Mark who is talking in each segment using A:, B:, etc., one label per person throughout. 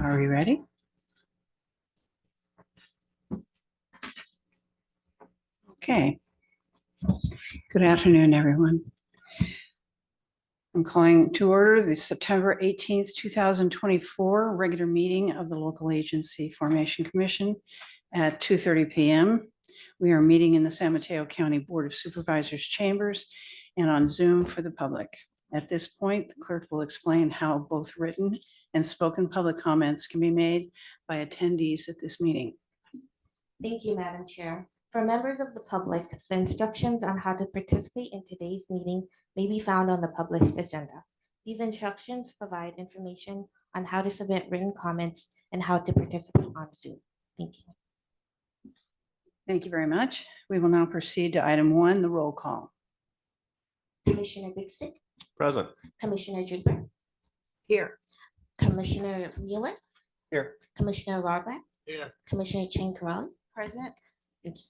A: Are we ready? Okay. Good afternoon, everyone. I'm calling to order the September 18th, 2024 regular meeting of the Local Agency Formation Commission at 2:30 p.m. We are meeting in the San Mateo County Board of Supervisors chambers and on Zoom for the public. At this point, the clerk will explain how both written and spoken public comments can be made by attendees at this meeting.
B: Thank you, Madam Chair. For members of the public, the instructions on how to participate in today's meeting may be found on the published agenda. These instructions provide information on how to submit written comments and how to participate on Zoom. Thank you.
A: Thank you very much. We will now proceed to item 1, the roll call.
B: Commissioner Bixton.
C: Present.
B: Commissioner Draper.
A: Here.
B: Commissioner Mueller.
C: Here.
B: Commissioner Rohrbach.
C: Here.
B: Commissioner Chinkarelli. Present. Thank you.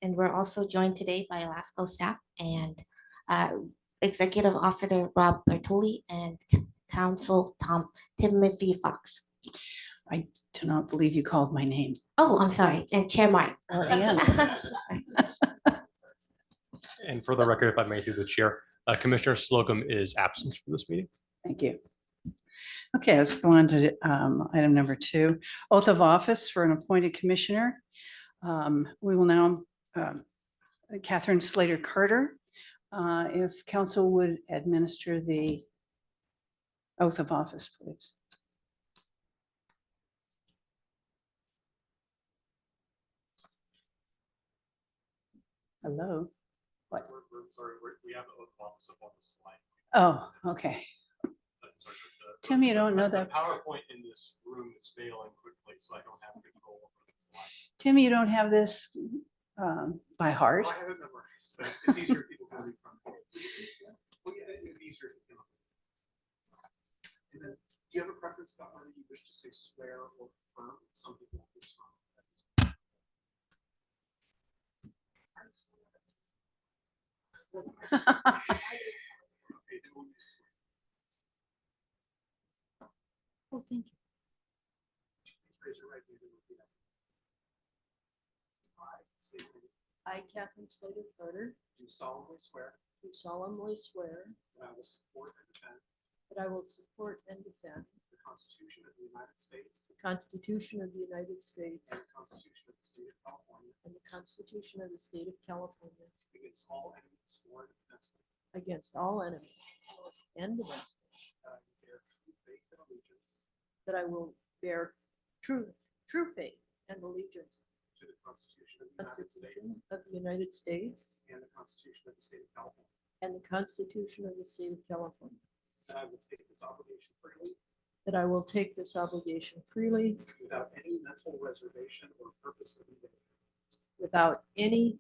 B: And we're also joined today by LAFCo staff and Executive Officer Rob Bertoli and Counsel Timothy Fox.
A: I do not believe you called my name.
B: Oh, I'm sorry. And Chair Martin.
A: Or Ann.
C: And for the record, if I may, through the chair, Commissioner Slocum is absent for this meeting.
A: Thank you. Okay, let's go on to item number 2, oath of office for an appointed commissioner. We will now, Catherine Slater Carter, if council would administer the oath of office, please. Hello. What?
C: We're sorry, we have the oath of office up on the slide.
A: Oh, okay.
C: Sorry,
A: Tim, you don't know
C: the
A: that.
C: PowerPoint in this room is failing quickly, so I don't have control over the slide.
A: Tim, you don't have this by heart.
C: Well, I have it memorized, but it's easier if people can read from it. Well, yeah, it'd be easier if you can. And then, do you have a preference about whether you wish to say swear or affirm? Some people will swear. Okay, then we'll use swear.
A: Oh, thank you.
C: Please raise your right hand and repeat after me. I state your name.
D: I, Catherine Slater Carter,
C: Do solemnly swear
D: do solemnly swear
C: that I will support and defend
D: that I will support and defend
C: the Constitution of the United States
D: the Constitution of the United States
C: and the Constitution of the State of California
D: and the Constitution of the State of California
C: against all enemies, foreign and domestic,
D: against all enemies and domestic,
C: that I will bear true faith and allegiance
D: that I will bear true faith and allegiance
C: to the Constitution of
D: to
C: the
D: the
C: United
D: Constitution
C: States
D: of the United States
C: and the Constitution of the State of California,
D: and the Constitution of the State of California,
C: that I will take this obligation freely
D: that I will take this obligation freely
C: without any mental reservation or purpose of evasion,
D: without any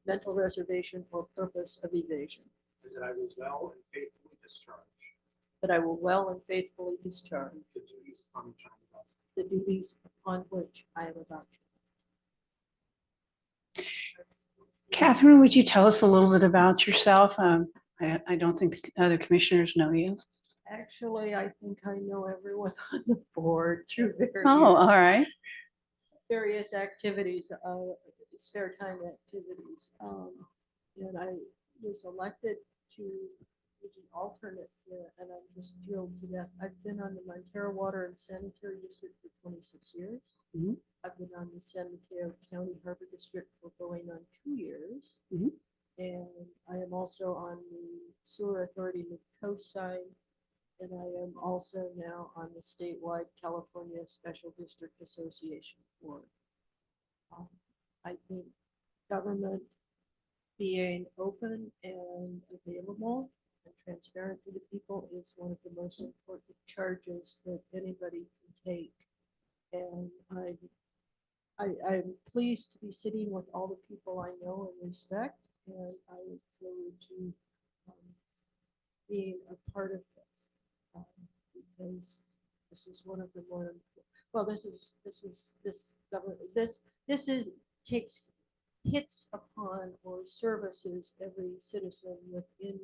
D: mental reservation or purpose of evasion,
C: and that I will well and faithfully discharge
D: that I will well and faithfully discharge
C: the duties upon which I am about to.
D: the duties upon which I am about to.
A: Catherine, would you tell us a little bit about yourself? I don't think the other commissioners know you.
D: Actually, I think I know everyone on the board through
A: Oh, all right.
D: various activities, spare time activities. And I was elected to be an alternate here, and I'm just thrilled to death. I've been on the Montero Water and Sanitary District for 26 years.
A: Mhm.
D: I've been on the San Mateo County Harbor District for going on 2 years.
A: Mhm.
D: And I am also on the Sewer Authority Mid-Coast side. And I am also now on the statewide California Special District Association board. I think government being open and available and transparent to the people is one of the most important charges that anybody can take. And I'm pleased to be sitting with all the people I know and respect, and I look forward to being a part of this. Because this is one of the more, well, this government, this is takes hits upon or services every citizen within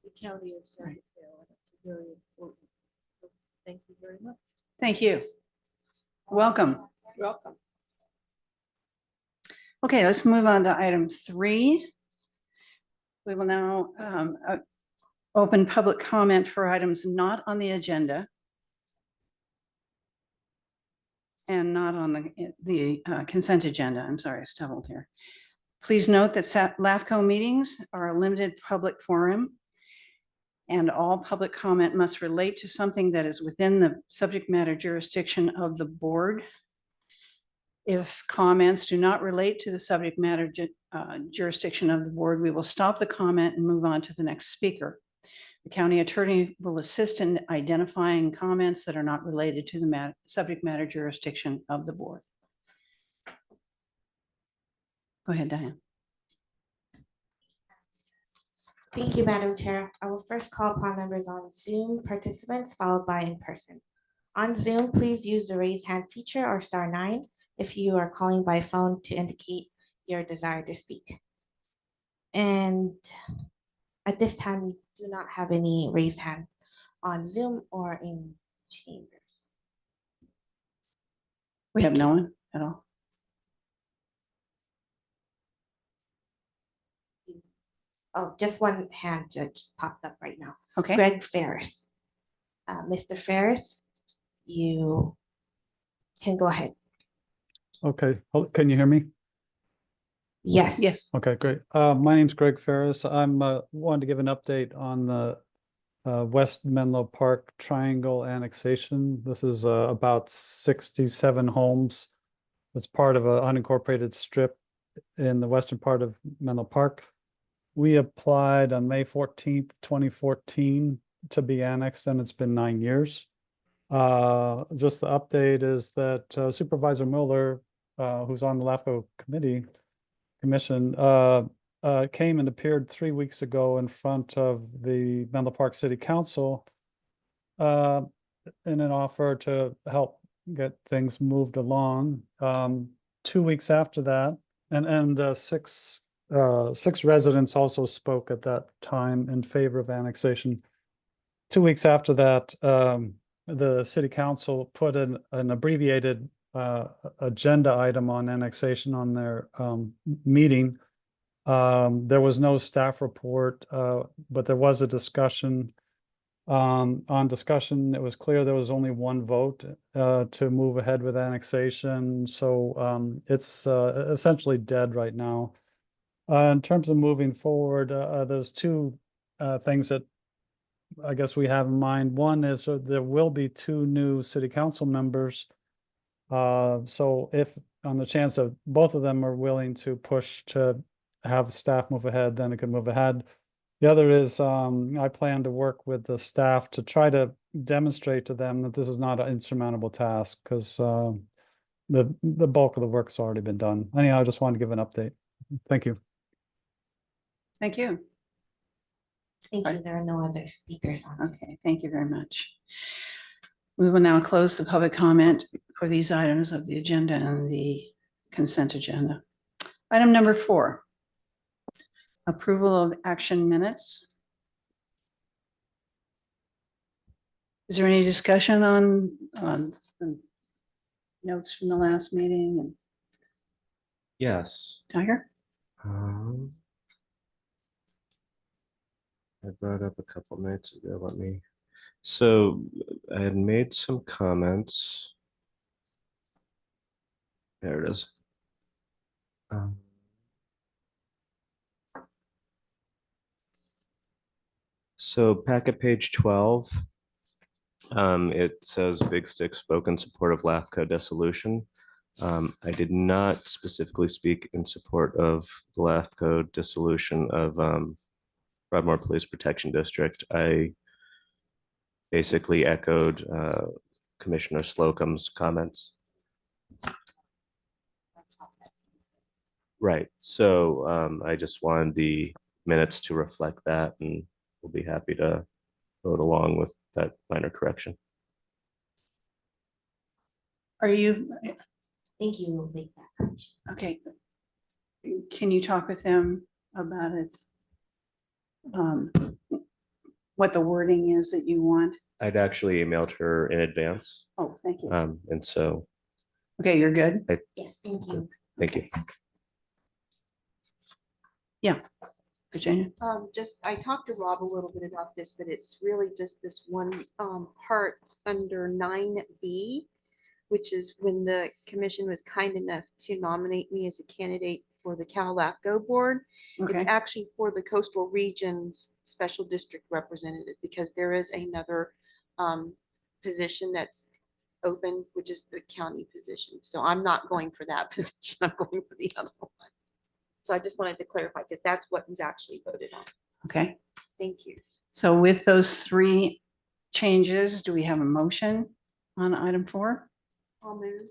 D: the county of San Mateo, and it's very important. So thank you very much.
A: Thank you. Welcome.
D: Welcome.
A: Okay, let's move on to item 3. We will now open public comment for items not on the agenda and not on the consent agenda. I'm sorry, I stumbled here. Please note that LAFCo meetings are a limited public forum, and all public comment must relate to something that is within the subject matter jurisdiction of the board. If comments do not relate to the subject matter jurisdiction of the board, we will stop the comment and move on to the next speaker. The county attorney will assist in identifying comments that are not related to the subject matter jurisdiction of the board. Go ahead, Diane.
B: Thank you, Madam Chair. I will first call upon members on Zoom participants, followed by in person. On Zoom, please use the raise hand feature or *9 if you are calling by phone to indicate your desire to speak. And at this time, we do not have any raised hand on Zoom or in chambers.
A: We have no one at all.
B: Oh, just one hand just popped up right now.
A: Okay.
B: Greg Ferris. Mr. Ferris, you can go ahead.
E: Okay, can you hear me?
B: Yes.
A: Yes.
E: Okay, great. My name's Greg Ferris. I'm wanted to give an update on the West Menlo Park Triangle annexation. This is about 67 homes. It's part of an unincorporated strip in the western part of Menlo Park. We applied on May 14th, 2014 to be annexed, and it's been 9 years. Just the update is that Supervisor Miller, who's on the LAFCo commission, came and appeared 3 weeks ago in front of the Menlo Park City Council in an offer to help get things moved along. 2 weeks after that, and six residents also spoke at that time in favor of annexation. 2 weeks after that, the city council put an abbreviated agenda item on annexation on their meeting. There was no staff report, but there was a discussion. On discussion, it was clear there was only one vote to move ahead with annexation. So it's essentially dead right now. In terms of moving forward, there's two things that I guess we have in mind. One is there will be 2 new city council members. So if on the chance that both of them are willing to push to have staff move ahead, then it could move ahead. The other is I plan to work with the staff to try to demonstrate to them that this is not an insurmountable task, because the bulk of the work's already been done. Anyhow, I just wanted to give an update. Thank you.
A: Thank you.
B: Thank you. There are no other speakers on Zoom.
A: Okay, thank you very much. We will now close the public comment for these items of the agenda and the consent agenda. Item number 4, approval of action minutes. Is there any discussion on the notes from the last meeting? And
F: Yes.
A: Tiger?
F: I brought up a couple minutes ago. So I had made some comments. There it is. So packet page 12, it says Big Stick spoke in support of LAFCo dissolution. I did not specifically speak in support of the LAFCo dissolution of Broadmoor Police Protection District. I basically echoed Commissioner Slocum's comments. Right. So I just wanted the minutes to reflect that, and we'll be happy to vote along with that minor correction.
A: Are you,
B: Thank you. We'll make that correction.
A: okay, can you talk with them about it? What the wording is that you want?
F: I'd actually emailed her in advance.
A: Oh, thank you.
F: And so,
A: Okay, you're good.
B: Yes, thank you.
F: thank you.
A: Virginia?
G: Just, I talked to Rob a little bit about this, but it's really just this one part under 9B, which is when the commission was kind enough to nominate me as a candidate for the LAFCo board. It's
A: Okay,
G: actually for the coastal regions special district representative, because there is another position that's open, which is the county position. So I'm not going for that position. I'm going for the other one. So I just wanted to clarify, because that's what was actually voted on.
A: okay.
G: Thank you.
A: So with those three changes, do we have a motion on item 4?
G: I'll move.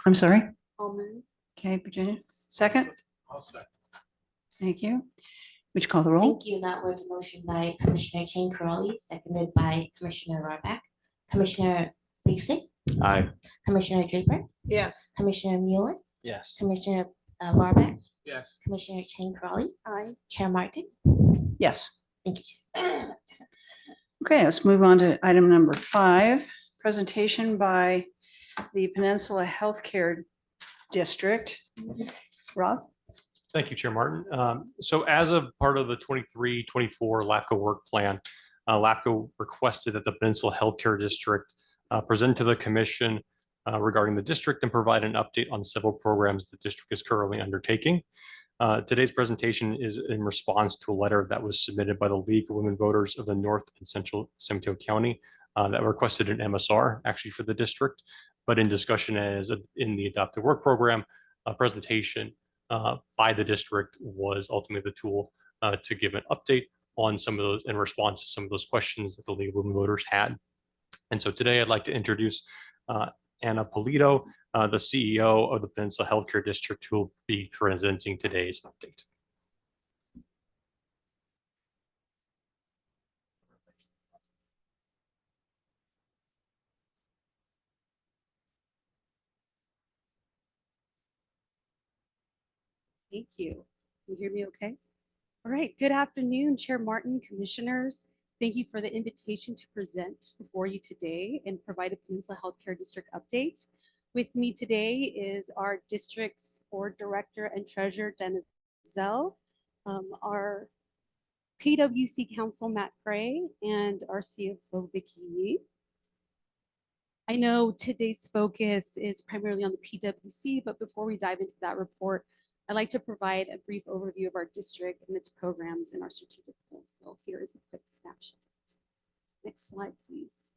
A: I'm sorry?
G: I'll move.
A: Okay, Virginia, second?
C: I'll second.
A: Thank you. Would you call the roll?
B: Thank you. That was a motion by Commissioner Jane Crowley, seconded by Commissioner Rohrbach. Commissioner Lacey,
F: Aye.
B: Commissioner Draper,
D: Yes.
B: Commissioner Mueller,
C: Yes.
B: Commissioner Rohrbach,
C: Yes.
B: Commissioner Jane Crowley,
G: Aye.
B: Chair Martin.
A: Yes.
B: Thank you, Chair.
A: Okay, let's move on to item number 5, presentation by the Peninsula Healthcare District. Rob?
H: Thank you, Chair Martin. So as of part of the 23-24 LAFCo work plan, LAFCO requested that the Peninsula Healthcare District present to the commission regarding the district and provide an update on several programs the district is currently undertaking. Today's presentation is in response to a letter that was submitted by the League of Women Voters of the North and Central San Mateo County that requested an MSR actually for the district, but in discussion as in the adopted work program, a presentation by the district was ultimately the tool to give an update on some of those in response to some of those questions that the League of Women Voters had. And so today I'd like to introduce Anna Polito, the CEO of the Peninsula Healthcare District, who will be presenting today's update.
I: Thank you. Can you hear me okay? All right, good afternoon, Chair Martin, Commissioners. Thank you for the invitation to present before you today and provide a Peninsula Healthcare District update. With me today is our district's board director and treasurer, Dennis Zell, our PWC council, Matt Gray, and our CFO, Vicky Yee. I know today's focus is primarily on the PWC, but before we dive into that report, I'd like to provide a brief overview of our district and its programs and our strategic goals. So here is a quick snapshot. Next slide, please.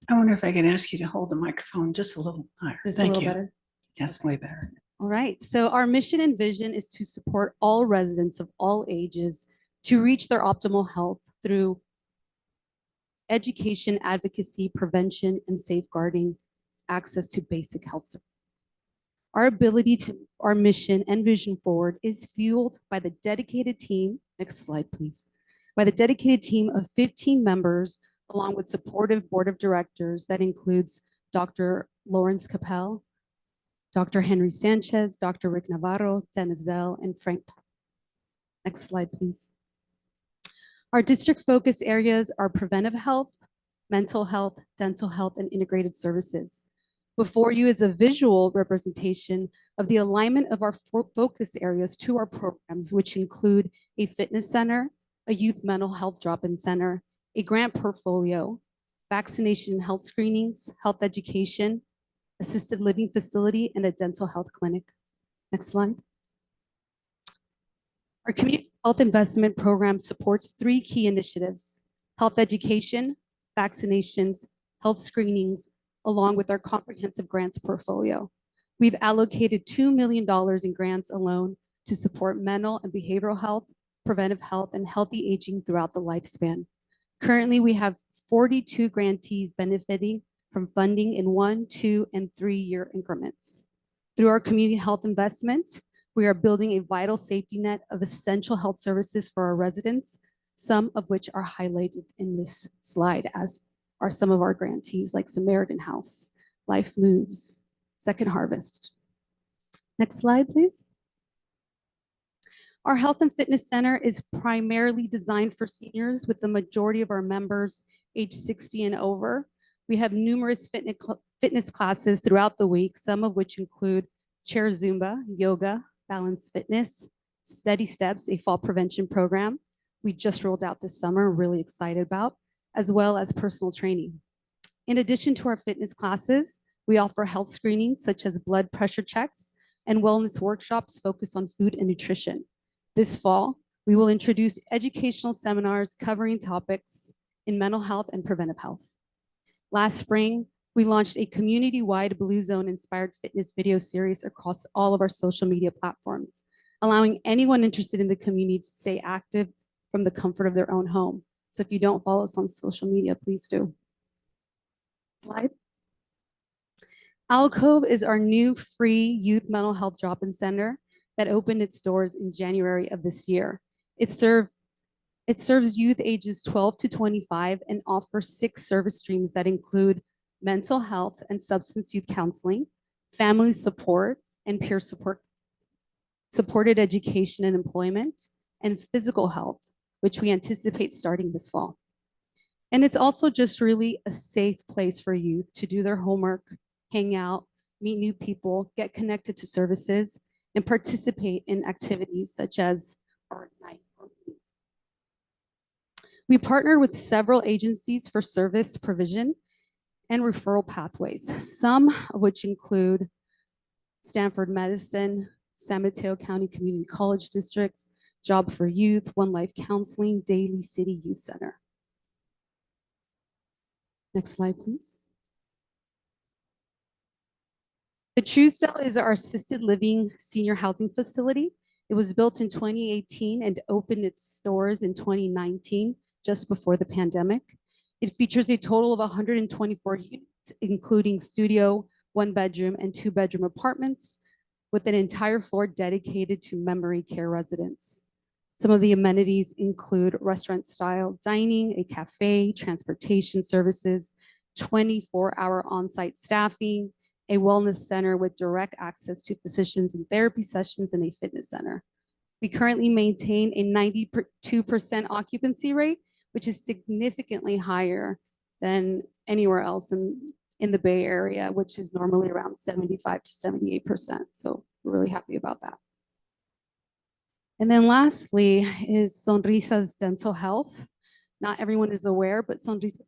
A: I wonder if I could ask you to hold the microphone just a little higher.
I: This is a
A: Thank
I: little
A: you.
I: better.
A: That's way better.
I: All right, so our mission and vision is to support all residents of all ages to reach their optimal health through education, advocacy, prevention, and safeguarding access to basic health services. Our ability to our mission and vision forward is fueled by the dedicated team, next slide please, by the dedicated team of 15 members along with supportive board of directors that includes Dr. Lawrence Capel, Dr. Henry Sanchez, Dr. Rick Navarro, Dennis Zell, and Frank. Next slide please. Our district focus areas are preventive health, mental health, dental health, and integrated services. Before you is a visual representation of the alignment of our focus areas to our programs, which include a fitness center, a youth mental health drop-in center, a grant portfolio, vaccination and health screenings, health education, assisted living facility, and a dental health clinic. Next slide. Our community health investment program supports 3 key initiatives: health education, vaccinations, health screenings, along with our comprehensive grants portfolio. We've allocated $2 million in grants alone to support mental and behavioral health, preventive health, and healthy aging throughout the lifespan. Currently, we have 42 grantees benefiting from funding in 1, 2, and 3-year increments. Through our community health investment, we are building a vital safety net of essential health services for our residents, some of which are highlighted in this slide, as are some of our grantees like Samaritan House, Life Moves, Second Harvest. Next slide, please. Our Health and Fitness Center is primarily designed for seniors, with the majority of our members age 60 and over. We have numerous fitness classes throughout the week, some of which include chair Zumba, yoga, balance fitness, Steady Steps, a fall prevention program we just rolled out this summer, really excited about, as well as personal training. In addition to our fitness classes, we offer health screenings such as blood pressure checks and wellness workshops focused on food and nutrition. This fall, we will introduce educational seminars covering topics in mental health and preventive health. Last spring, we launched a community-wide Blue Zone inspired fitness video series across all of our social media platforms, allowing anyone interested in the community to stay active from the comfort of their own home. So if you don't follow us on social media, please do. Slide. Alcove is our new free youth mental health drop-in center that opened its doors in January of this year. It serves youth ages 12 to 25 and offers 6 service streams that include mental health and substance youth counseling, family support and peer support, supported education and employment, and physical health, which we anticipate starting this fall. And it's also just really a safe place for youth to do their homework, hang out, meet new people, get connected to services, and participate in activities such as art night. We partner with several agencies for service provision and referral pathways, some of which include Stanford Medicine, San Mateo County Community College Districts, Job for Youth, One Life Counseling, Daly City Youth Center. Next slide, please. The Truesdale is our assisted living senior housing facility. It was built in 2018 and opened its doors in 2019, just before the pandemic. It features a total of 124 units, including studio, 1-bedroom, and 2-bedroom apartments, with an entire floor dedicated to memory care residents. Some of the amenities include restaurant-style dining, a cafe, transportation services, 24-hour on-site staffing, a wellness center with direct access to physicians and therapy sessions, and a fitness center. We currently maintain a 92% occupancy rate, which is significantly higher than anywhere else in the Bay Area, which is normally around 75 to 78%. So we're really happy about that. And then lastly is Sonrisa's Dental Health. Not everyone is aware, but Sonrisa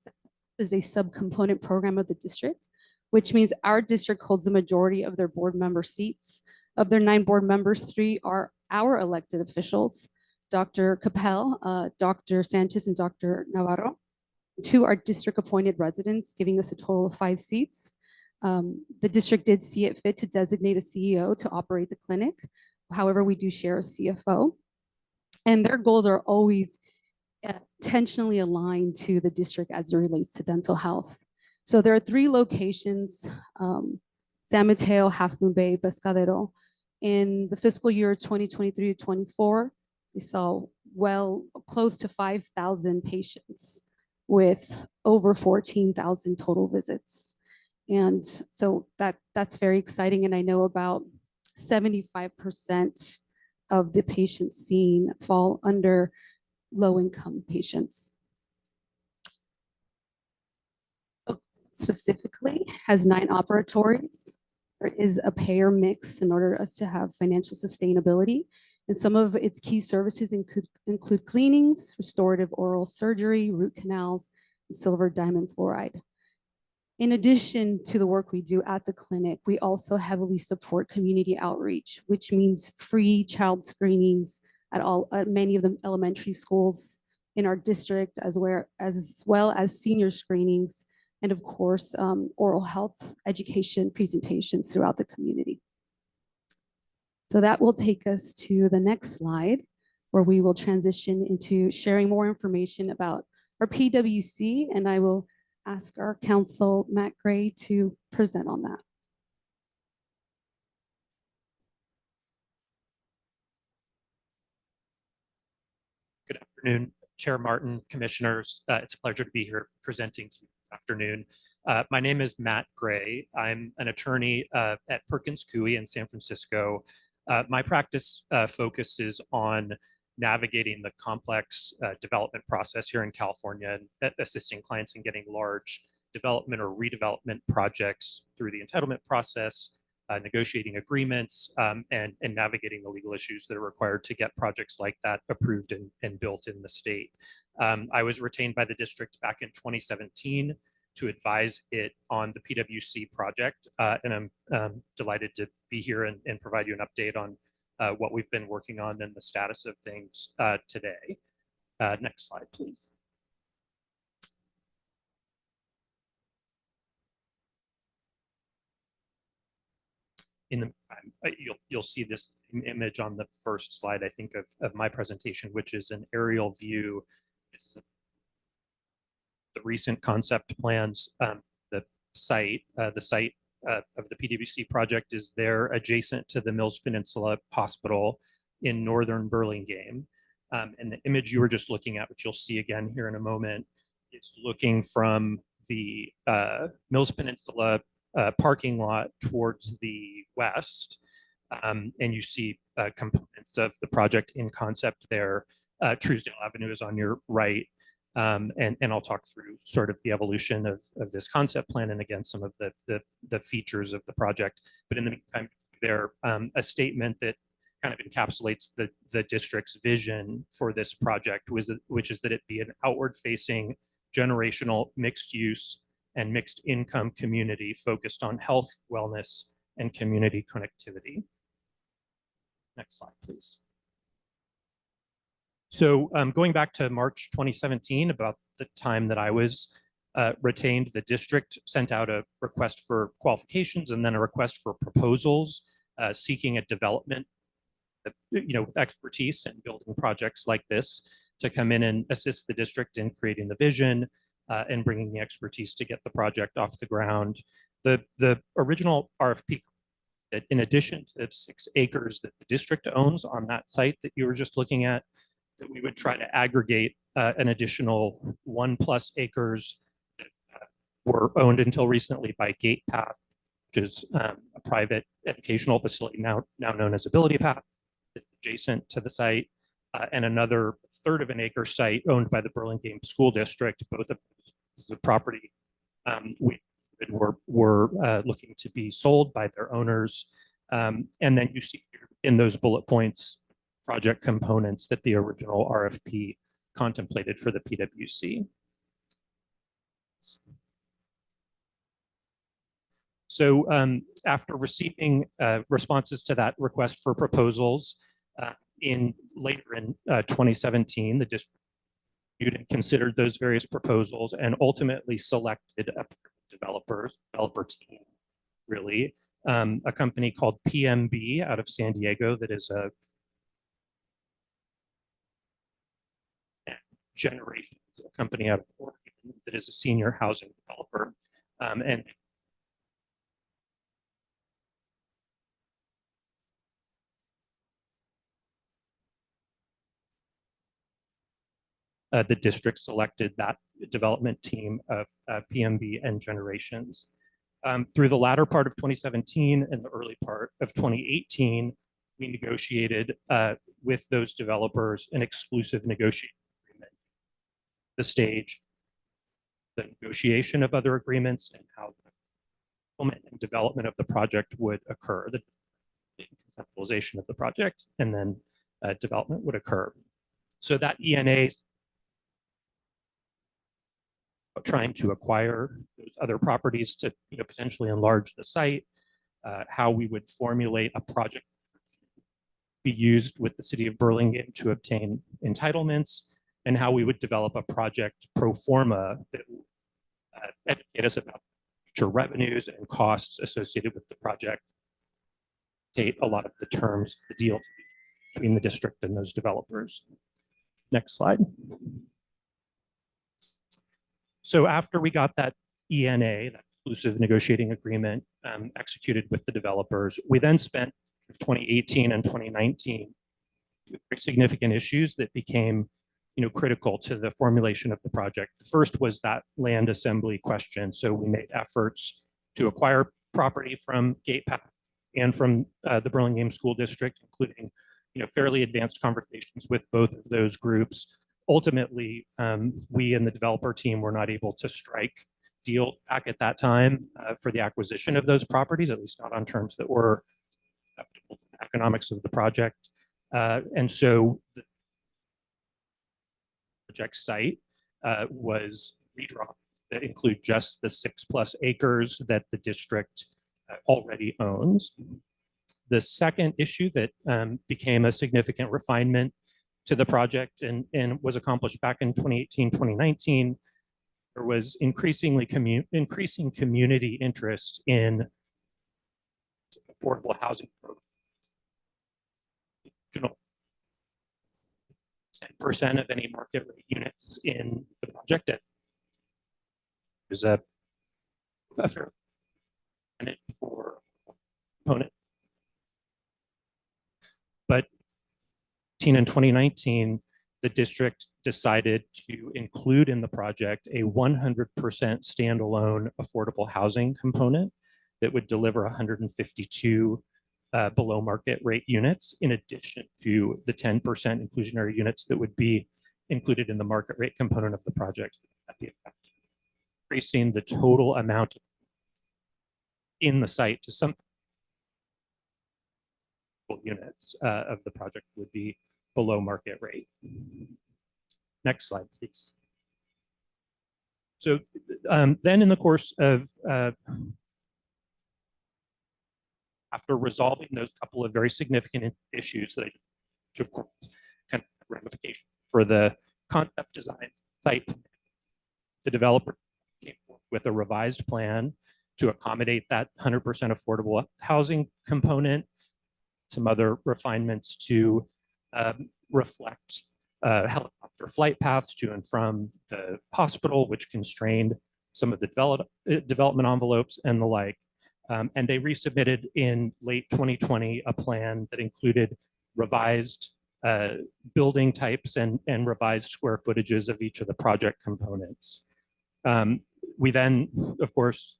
I: is a subcomponent program of the district, which means our district holds the majority of their board member seats. Of their 9 board members, 3 are our elected officials, Dr. Capel, Dr. Sanchez, and Dr. Navarro. 2 are district appointed residents, giving us a total of 5 seats. The district did see it fit to designate a CEO to operate the clinic. However, we do share a CFO, and their goals are always intentionally aligned to the district as it relates to dental health. So there are 3 locations, San Mateo, Half Moon Bay, Pescadero. In the fiscal year 2023 to 24, we saw close to 5,000 patients with over 14,000 total visits. And so that's very exciting. And I know about 75% of the patients seen fall under low-income patients. Specifically has 9 operatories. There is a payer mix in order for us to have financial sustainability. And some of its key services include cleanings, restorative oral surgery, root canals, and silver diamond fluoride. In addition to the work we do at the clinic, we also heavily support community outreach, which means free child screenings at many of the elementary schools in our district, as well as senior screenings, and of course, oral health education presentations throughout the community. So that will take us to the next slide, where we will transition into sharing more information about our PWC, and I will ask our counsel, Matt Gray, to present on that.
J: Good afternoon, Chair Martin, commissioners. It's a pleasure to be here presenting to you this afternoon. My name is Matt Gray. I'm an attorney at Perkins Coie in San Francisco. My practice focuses on navigating the complex development process here in California and assisting clients in getting large development or redevelopment projects through the entitlement process, negotiating agreements, and navigating the legal issues that are required to get projects like that approved and built in the state. I was retained by the district back in 2017 to advise it on the PWC project, and I'm delighted to be here and provide you an update on what we've been working on and the status of things today. Next slide, please. In the you'll see this image on the first slide, I think, of my presentation, which is an aerial view. It's the recent concept plans. The site of the PWC project is there adjacent to the Mills Peninsula Hospital in northern Burlingame. And the image you were just looking at, which you'll see again here in a moment, is looking from the Mills Peninsula parking lot towards the west. And you see components of the project in concept there. Truesdale Avenue is on your right. And I'll talk through sort of the evolution of this concept plan and again, some of the features of the project. But in the meantime, there a statement that kind of encapsulates the district's vision for this project, which is that it be an outward facing, generational, mixed use and mixed income community focused on health, wellness, and community connectivity. Next slide, please. So going back to March 2017, about the time that I was retained, the district sent out a request for qualifications and then a request for proposals seeking a development, with expertise in building projects like this to come in and assist the district in creating the vision and bringing the expertise to get the project off the ground. The original RFP, that in addition to 6 acres that the district owns on that site that you were just looking at, that we would try to aggregate an additional 1+ acres that were owned until recently by Gate Path, which is a private educational facility now known as Ability Path, adjacent to the site, and another 1/3 of an acre site owned by the Burlingame School District. Both of the property we were looking to be sold by their owners. And then you see here in those bullet points project components that the original RFP contemplated for the PWC. So after receiving responses to that request for proposals later in 2017, the district reviewed and considered those various proposals and ultimately selected a developer team, really, a company called PMB out of San Diego that is a Generations, a company out of Oregon that is a senior housing developer. And the district selected that development team of PMB and Generations. Through the latter part of 2017 and the early part of 2018, we negotiated with those developers an exclusive negotiation agreement. The stage, the negotiation of other agreements, and how the development and development of the project would occur, the conceptualization of the project, and then development would occur. So that ENA trying to acquire those other properties to potentially enlarge the site, how we would formulate a project be used with the city of Burlingame to obtain entitlements, and how we would develop a project pro forma that would educate us about future revenues and costs associated with the project, dictate a lot of the terms, the deal between the district and those developers. Next slide. So after we got that ENA, that exclusive negotiating agreement executed with the developers, we then spent 2018 and 2019 with very significant issues that became critical to the formulation of the project. The first was that land assembly question. So we made efforts to acquire property from Gate Path and from the Burlingame School District, including fairly advanced conversations with both of those groups. Ultimately, we and the developer team were not able to strike deal back at that time for the acquisition of those properties, at least not on terms that were acceptable to the economics of the project. And so the project site was redrawn that include just the 6+ acres that the district already owns. The second issue that became a significant refinement to the project and was accomplished back in 2018, 2019, there was increasing community interest in affordable housing growth. 10% of any market rate units in the project is a fair percentage for component. But in 2019, the district decided to include in the project a 100% standalone affordable housing component that would deliver 152 below market rate units, in addition to the 10% inclusionary units that would be included in the market rate component of the project, at the effect of increasing the total amount in the site to some units of the project would be below market rate. Next slide, please. So then in the course of after resolving those couple of very significant issues that I, of course, kind of ramifications for the concept design site, the developer came forward with a revised plan to accommodate that 100% affordable housing component, some other refinements to reflect helicopter flight paths to and from the hospital, which constrained some of the development envelopes and the like. And they resubmitted in late 2020 a plan that included revised building types and revised square footages of each of the project components. We then, of course,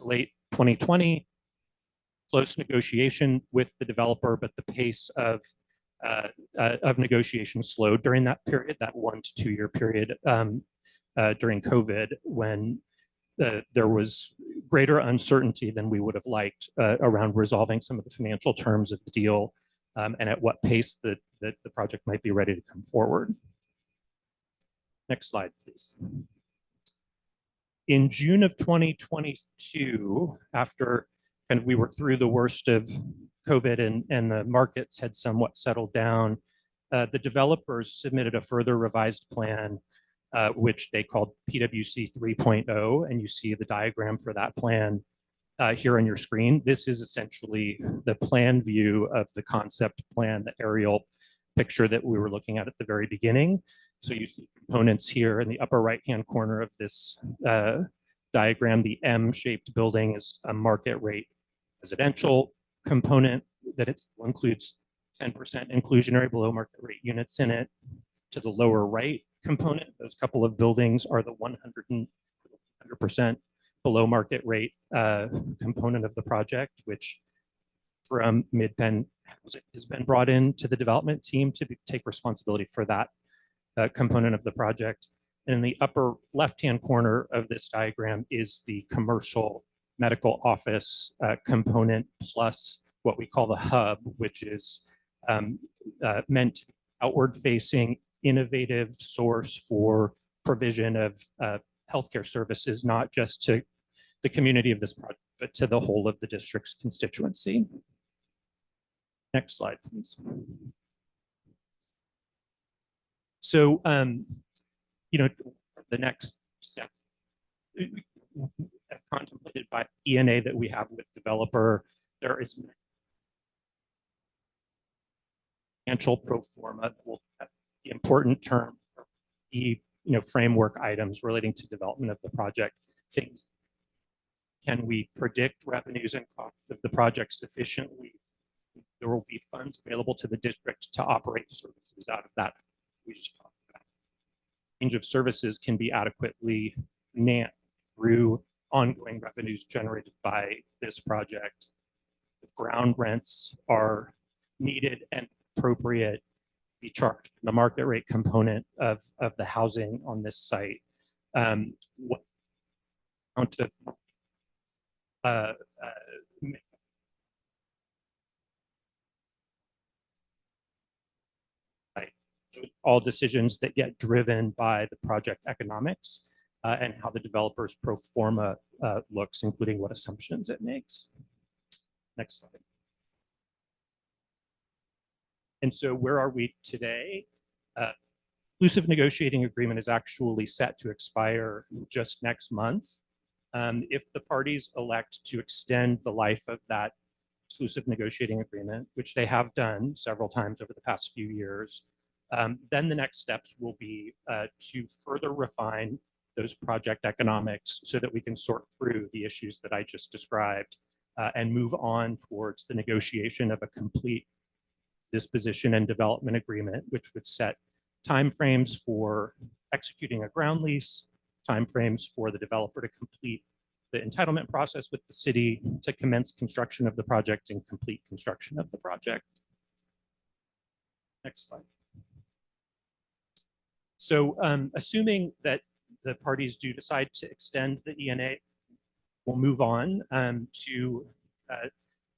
J: late 2020, close negotiation with the developer, but the pace of negotiation slowed during that period, that 1 to 2 year period during COVID, when there was greater uncertainty than we would have liked around resolving some of the financial terms of the deal and at what pace the project might be ready to come forward. Next slide, please. In June of 2022, after kind of we were through the worst of COVID and the markets had somewhat settled down, the developers submitted a further revised plan, which they called PWC 3.0, and you see the diagram for that plan here on your screen. This is essentially the plan view of the concept plan, the aerial picture that we were looking at the very beginning. So you see components here in the upper right-hand corner of this diagram. The M-shaped building is a market rate residential component that it includes 10% inclusionary below market rate units in it. To the lower right component, those couple of buildings are the 100% below market rate component of the project, which from Mid-Penn has been brought in to the development team to take responsibility for that component of the project. And in the upper left-hand corner of this diagram is the commercial medical office component, plus what we call the hub, which is meant to be outward-facing, innovative source for provision of healthcare services, not just to the community of this project, but to the whole of the district's constituency. Next slide, please. So, the next step, as contemplated by ENA that we have with developer, there is financial pro forma that will have the important term, the framework items relating to development of the project. Things, can we predict revenues and costs of the project sufficiently? There will be funds available to the district to operate services out of that. We just talked about. Range of services can be adequately manned through ongoing revenues generated by this project. ground rents are needed and appropriate be charged, the market rate component of the housing on this site. What amount of all decisions that get driven by the project economics and how the developer's pro forma looks, including what assumptions it makes. Next slide. And so where are we today? Exclusive negotiating agreement is actually set to expire just next month. If the parties elect to extend the life of that exclusive negotiating agreement, which they have done several times over the past few years, then the next steps will be to further refine those project economics so that we can sort through the issues that I just described and move on towards the negotiation of a complete disposition and development agreement, which would set timeframes for executing a ground lease, timeframes for the developer to complete the entitlement process with the city, to commence construction of the project and complete construction of the project. Next slide. So assuming that the parties do decide to extend the ENA, we'll move on to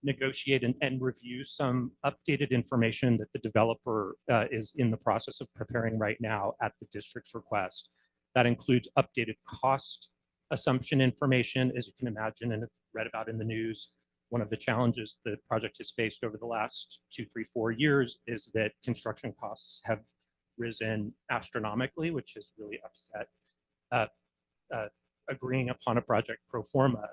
J: negotiate and review some updated information that the developer is in the process of preparing right now at the district's request. That includes updated cost assumption information. As you can imagine and have read about in the news, one of the challenges the project has faced over the last 2, 3, 4 years is that construction costs have risen astronomically, which has really upset agreeing upon a project pro forma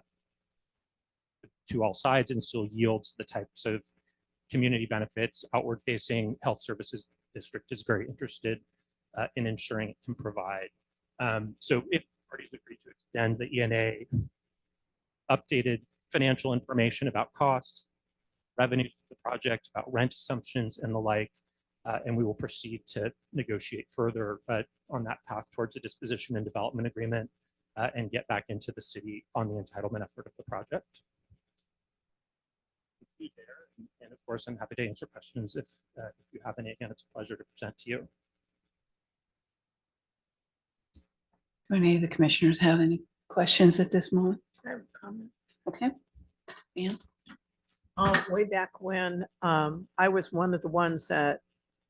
J: to all sides and still yields the types of community benefits, outward facing health services the district is very interested in ensuring it can provide. So if parties agree to extend the ENA, updated financial information about costs, revenues of the project, about rent assumptions and the like, and we will proceed to negotiate further on that path towards a disposition and development agreement and get back into the city on the entitlement effort of the project. There. And of course, I'm happy to answer questions if you have any. Again, it's a pleasure to present to you.
A: Do any of the commissioners have any questions at this moment?
D: I have a comment.
A: Okay. Yeah.
D: Way back when, I was one of the ones that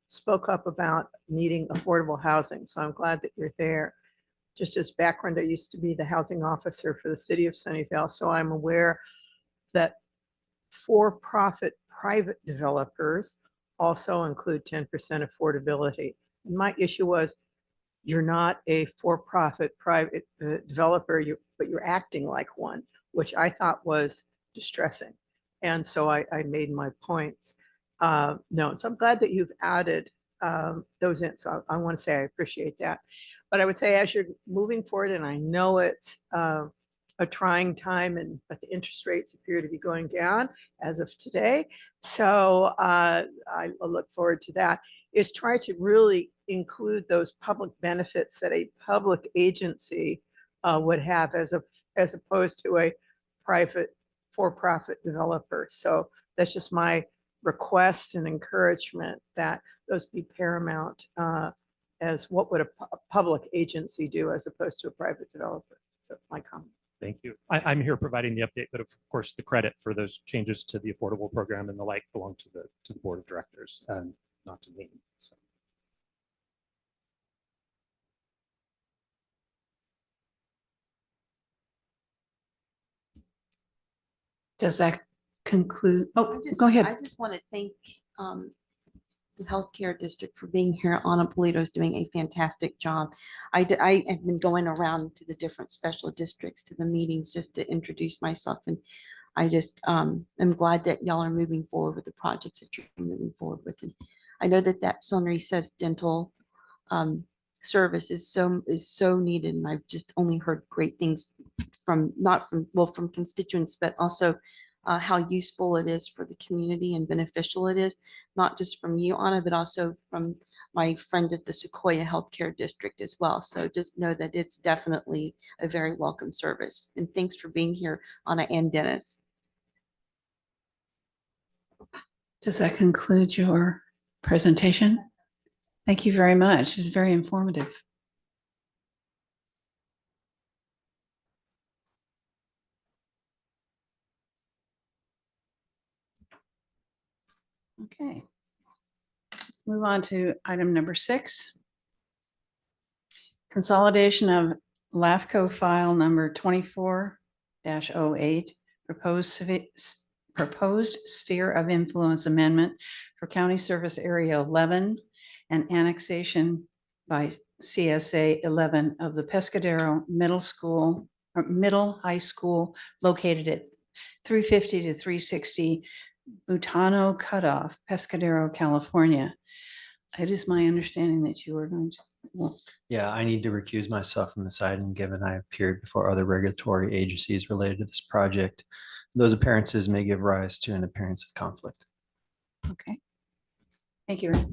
D: spoke up about needing affordable housing. So I'm glad that you're there. Just as background, I used to be the housing officer for the city of Sunnyvale. So I'm aware that for-profit private developers also include 10% affordability. And my issue was, you're not a for-profit private developer, but you're acting like one, which I thought was distressing. And so I made my points known. So I'm glad that you've added those in. So I want to say I appreciate that. But I would say as you're moving forward, and I know it's a trying time, but the interest rates appear to be going down as of today. So I look forward to that, is try to really include those public benefits that a public agency would have as opposed to a private for-profit developer. So that's just my request and encouragement that those be paramount as what would a public agency do as opposed to a private developer. So my comment.
J: Thank you. I'm here providing the update, but of course the credit for those changes to the affordable program and the like belong to the board of directors, not to me. So.
A: Does that conclude? Oh,
G: I
A: go ahead.
G: I just want to thank the healthcare district for being here. Ana Polito is doing a fantastic job. I have been going around to the different special districts to the meetings just to introduce myself, and I just am glad that y'all are moving forward with the projects that you're moving forward with. And I know that Son Recess dental service is so needed, and I've just only heard great things from from constituents, but also how useful it is for the community and beneficial it is, not just from you, Anna, but also from my friends at the Sequoia Healthcare District as well. So just know that it's definitely a very welcome service. And thanks for being here, Anna and Dennis.
A: Does that conclude your presentation? Thank you very much. It's very informative. Okay. Let's move on to item number 6. Consolidation of LAFCO file number 24-08, proposed sphere of influence amendment for County Service Area 11 and annexation by CSA 11 of the Pescadero Middle School, or Middle High School located at 350 to 360 Butano Cutoff, Pescadero, California. It is my understanding that you are going to, well,
K: Yeah, I need to recuse myself from this item, given I appeared before other regulatory agencies related to this project. Those appearances may give rise to an appearance of conflict.
A: okay. Thank you. Ray.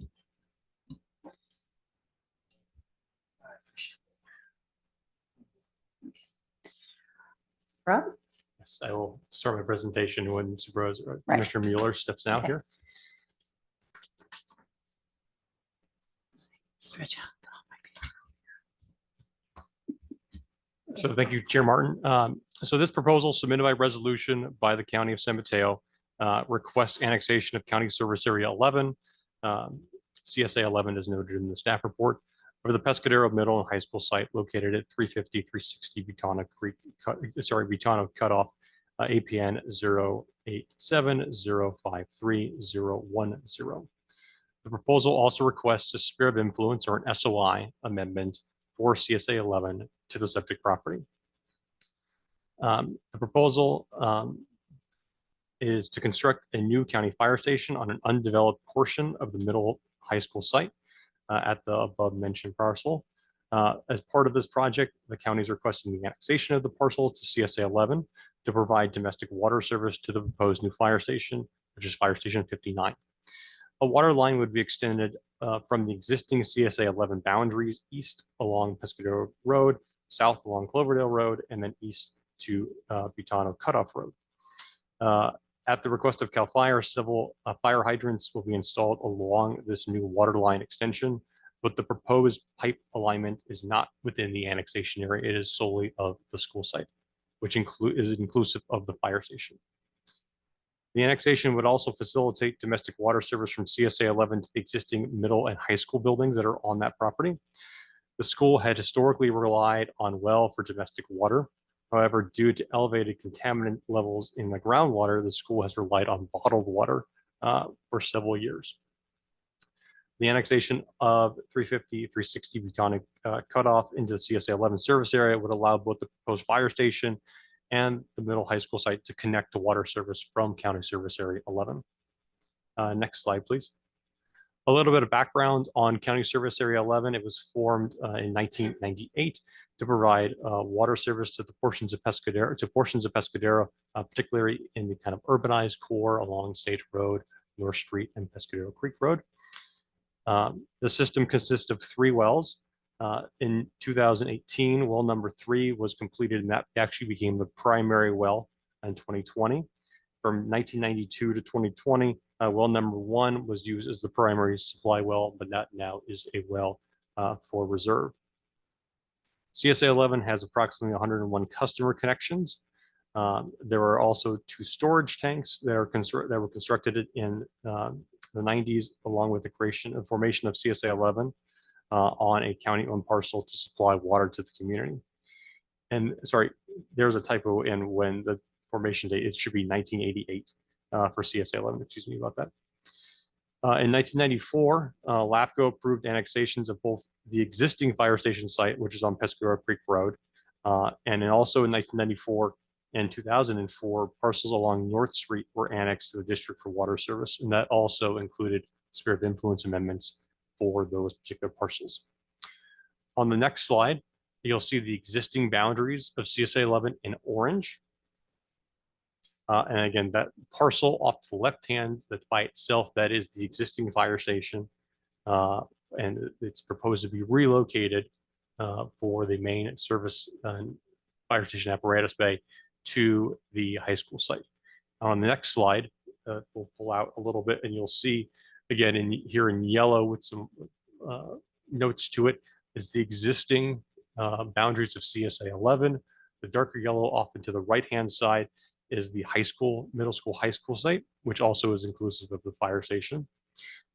A: Rob?
H: Yes, I will start my presentation when Supervisor
A: Right.
H: Commissioner Mueller steps out
A: Okay.
H: here.
A: Stretch out.
H: So thank you, Chair Martin. So this proposal submitted by resolution by the County of San Mateo requests annexation of County Service Area 11, CSA 11 is noted in the staff report, of the Pescadero Middle and High School site located at 350, 360 Butano Creek, Butano Cutoff, APN 087053010. The proposal also requests a sphere of influence or an SOI amendment for CSA 11 to the subject property. The proposal is to construct a new county fire station on an undeveloped portion of the middle high school site at the above mentioned parcel. As part of this project, the county is requesting the annexation of the parcel to CSA 11 to provide domestic water service to the proposed new fire station, which is Fire Station 59. A water line would be extended from the existing CSA 11 boundaries east along Pescadero Road, south along Cloverdale Road, and then east to Butano Cutoff Road. At the request of CAL FIRE, several fire hydrants will be installed along this new water line extension, but the proposed pipe alignment is not within the annexation area. It is solely of the school site, which is inclusive of the fire station. The annexation would also facilitate domestic water service from CSA 11 to the existing middle and high school buildings that are on that property. The school had historically relied on well for domestic water. However, due to elevated contaminant levels in the groundwater, the school has relied on bottled water for several years. The annexation of 350, 360 Butonic Cutoff into the CSA 11 service area would allow both the proposed fire station and the middle high school site to connect to water service from County Service Area 11. Next slide, please. A little bit of background on County Service Area 11. It was formed in 1998 to provide water service to the portions of Pescadero, particularly in the kind of urbanized core along State Road, North Street, and Pescadero Creek Road. The system consists of 3 wells. In 2018, well number 3 was completed, and that actually became the primary well in 2020. From 1992 to 2020, well number 1 was used as the primary supply well, but that now is a well for reserve. CSA 11 has approximately 101 customer connections. There are also 2 storage tanks that were constructed in the 90s, along with the creation and formation of CSA 11 on a county-owned parcel to supply water to the community. And sorry, there's a typo in when the formation date. It should be 1988 for CSA 11. Excuse me about that. In 1994, LAFCo approved annexations of both the existing fire station site, which is on Pescadero Creek Road, and then also in 1994 and 2004, parcels along North Street were annexed to the District for Water Service, and that also included sphere of influence amendments for those particular parcels. On the next slide, you'll see the existing boundaries of CSA 11 in orange. And again, that parcel off to the left hand, that's by itself, that is the existing fire station. And it's proposed to be relocated for the main service fire station apparatus bay to the high school site. On the next slide, we'll pull out a little bit, and you'll see again in here in yellow with some notes to it is the existing boundaries of CSA 11. The darker yellow off and to the right-hand side is the high school, middle school, high school site, which also is inclusive of the fire station.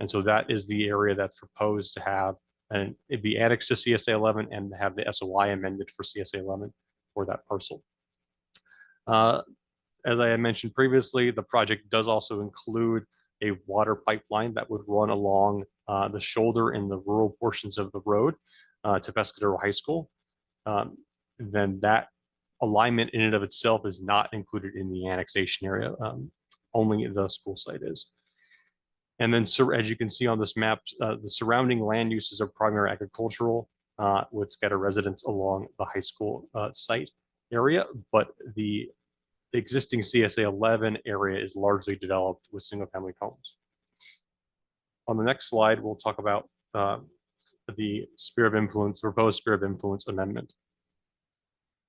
H: And so that is the area that's proposed to have, and it'd be annexed to CSA 11 and have the SOI amended for CSA 11 for that parcel. As I had mentioned previously, the project does also include a water pipeline that would run along the shoulder in the rural portions of the road to Pescadero High School. Then that alignment in and of itself is not included in the annexation area. Only the school site is. And then, so as you can see on this map, the surrounding land uses are primary agricultural with scattered residents along the high school site area, but the existing CSA 11 area is largely developed with single-family homes. On the next slide, we'll talk about the sphere of influence, proposed sphere of influence amendment.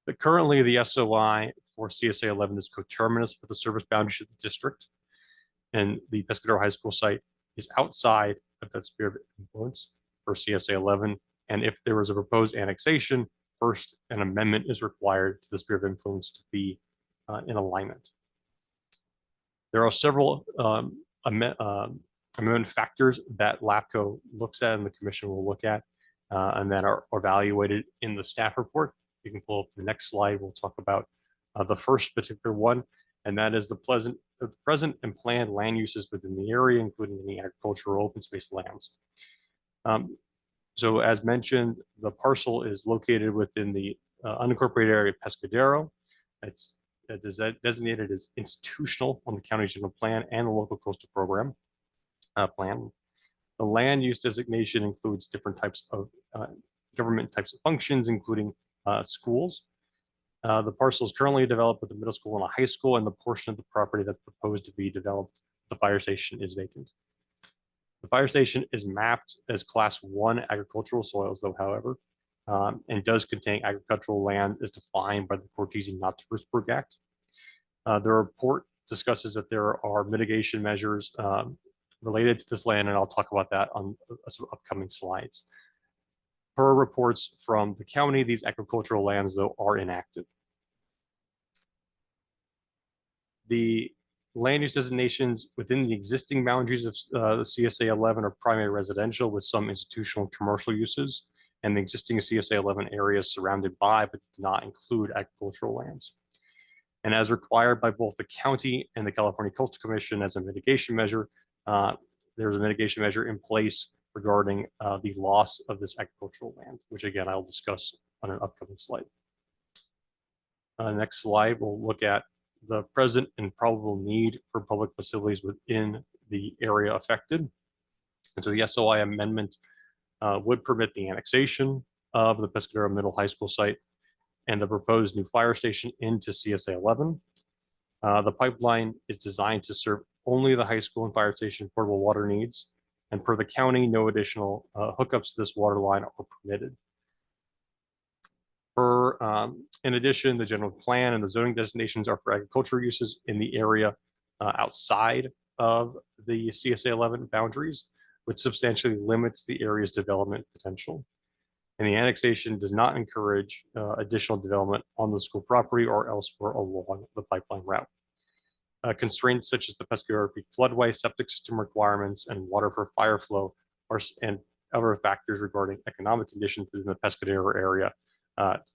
H: But currently, the SOI for CSA 11 is coterminous with the service boundaries of the district, and the Pescadero High School site is outside of that sphere of influence for CSA 11. And if there was a proposed annexation, first an amendment is required to the sphere of influence to be in alignment. There are several amendment factors that LAFCo looks at and the commission will look at and that are evaluated in the staff report. You can pull up the next slide. We'll talk about the first particular one, and that is the present and planned land uses within the area, including any agricultural open space lands. So as mentioned, the parcel is located within the unincorporated area of Pescadero. It's designated as institutional on the county general plan and the local coastal program plan. The land use designation includes different types of government types of functions, including schools. The parcel is currently developed with the middle school and a high school, and the portion of the property that's proposed to be developed, the fire station, is vacant. The fire station is mapped as Class 1 agricultural soils, though, however, and does contain agricultural land as defined by the Cortese-Nautilus Act. The report discusses that there are mitigation measures related to this land, and I'll talk about that on some upcoming slides. Per reports from the county, these agricultural lands, though, are inactive. The land use designations within the existing boundaries of the CSA 11 are primary residential with some institutional and commercial uses, and the existing CSA 11 area is surrounded by but does not include agricultural lands. And as required by both the county and the California Coastal Commission as a mitigation measure, there's a mitigation measure in place regarding the loss of this agricultural land, which again, I'll discuss on an upcoming slide. Next slide, we'll look at the present and probable need for public facilities within the area affected. And so the SOI amendment would permit the annexation of the Pescadero Middle High School site and the proposed new fire station into CSA 11. The pipeline is designed to serve only the high school and fire station portable water needs. And per the county, no additional hookups to this water line are permitted. In addition, the general plan and the zoning designations are for agricultural uses in the area outside of the CSA 11 boundaries, which substantially limits the area's development potential. And the annexation does not encourage additional development on the school property or elsewhere along the pipeline route. Constraints such as the Pescadero Creek floodway, septic system requirements, and water for fire flow and other factors regarding economic conditions within the Pescadero area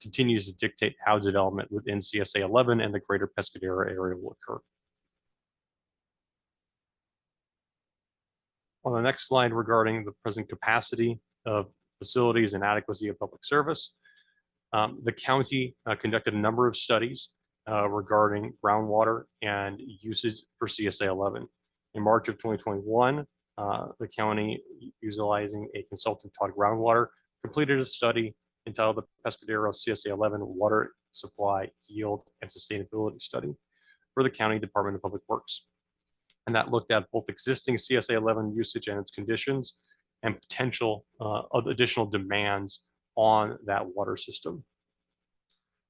H: continues to dictate how development within CSA 11 and the greater Pescadero area will occur. On the next slide, regarding the present capacity of facilities and adequacy of public service, the county conducted a number of studies regarding groundwater and usage for CSA 11. In March of 2021, the county, utilizing a consultant, Todd Groundwater, completed a study entitled the Pescadero CSA 11 Water Supply Yield and Sustainability Study for the County Department of Public Works. And that looked at both existing CSA 11 usage and its conditions and potential of additional demands on that water system.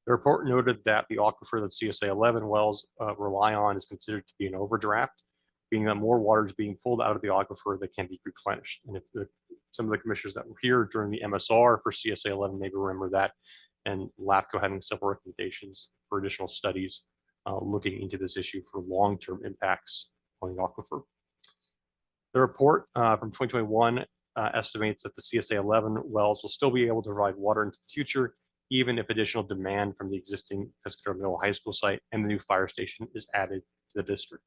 H: The report noted that the aquifer that CSA 11 wells rely on is considered to be an overdraft, being that more water is being pulled out of the aquifer that can be replenished. And if some of the commissioners that were here during the MSR for CSA 11 maybe remember that, and LAFCo having several recommendations for additional studies looking into this issue for long-term impacts on the aquifer. The report from 2021 estimates that the CSA 11 wells will still be able to provide water into the future, even if additional demand from the existing Pescadero Middle High School site and the new fire station is added to the district.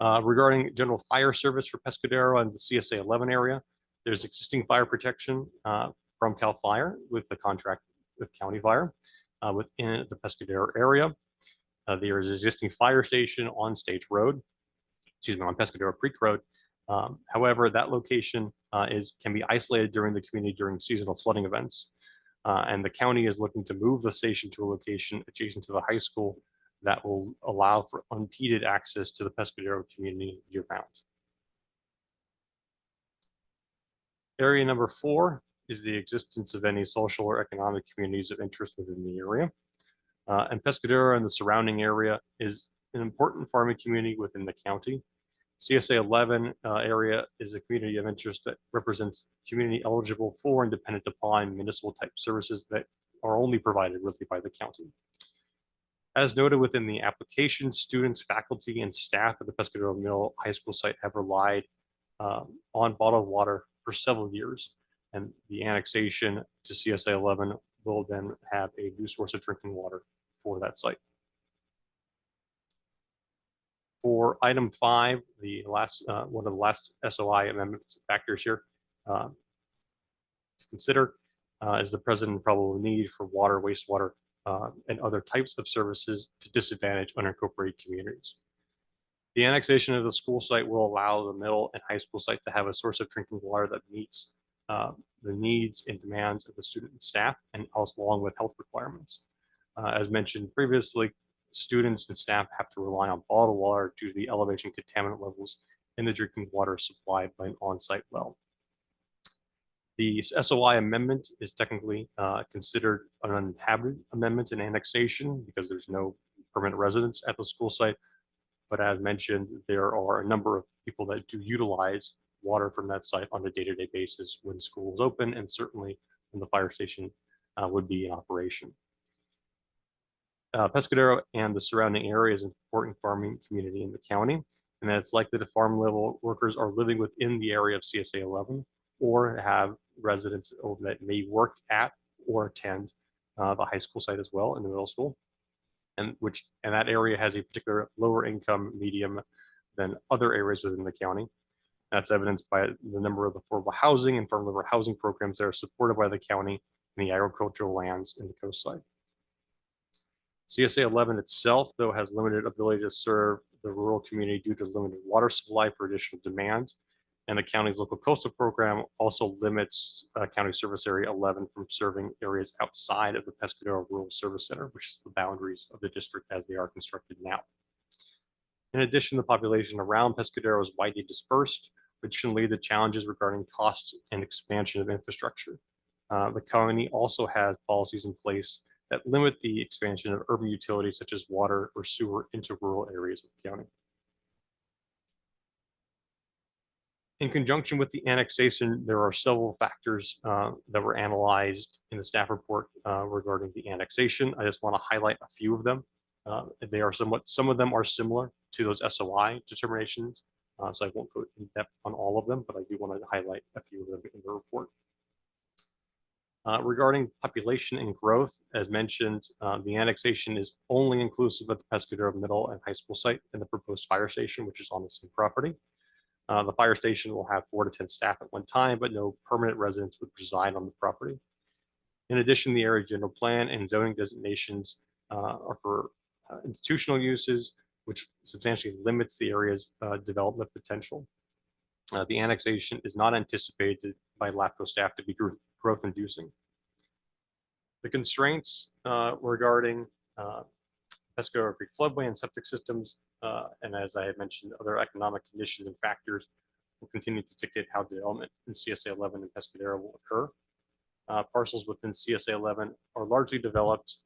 H: Regarding general fire service for Pescadero and the CSA 11 area, there's existing fire protection from CAL FIRE with the contract with County Fire within the Pescadero area. There is an existing fire station on State Road, on Pescadero Creek Road. However, that location can be isolated during the community during seasonal flooding events. And the county is looking to move the station to a location adjacent to the high school that will allow for unimpeded access to the Pescadero community year-round. Area number 4 is the existence of any social or economic communities of interest within the area. And Pescadero and the surrounding area is an important farming community within the county. CSA 11 area is a community of interest that represents community eligible for and dependent upon municipal type services that are only provided really by the county. As noted within the application, students, faculty, and staff at the Pescadero Middle High School site have relied on bottled water for several years, and the annexation to CSA 11 will then have a new source of drinking water for that site. For item 5, the last one of the last SOI amendment factors here to consider is the present probable need for water, wastewater, and other types of services to disadvantage unincorporated communities. The annexation of the school site will allow the middle and high school site to have a source of drinking water that meets the needs and demands of the student and staff, and also along with health requirements. As mentioned previously, students and staff have to rely on bottled water due to the elevation contaminant levels in the drinking water supplied by an on-site well. The SOI amendment is technically considered an uninhabited amendment and annexation because there's no permanent residence at the school site. But as mentioned, there are a number of people that do utilize water from that site on a day-to-day basis when school is open, and certainly when the fire station would be in operation. Pescadero and the surrounding area is an important farming community in the county, and that it's likely that farm level workers are living within the area of CSA 11 or have residents that may work at or attend the high school site as well, in the middle school, and that area has a particular lower income medium than other areas within the county. That's evidenced by the number of affordable housing and farm level housing programs that are supported by the county in the agricultural lands in the coastline. CSA 11 itself, though, has limited ability to serve the rural community due to limited water supply for additional demand. And the county's local coastal program also limits County Service Area 11 from serving areas outside of the Pescadero Rural Service Center, which is the boundaries of the district as they are constructed now. In addition, the population around Pescadero is widely dispersed, which can lead to challenges regarding costs and expansion of infrastructure. The county also has policies in place that limit the expansion of urban utilities such as water or sewer into rural areas of the county. In conjunction with the annexation, there are several factors that were analyzed in the staff report regarding the annexation. I just want to highlight a few of them. They are some of them are similar to those SOI determinations, so I won't go in depth on all of them, but I do want to highlight a few of them in the report. Regarding population and growth, as mentioned, the annexation is only inclusive of the Pescadero Middle and High School site and the proposed fire station, which is on the same property. The fire station will have 4 to 10 staff at one time, but no permanent residents would reside on the property. In addition, the area general plan and zoning designations are for institutional uses, which substantially limits the area's development potential. The annexation is not anticipated by LAFCo staff to be growth inducing. The constraints regarding Pescadero Creek floodway and septic systems, and as I had mentioned, other economic conditions and factors will continue to dictate how development in CSA 11 and Pescadero will occur. Parcels within CSA 11 are largely developed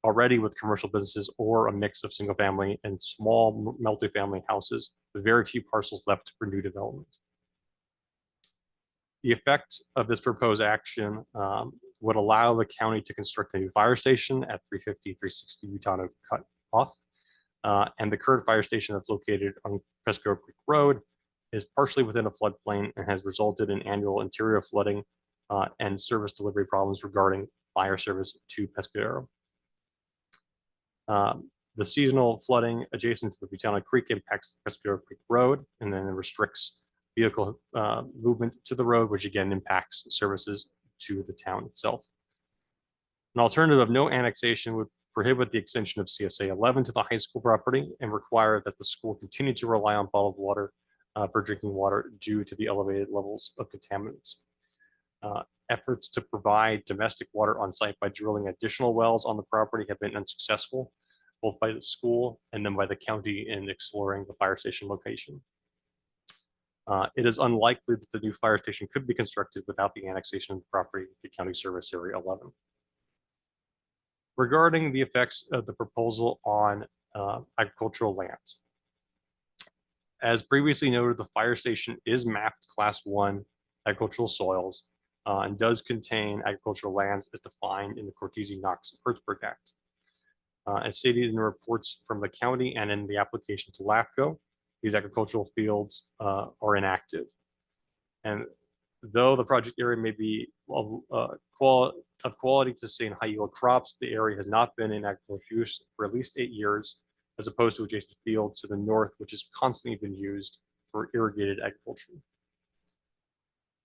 H: already with commercial businesses or a mix of single family and small multifamily houses with very few parcels left for new development. The effect of this proposed action would allow the county to construct a new fire station at 350, 360 Utah Cut Off. And the current fire station that's located on Pescadero Creek Road is partially within a floodplain and has resulted in annual interior flooding and service delivery problems regarding fire service to Pescadero. The seasonal flooding adjacent to the Butana Creek impacts the Pescadero Creek Road and then it restricts vehicle movement to the road, which again impacts services to the town itself. An alternative of no annexation would prohibit the extension of CSA 11 to the high school property and require that the school continue to rely on bottled water for drinking water due to the elevated levels of contaminants. Efforts to provide domestic water on site by drilling additional wells on the property have been unsuccessful, both by the school and then by the county in exploring the fire station location. It is unlikely that the new fire station could be constructed without the annexation of the property to County Service Area 11. Regarding the effects of the proposal on agricultural lands. As previously noted, the fire station is mapped Class 1 agricultural soils and does contain agricultural lands as defined in the Cortese-Knox-Hertzberg Act. As stated in the reports from the county and in the application to LAFCo, these agricultural fields are inactive. And though the project area may be of quality to sustain high yield crops, the area has not been in agricultural use for at least 8 years, as opposed to adjacent fields to the north, which has constantly been used for irrigated agriculture.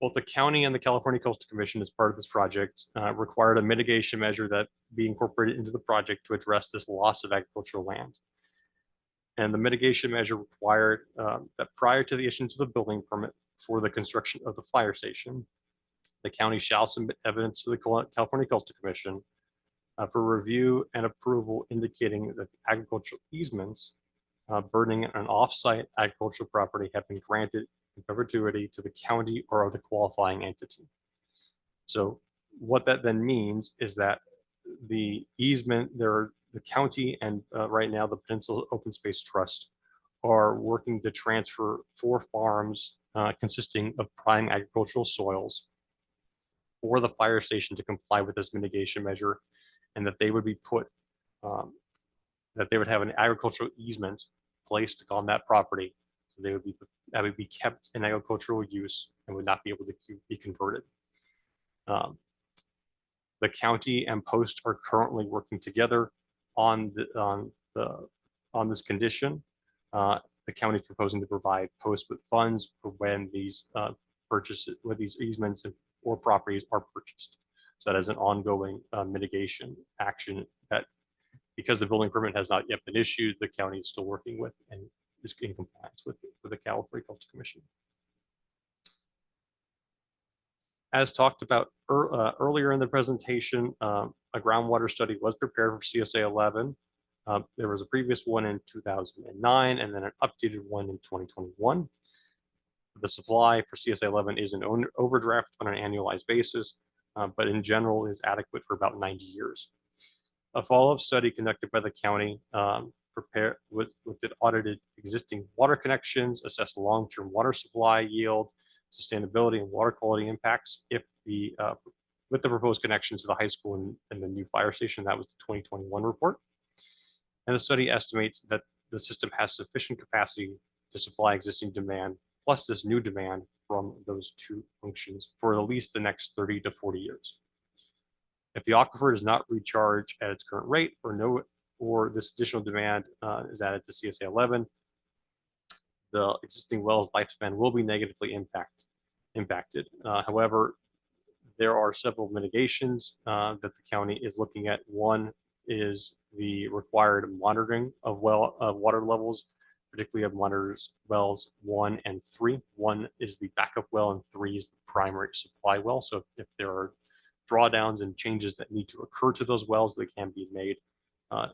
H: Both the county and the California Coastal Commission, as part of this project, required a mitigation measure that be incorporated into the project to address this loss of agricultural land. And the mitigation measure required that prior to the issuance of the building permit for the construction of the fire station, the county shall submit evidence to the California Coastal Commission for review and approval indicating that agricultural easements burdening an off-site agricultural property have been granted in perpetuity to the county or the qualifying entity. So what that then means is that the easement, the county and right now the Peninsula Open Space Trust are working to transfer 4 farms consisting of prime agricultural soils for the fire station to comply with this mitigation measure, and that they would be put, that they would have an agricultural easement placed on that property. So they would be, that would be kept in agricultural use and would not be able to be converted. The county and Post are currently working together on this condition. The county is proposing to provide Post with funds for when these these easements or properties are purchased. So that is an ongoing mitigation action that, because the building permit has not yet been issued, the county is still working with and is in compliance with the California Coastal Commission. As talked about earlier in the presentation, a groundwater study was prepared for CSA 11. There was a previous one in 2009 and then an updated one in 2021. The supply for CSA 11 is an overdraft on an annualized basis, but in general is adequate for about 90 years. A follow-up study conducted by the county looked at audited existing water connections, assessed long-term water supply yield, sustainability and water quality impacts if with the proposed connections to the high school and the new fire station. That was the 2021 report. And the study estimates that the system has sufficient capacity to supply existing demand, plus this new demand from those 2 functions for at least the next 30 to 40 years. If the aquifer does not recharge at its current rate or this additional demand is added to CSA 11, the existing well's lifespan will be negatively impacted. However, there are several mitigations that the county is looking at. One is the required monitoring of water levels, particularly of monitors wells 1 and 3. 1 is the backup well and 3 is the primary supply well. So if there are drawdowns and changes that need to occur to those wells, they can be made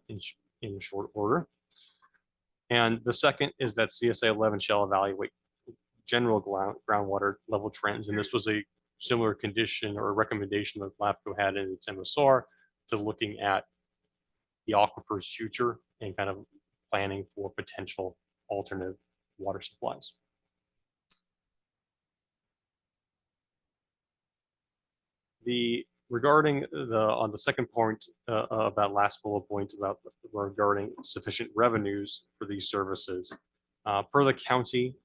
H: in short order. And the second is that CSA 11 shall evaluate general groundwater level trends. And this was a similar condition or recommendation that LAFCo had in its MSR to looking at the aquifer's future and kind of planning for potential alternative water supplies. Regarding on the second point of that last bullet point about regarding sufficient revenues for these services, per the county,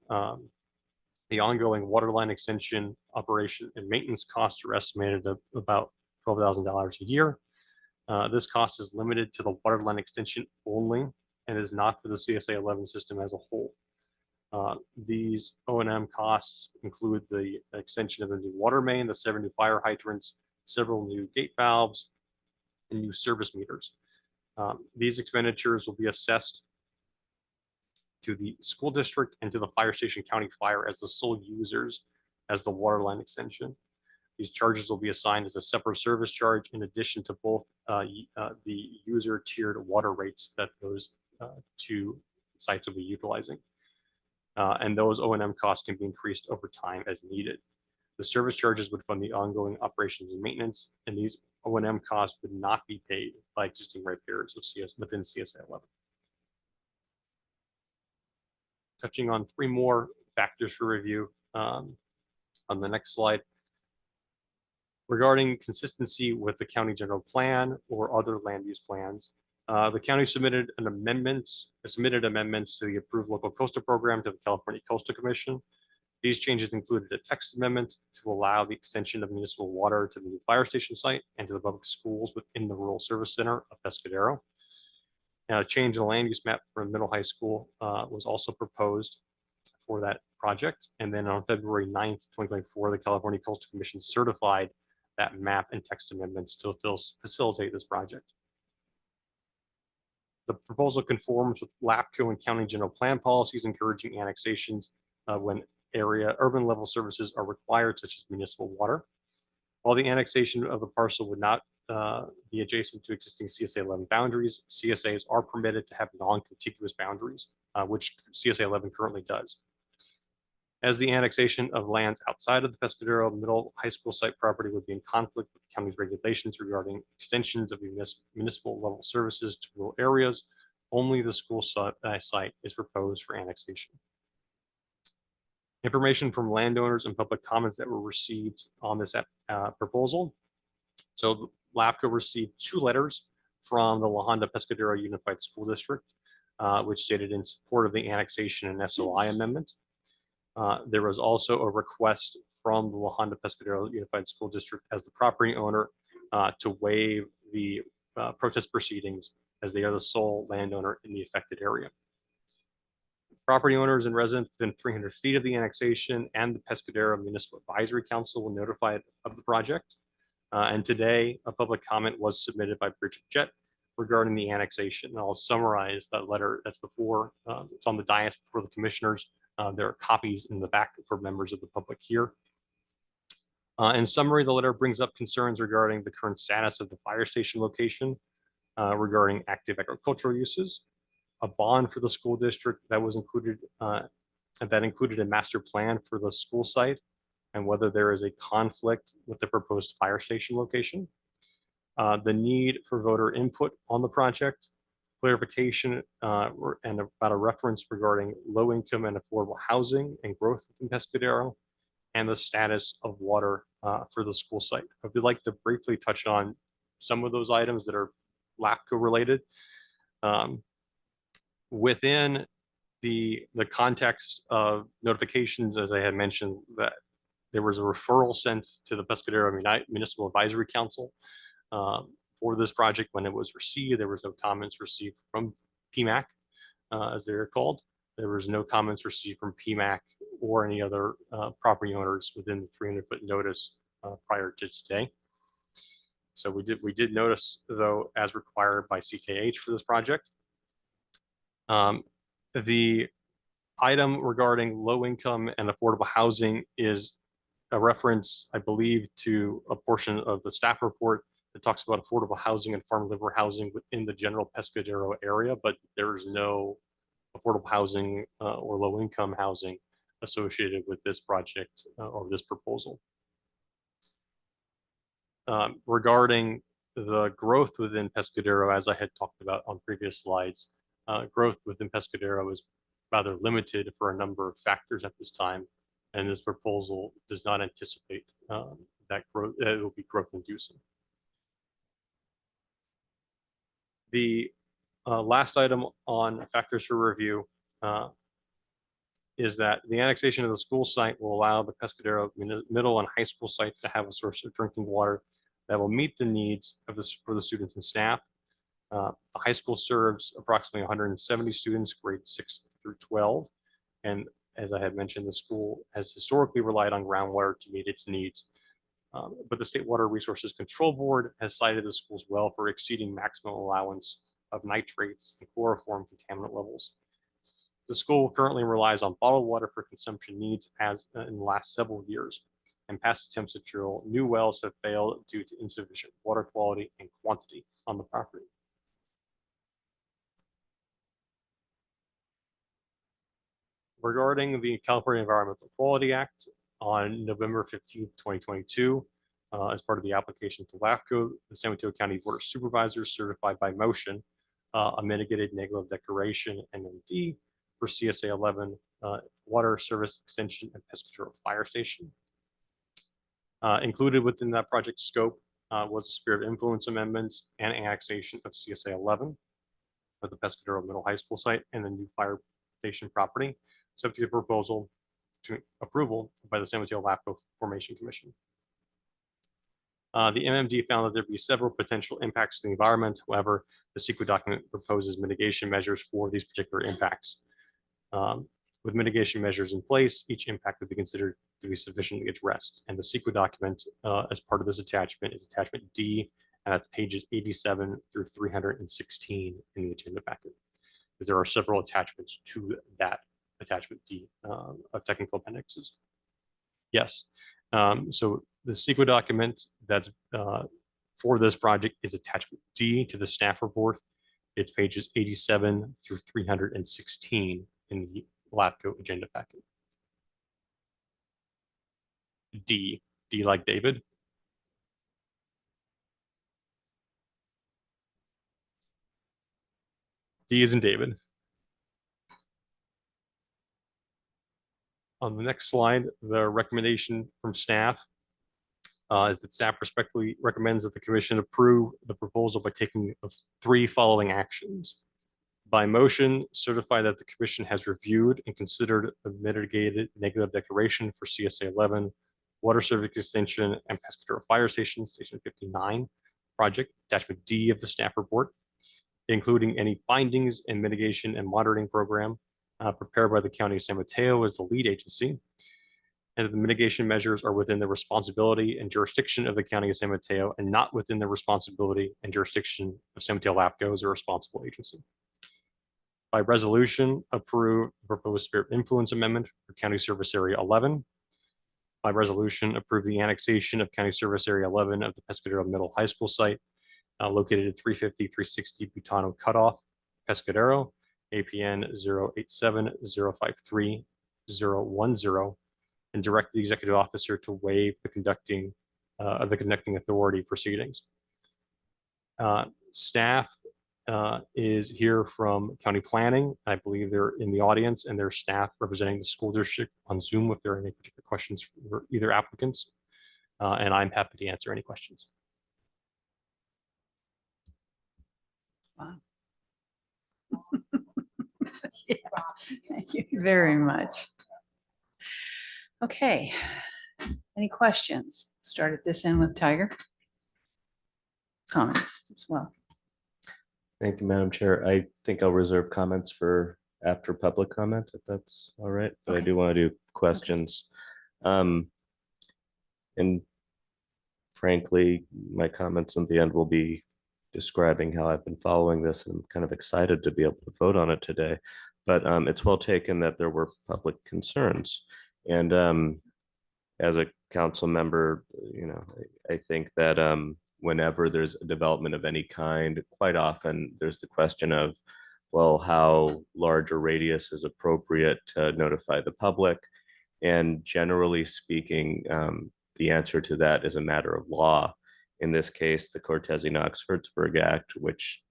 H: the ongoing water line extension operation and maintenance costs are estimated at about $12,000 a year. This cost is limited to the water line extension only and is not for the CSA 11 system as a whole. These O&M costs include the extension of the new water main, the 7 new fire hydrants, several new gate valves, and new service meters. These expenditures will be assessed to the school district and to the fire station county fire as the sole users as the water line extension. These charges will be assigned as a separate service charge in addition to both the user tiered water rates that those two sites will be utilizing. And those O&M costs can be increased over time as needed. The service charges would fund the ongoing operations and maintenance, and these O&M costs would not be paid by existing ratepayers of within CSA 11. Touching on 3 more factors for review on the next slide. Regarding consistency with the county general plan or other land use plans, the county submitted amendments to the approved local coastal program to the California Coastal Commission. These changes included a text amendment to allow the extension of municipal water to the new fire station site and to the public schools within the rural service center of Pescadero. Now, a change in the land use map for middle high school was also proposed for that project. And then on February 9th, 2024, the California Coastal Commission certified that map and text amendments to facilitate this project. The proposal conforms with LAFCo and county general plan policies encouraging annexations when urban level services are required, such as municipal water. While the annexation of the parcel would not be adjacent to existing CSA 11 boundaries, CSAs are permitted to have non-contiguous boundaries, which CSA 11 currently does. As the annexation of lands outside of the Pescadero Middle High School site property would be in conflict with the county's regulations regarding extensions of municipal level services to rural areas, only the school site is proposed for annexation. Information from landowners and public comments that were received on this proposal. So LAFCo received 2 letters from the La Honda Pescadero Unified School District, which stated in support of the annexation and SOI amendment. There was also a request from the La Honda Pescadero Unified School District as the property owner to waive the protest proceedings as they are the sole landowner in the affected area. Property owners and residents within 300 feet of the annexation and the Pescadero Municipal Advisory Council were notified of the project. And today, a public comment was submitted by Bridget Jett regarding the annexation. And I'll summarize that letter that's before, it's on the dais before the commissioners. There are copies in the back for members of the public here. In summary, the letter brings up concerns regarding the current status of the fire station location, regarding active agricultural uses, a bond for the school district that was included, that included a master plan for the school site, and whether there is a conflict with the proposed fire station location, the need for voter input on the project, clarification and about a reference regarding low income and affordable housing and growth within Pescadero, and the status of water for the school site. I would like to briefly touch on some of those items that are LAFCo related. Within the context of notifications, as I had mentioned, that there was a referral sent to the Pescadero Municipal Advisory Council for this project. When it was received, there was no comments received from PMAC, as they are called. There was no comments received from PMAC or any other property owners within the 300-foot notice prior to today. So we did notice, though, as required by CKH for this project. The item regarding low income and affordable housing is a reference, I believe, to a portion of the staff report that talks about affordable housing and farm labor housing within the general Pescadero area, but there is no affordable housing or low income housing associated with this project or this proposal. Regarding the growth within Pescadero, as I had talked about on previous slides, growth within Pescadero is rather limited for a number of factors at this time. And this proposal does not anticipate that growth, it will be growth inducing. The last item on factors for review is that the annexation of the school site will allow the Pescadero middle and high school sites to have a source of drinking water that will meet the needs of this for the students and staff. The high school serves approximately 170 students, grades 6 through 12. And as I had mentioned, the school has historically relied on groundwater to meet its needs. But the State Water Resources Control Board has cited the school's well for exceeding maximum allowance of nitrates and chloroform contaminant levels. The school currently relies on bottled water for consumption needs as in the last several years, and past attempts to drill new wells have failed due to insufficient water quality and quantity on the property. Regarding the California Environmental Quality Act, on November 15th, 2022, as part of the application to LAFCo, the San Mateo County Board of Supervisors certified by motion a mitigated negative declaration MMD for CSA 11 Water Service Extension and Pescadero Fire Station. Included within that project scope was the Sphere of Influence amendments and annexation of CSA 11 of the Pescadero Middle High School site and the new fire station property, subject to proposal to approval by the San Mateo LAFCo Formation Commission. The MMD found that there'd be several potential impacts to the environment. However, the CEQA document proposes mitigation measures for these particular impacts. With mitigation measures in place, each impact would be considered to be sufficiently addressed. And the CEQA document, as part of this attachment, is attachment D, and that's pages 87 through 316 in the agenda packet. Because there are several attachments to that attachment D of technical appendixes. Yes, so the CEQA document that's for this project is attachment D to the staff report. It's pages 87 through 316 in the LAFCo agenda packet. D like David. D is in David. On the next slide, the recommendation from staff is that staff respectfully recommends that the commission approve the proposal by taking the 3 following actions. By motion, certify that the commission has reviewed and considered the mitigated negative declaration for CSA 11 Water Service Extension and Pescadero Fire Station, Station 59 project, attachment D of the staff report, including any findings and mitigation and monitoring program prepared by the County of San Mateo as the lead agency, and that the mitigation measures are within the responsibility and jurisdiction of the County of San Mateo and not within the responsibility and jurisdiction of San Mateo LAFCo as a responsible agency. By resolution, approve the proposed Sphere of Influence amendment for County Service Area 11. By resolution, approve the annexation of County Service Area 11 of the Pescadero Middle High School site located at 350-360 Butano Cutoff, Pescadero, APN 087-053-010, and direct the executive officer to waive the conducting authority proceedings. Staff is here from County Planning. I believe they're in the audience, and their staff representing the school district on Zoom if there are any particular questions for either applicants. And I'm happy to answer any questions.
A: Wow. Yeah, thank you very much. Okay, any questions? Start at this end with Tiger. Comments as well.
F: Thank you, Madam Chair. I think I'll reserve comments for after public comment, if that's all right, but I
A: Okay.
F: do want to do questions. And frankly, my comments at the end will be describing how I've been following this, and I'm kind of excited to be able to vote on it today. But it's well taken that there were public concerns. And as a council member, you know, I think that whenever there's a development of any kind, quite often there's the question of, well, how large a radius is appropriate to notify the public. And generally speaking, the answer to that is a matter of law. In this case, the Cortese-Knox-Hertzberg Act, which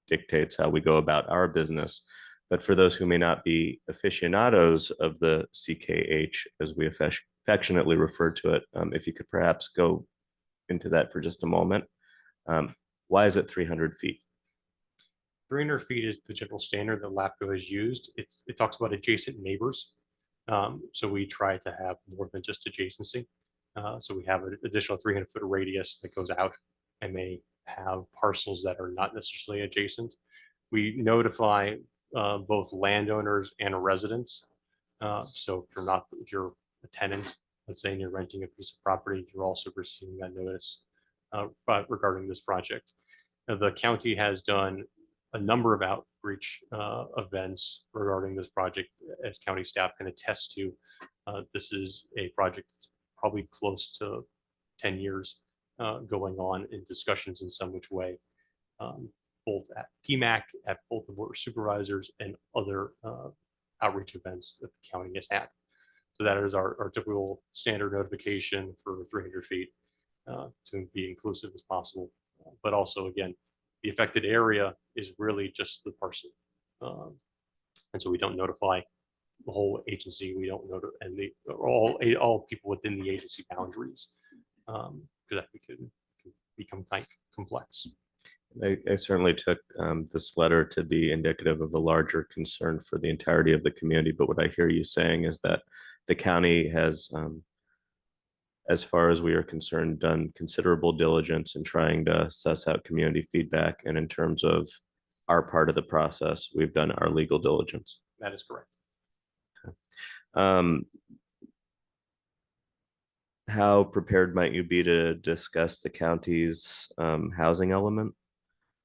F: dictates how we go about our business. But for those who may not be aficionados of the CKH, as we affectionately refer to it, if you could perhaps go into that for just a moment. Why is it 300 feet?
H: 300 feet is the general standard that LAFCo has used. It talks about adjacent neighbors. So we try to have more than just adjacency. So we have an additional 300-foot radius that goes out and may have parcels that are not necessarily adjacent. We notify both landowners and residents. So if you're a tenant, let's say, and you're renting a piece of property, you're also receiving that notice regarding this project. The county has done a number of outreach events regarding this project, as county staff can attest to. This is a project that's probably close to 10 years going on in discussions in some which way, both at PMAC, at both the board of supervisors, and other outreach events that the county has had. So that is our typical standard notification for 300 feet to be inclusive as possible. But also, again, the affected area is really just the parcel. And so we don't notify the whole agency. We don't notify and all people within the agency boundaries, because that can become quite complex.
F: I certainly took this letter to be indicative of a larger concern for the entirety of the community. But what I hear you saying is that the county has, as far as we are concerned, done considerable diligence in trying to suss out community feedback. And in terms of our part of the process, we've done our legal diligence.
H: That is correct.
F: Okay. How prepared might you be to discuss the county's housing element?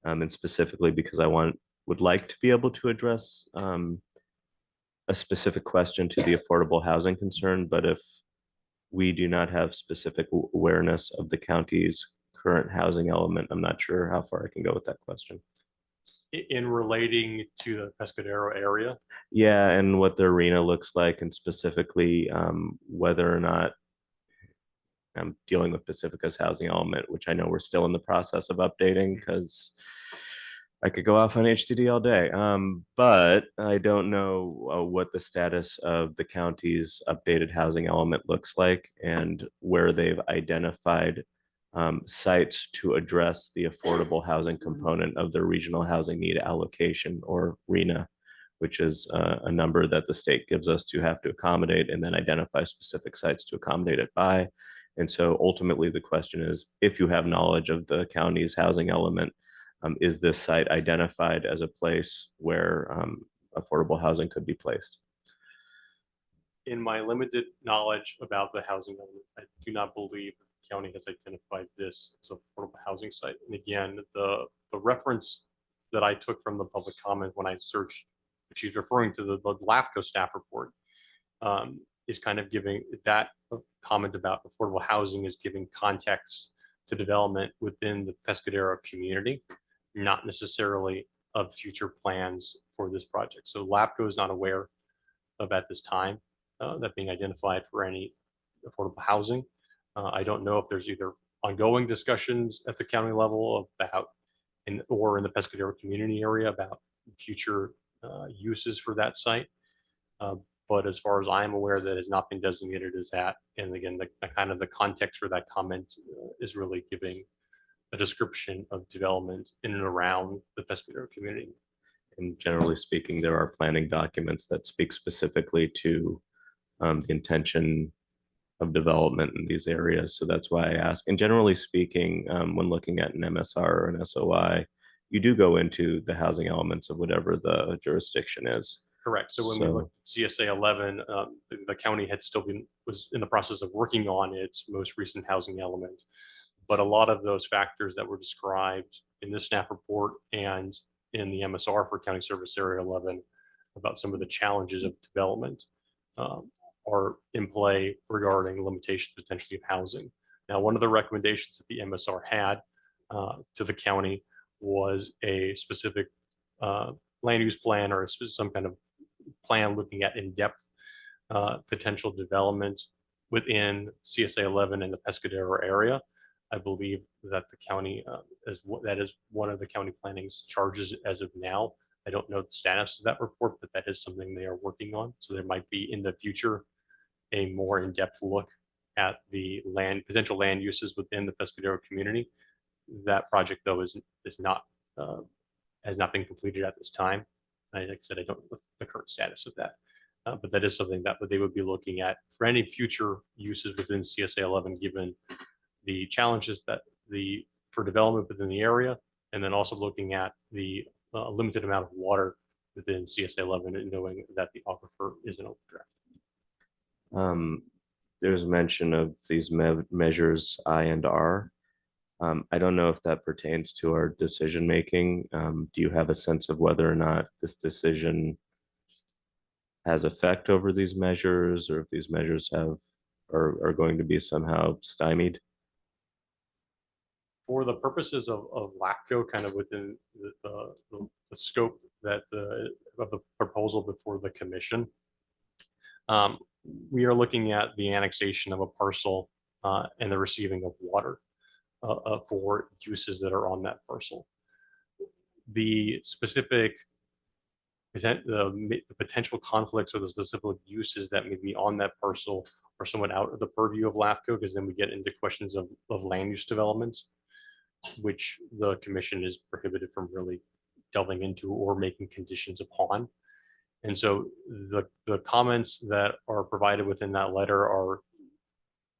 F: And specifically because I would like to be able to address a specific question to the affordable housing concern, but if we do not have specific awareness of the county's current housing element, I'm not sure how far I can go with that question.
H: In relating to the Pescadero area?
F: Yeah, and what the arena looks like, and specifically whether or not I'm dealing with Pacifica's housing element, which I know we're still in the process of updating because I could go off on HCD all day. But I don't know what the status of the county's updated housing element looks like and where they've identified sites to address the affordable housing component of the regional housing need allocation, or RHNA, which is a number that the state gives us to have to accommodate and then identify specific sites to accommodate it by. And so ultimately the question is, if you have knowledge of the county's housing element, is this site identified as a place where affordable housing could be placed?
H: In my limited knowledge about the housing element, I do not believe the county has identified this as an affordable housing site. And again, the reference that I took from the public comment when I searched, she's referring to the LAFCo staff report, is kind of giving that comment about affordable housing is giving context to development within the Pescadero community, not necessarily of future plans for this project. So LAFCo is not aware of at this time that being identified for any affordable housing. I don't know if there's either ongoing discussions at the county level about or in the Pescadero community area about future uses for that site. But as far as I am aware, that has not been designated as that. And again, the kind of the context for that comment is really giving a description of development in and around the Pescadero community.
F: And generally speaking, there are planning documents that speak specifically to the intention of development in these areas. So that's why I ask. And generally speaking, when looking at an MSR or an SOI, you do go into the housing elements of whatever the jurisdiction is.
H: Correct. So when we looked at CSA 11, the county had was in the process of working on its most recent housing element. But a lot of those factors that were described in this staff report and in the MSR for County Service Area 11 about some of the challenges of development are in play regarding limitations potentially of housing. Now, one of the recommendations that the MSR had to the county was a specific land use plan or some kind of plan looking at in-depth potential development within CSA 11 in the Pescadero area. I believe that the county that is one of the county planning's charges as of now. I don't know the status of that report, but that is something they are working on. So there might be in the future a more in-depth look at the potential land uses within the Pescadero community. That project, though, is not has not been completed at this time. Like I said, I don't know the current status of that, but that is something that they would be looking at for any future uses within CSA 11, given the challenges that for development within the area, and then also looking at the limited amount of water within CSA 11 and knowing that the aquifer is an overdraft.
F: There's mention of these measures I and R. I don't know if that pertains to our decision making. Do you have a sense of whether or not this decision has effect over these measures, or if these measures are going to be somehow stymied?
H: For the purposes of LAFCo, kind of within the scope of the proposal before the commission, we are looking at the annexation of a parcel and the receiving of water for uses that are on that parcel. The specific the potential conflicts or the specific uses that may be on that parcel are somewhat out of the purview of LAFCo, because then we get into questions of land use developments, which the commission is prohibited from really delving into or making conditions upon. And so the comments that are provided within that letter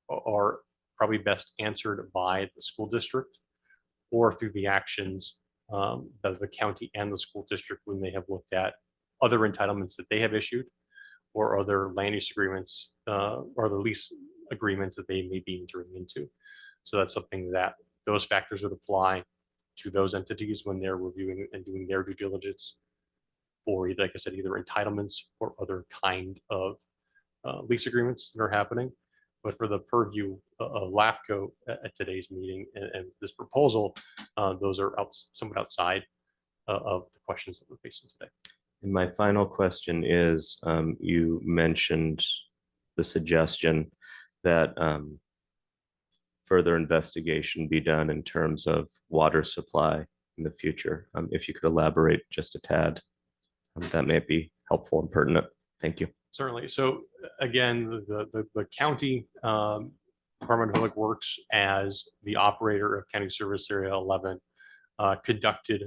H: are probably best answered by the school district or through the actions that the county and the school district, when they have looked at other entitlements that they have issued or other land use agreements or the lease agreements that they may be entering into. So that's something that those factors would apply to those entities when they're reviewing and doing their due diligence for, like I said, either entitlements or other kind of lease agreements that are happening. But for the purview of LAFCo at today's meeting and this proposal, those are somewhat outside of the questions that we're facing today.
F: And my final question is, you mentioned the suggestion that further investigation be done in terms of water supply in the future. If you could elaborate just a tad, that may be helpful and pertinent. Thank you.
H: Certainly. So again, the county Department of Public Works, as the operator of County Service Area 11, conducted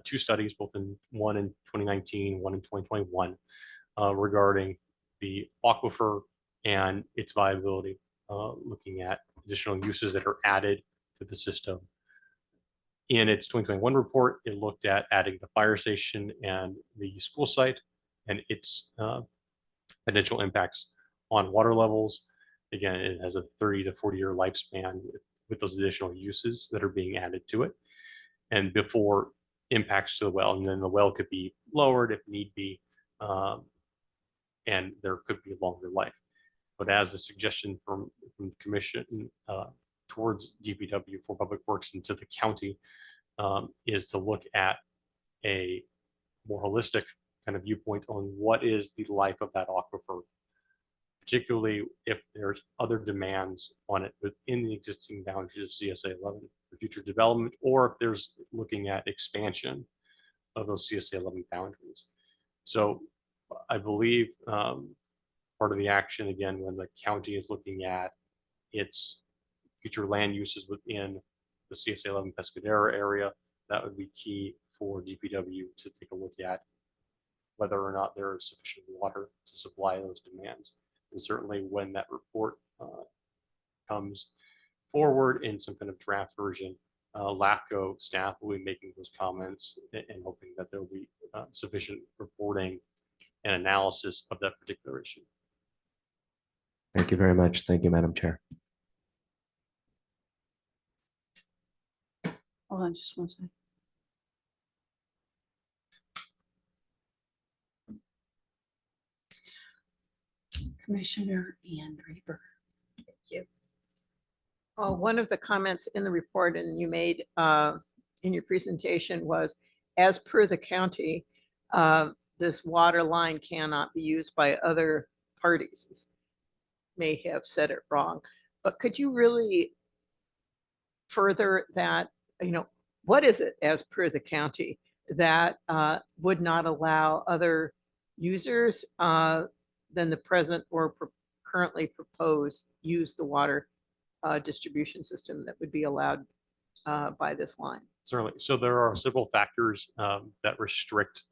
H: 2 studies, one in 2019, one in 2021, regarding the aquifer and its viability, looking at additional uses that are added to the system. In its 2021 report, it looked at adding the fire station and the school site and its potential impacts on water levels. Again, it has a 30 to 40-year lifespan with those additional uses that are being added to it, and before impacts to the well. And then the well could be lowered if need be, and there could be a longer life. But as the suggestion from the commission towards DPW for Public Works and to the county is to look at a more holistic kind of viewpoint on what is the life of that aquifer, particularly if there's other demands on it within the existing boundaries of CSA 11 for future development, or if there's looking at expansion of those CSA 11 boundaries. So I believe part of the action, again, when the county is looking at its future land uses within the CSA 11 Pescadero area, that would be key for DPW to take a look at whether or not there is sufficient water to supply those demands. And certainly when that report comes forward in some kind of draft version, LAFCo staff will be making those comments and hoping that there will be sufficient reporting and analysis of that particular issue.
F: Thank you very much. Thank you, Madam Chair.
A: Hold on just one second. Commissioner Ann Draper.
D: Thank you. One of the comments in the report and you made in your presentation was, as per the county, this water line cannot be used by other parties. May have said it wrong, but could you really further that, what is it as per the county that would not allow other users than the present or currently proposed use the water distribution system that would be allowed by this line?
H: Certainly. So there are several factors that restrict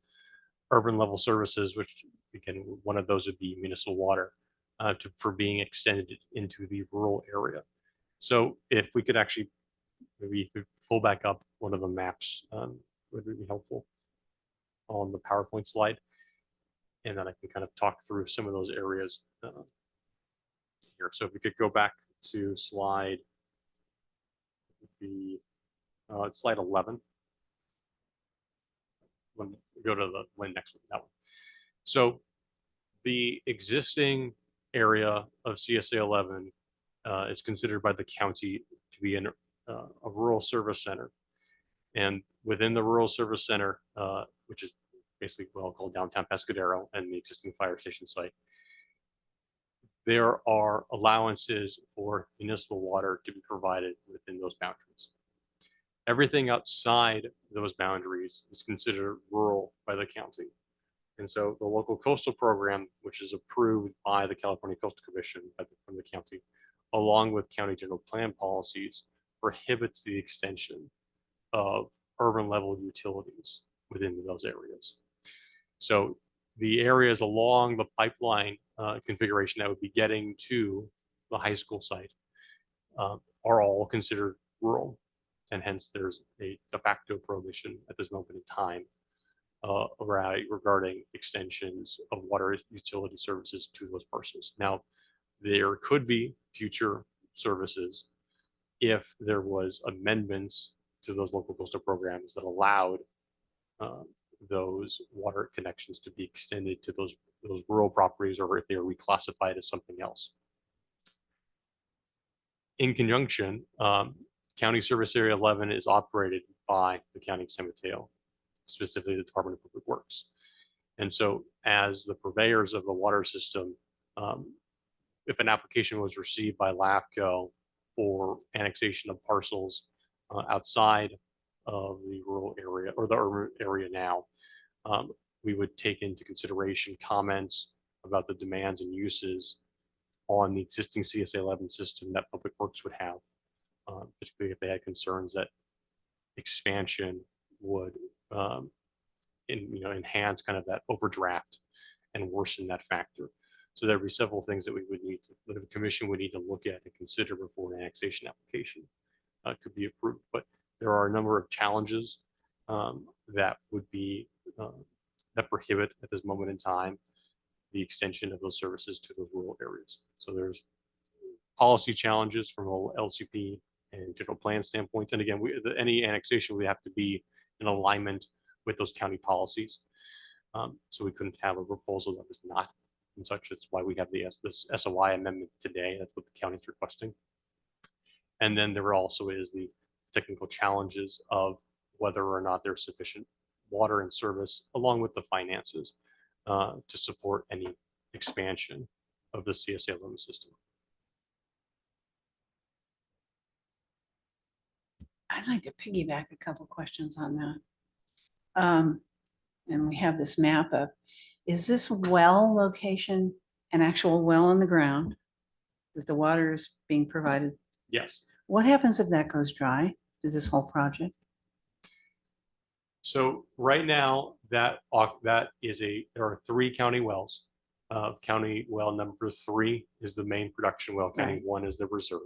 H: urban level services, which again, one of those would be municipal water for being extended into the rural area. So if we could actually maybe pull back up one of the maps would be helpful on the PowerPoint slide. And then I can kind of talk through some of those areas here. So if we could go back to slide slide 11. When we go to the next one, that one. So the existing area of CSA 11 is considered by the county to be a rural service center. And within the rural service center, which is basically what I'll call downtown Pescadero and the existing fire station site, there are allowances for municipal water to be provided within those boundaries. Everything outside those boundaries is considered rural by the county. And so the local coastal program, which is approved by the California Coastal Commission from the county, along with county general plan policies, prohibits the extension of urban level utilities within those areas. So the areas along the pipeline configuration that would be getting to the high school site are all considered rural. And hence there's a de facto prohibition at this moment in time regarding extensions of water utility services to those parcels. Now, there could be future services if there was amendments to those local coastal programs that allowed those water connections to be extended to those rural properties, or if they are reclassified as something else. In conjunction, County Service Area 11 is operated by the County of San Mateo, specifically the Department of Public Works. And so as the purveyors of the water system, if an application was received by LAFCo for annexation of parcels outside of the rural area or the urban area now, we would take into consideration comments about the demands and uses on the existing CSA 11 system that Public Works would have, particularly if they had concerns that expansion would enhance kind of that overdraft and worsen that factor. So there'd be several things that we would need to, the commission would need to look at and consider before an annexation application could be approved. But there are a number of challenges that would be that prohibit at this moment in time the extension of those services to those rural areas. So there's policy challenges from a LCP and general plan standpoint. And again, any annexation would have to be in alignment with those county policies. So we couldn't have a proposal that was not and such. That's why we have this SOI amendment today. That's what the county is requesting. And then there also is the technical challenges of whether or not there's sufficient water and service, along with the finances, to support any expansion of the CSA 11 system.
A: I'd like to piggyback a couple questions on that. And we have this map up. Is this well location an actual well in the ground that the water is being provided?
H: Yes.
A: What happens if that goes dry to this whole project?
H: So right now, there are 3 county wells. County well number 3 is the main production well. County 1 is the reserve.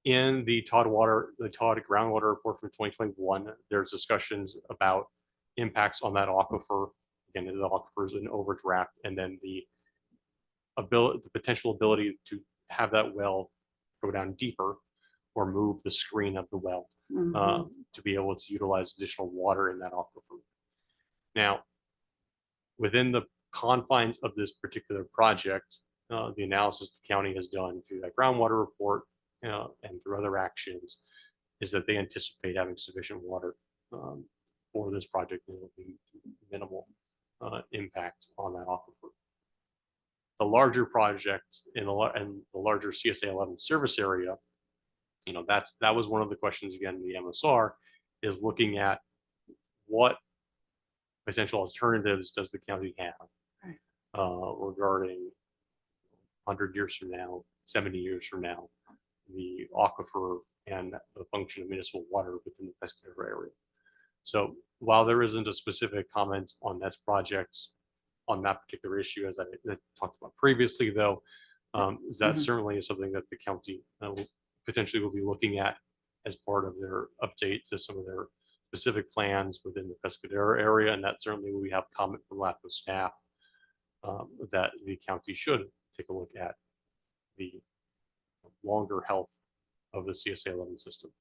H: In the Todd groundwater report from 2021, there's discussions about impacts on that aquifer. Again, the aquifer is an overdraft, and then the potential ability to have that well go down deeper or move the screen of the well to be able to utilize additional water in that aquifer. Now, within the confines of this particular project, the analysis the county has done through that groundwater report and through other actions is that they anticipate having sufficient water for this project, and it will be minimal impact on that aquifer. The larger project in the larger CSA 11 service area that was one of the questions again, in the MSR is looking at what potential alternatives does the county have
A: Right.
H: regarding 100 years from now, 70 years from now, the aquifer and the function of municipal water within the Pescadero area. So while there isn't a specific comment on this project on that particular issue, as I talked about previously, though, that certainly is something that the county potentially will be looking at as part of their update to some of their specific plans within the Pescadero area. And that certainly we have comment from LAFCo staff that the county should take a look at the longer health of the CSA 11 system.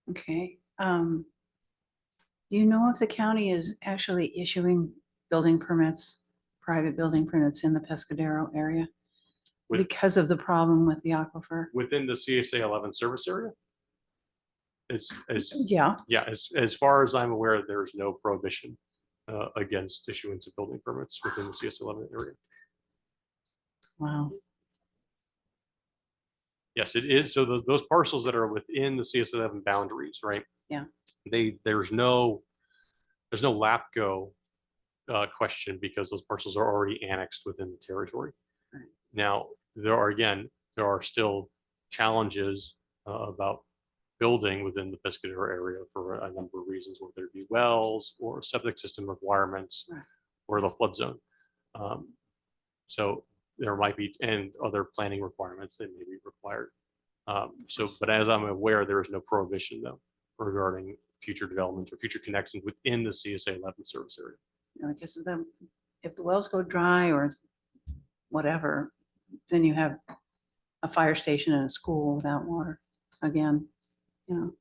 A: Okay. Do you know if the county is actually issuing building permits, private building permits in the Pescadero area because of the problem with the aquifer?
H: Within the CSA 11 service area?
A: Yeah.
H: Yeah, as far as I'm aware, there's no prohibition against issuance of building permits within the CS 11 area.
A: Wow.
H: Yes, it is. So those parcels that are within the CS 11 boundaries, right?
A: Yeah.
H: There's no LAFCo question because those parcels are already annexed within the territory.
A: Right.
H: Now, there are still challenges about building within the Pescadero area for a number of reasons, whether it be wells or septic system requirements
A: Right.
H: or the flood zone. So there might be, and other planning requirements that may be required. But as I'm aware, there is no prohibition though regarding future developments or future connections within the CSA 11 service area.
A: I guess if the wells go dry or whatever, then you have a fire station and a school without water again.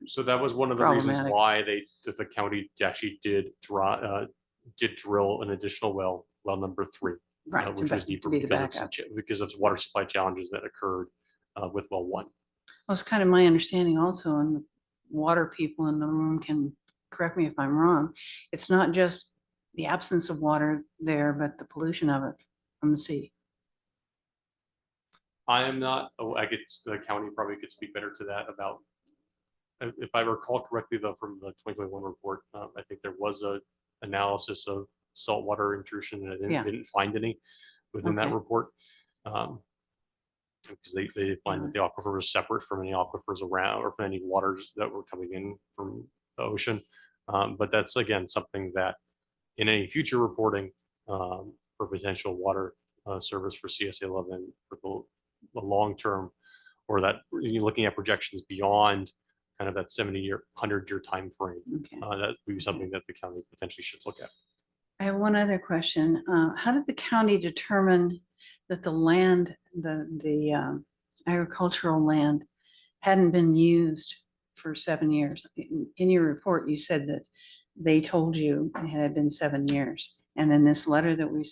H: So that was one of the reasons
A: Problematic.
H: why the county actually did drill an additional well number 3,
A: Right.
H: which was deeper
A: be the
H: because
A: backup.
H: because of water supply challenges that occurred with well 1.
A: Well, it's kind of my understanding also, and the water people in the room can correct me if I'm wrong. It's not just the absence of water there, but the pollution of it from the sea.
H: I am not, the county probably could speak better to that about, if I recall correctly though, from the 2021 report, I think there was a analysis of saltwater intrusion and I didn't find any within that
A: Okay.
H: report. Because they find that the aquifer was separate from any aquifers around or from any waters that were coming in from the ocean. But that's again, something that in any future reporting for potential water service for CSA 11 for the long term, or that you're looking at projections beyond kind of that 70-year, 100-year time frame.
A: Okay.
H: That would be something that the county potentially should look at.
A: I have one other question. How did the county determine that the land, the agricultural land hadn't been used for 7 years? In your report, you said that they told you it had been 7 years. And in this letter that we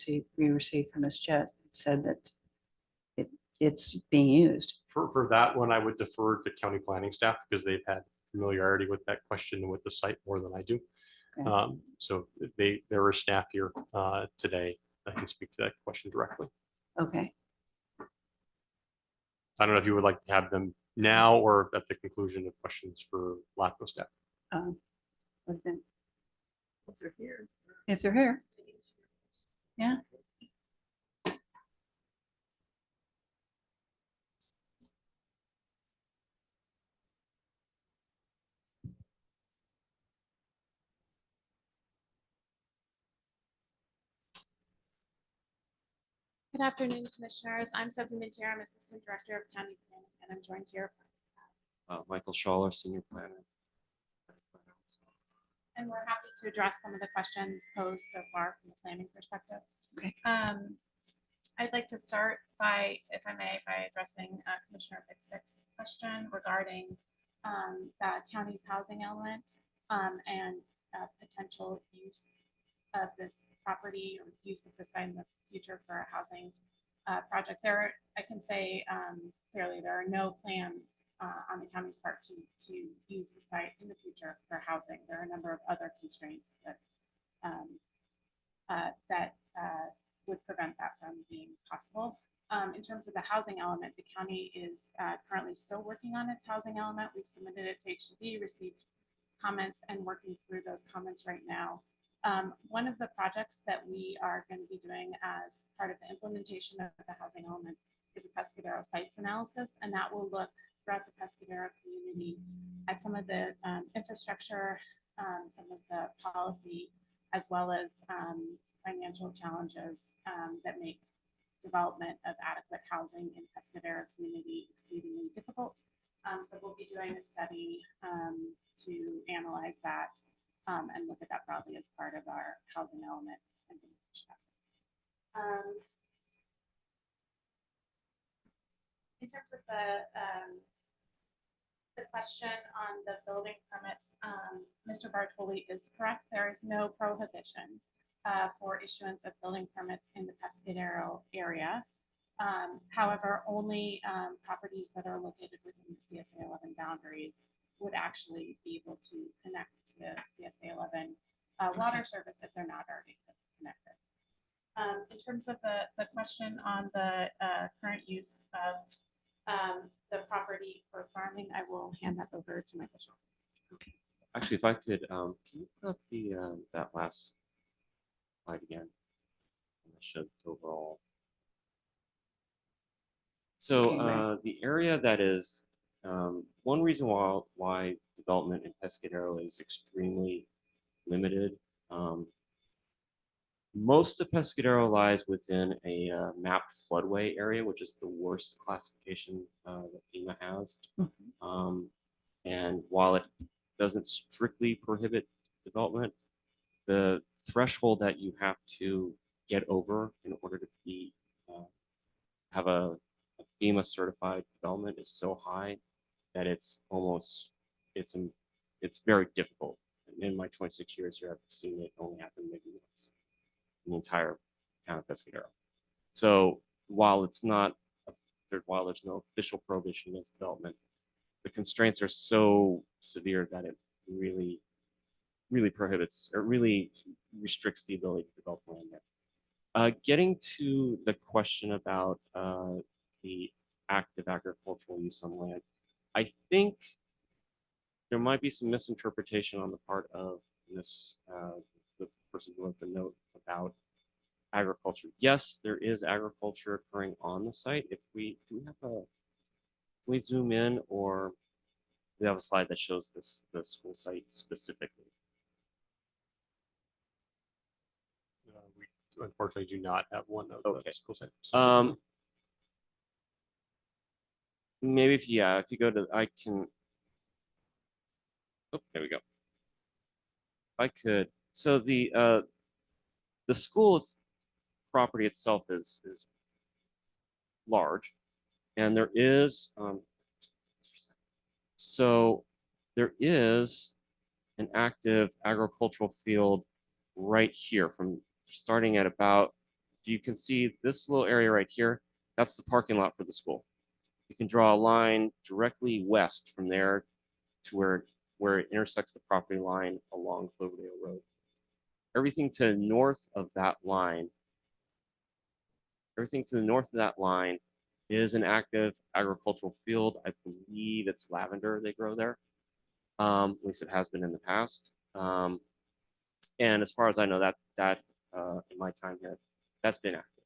A: received from Ms. Jett, it said that it's being used.
H: For that one, I would defer to county planning staff because they've had familiarity with that question and with the site more than I do.
A: Okay.
H: So there are staff here today that can speak to that question directly.
A: Okay.
H: I don't know if you would like to have them now or at the conclusion of questions for LAFCo staff.
A: Okay.
D: If they're here.
A: If they're here. Yeah.
L: Good afternoon, Commissioners. I'm Sophie Mateo. I'm Assistant Director of County Planning, and I'm joined here.
M: Michael Schaller, Senior Planner.
L: And we're happy to address some of the questions posed so far from the planning perspective.
A: Okay.
L: I'd like to start by, if I may, by addressing Commissioner Bixtick's question regarding the county's housing element and potential use of this property or use of the site in the future for a housing project. I can say clearly there are no plans on the county's part to use the site in the future for housing. There are a number of other constraints that would prevent that from being possible. In terms of the housing element, the county is currently still working on its housing element. We've submitted it to HCD, received comments, and working through those comments right now. One of the projects that we are going to be doing as part of the implementation of the housing element is a Pescadero sites analysis, and that will look throughout the Pescadero community at some of the infrastructure, some of the policy, as well as financial challenges that make development of adequate housing in Pescadero community exceedingly difficult. So we'll be doing a study to analyze that and look at that broadly as part of our housing element implementation efforts. In terms of the question on the building permits, Mr. Bartoli is correct. There is no prohibition for issuance of building permits in the Pescadero area. However, only properties that are located within the CSA 11 boundaries would actually be able to connect to CSA 11 water service if they're not already connected. In terms of the question on the current use of the property for farming, I will hand that over to Michael Shaw.
M: Actually, if I could, can you put up the that last slide again? And that showed the overall. So
A: Okay,
M: the area that is one reason why development in Pescadero is extremely limited. Most of Pescadero lies within a mapped floodway area, which is the worst classification that FEMA has. And while it doesn't strictly prohibit development, the threshold that you have to get over in order to be have a FEMA certified development is so high that it's very difficult. In my 26 years here, I've seen it only happen maybe once in the entire town of Pescadero. So while there's no official prohibition against development, the constraints are so severe that it really prohibits or really restricts the ability to develop land there. Getting to the question about the active agricultural use on land, I think there might be some misinterpretation on the part of this the person who wrote the note about agriculture. Yes, there is agriculture occurring on the site. If we can we zoom in, or we have a slide that shows the school site specifically.
H: We unfortunately do not have one of
M: Okay.
H: the school sites.
M: Maybe if you go to, I can. Oh, there we go. I could. So the school property itself is large, and there is there is an active agricultural field right here, from starting at about, you can see this little area right here, that's the parking lot for the school. You can draw a line directly west from there to where it intersects the property line along Cloverdale Road. Everything to the north of that line, is an active agricultural field. I believe it's lavender they grow there. At least it has been in the past. And as far as I know, that in my time here, that's been active.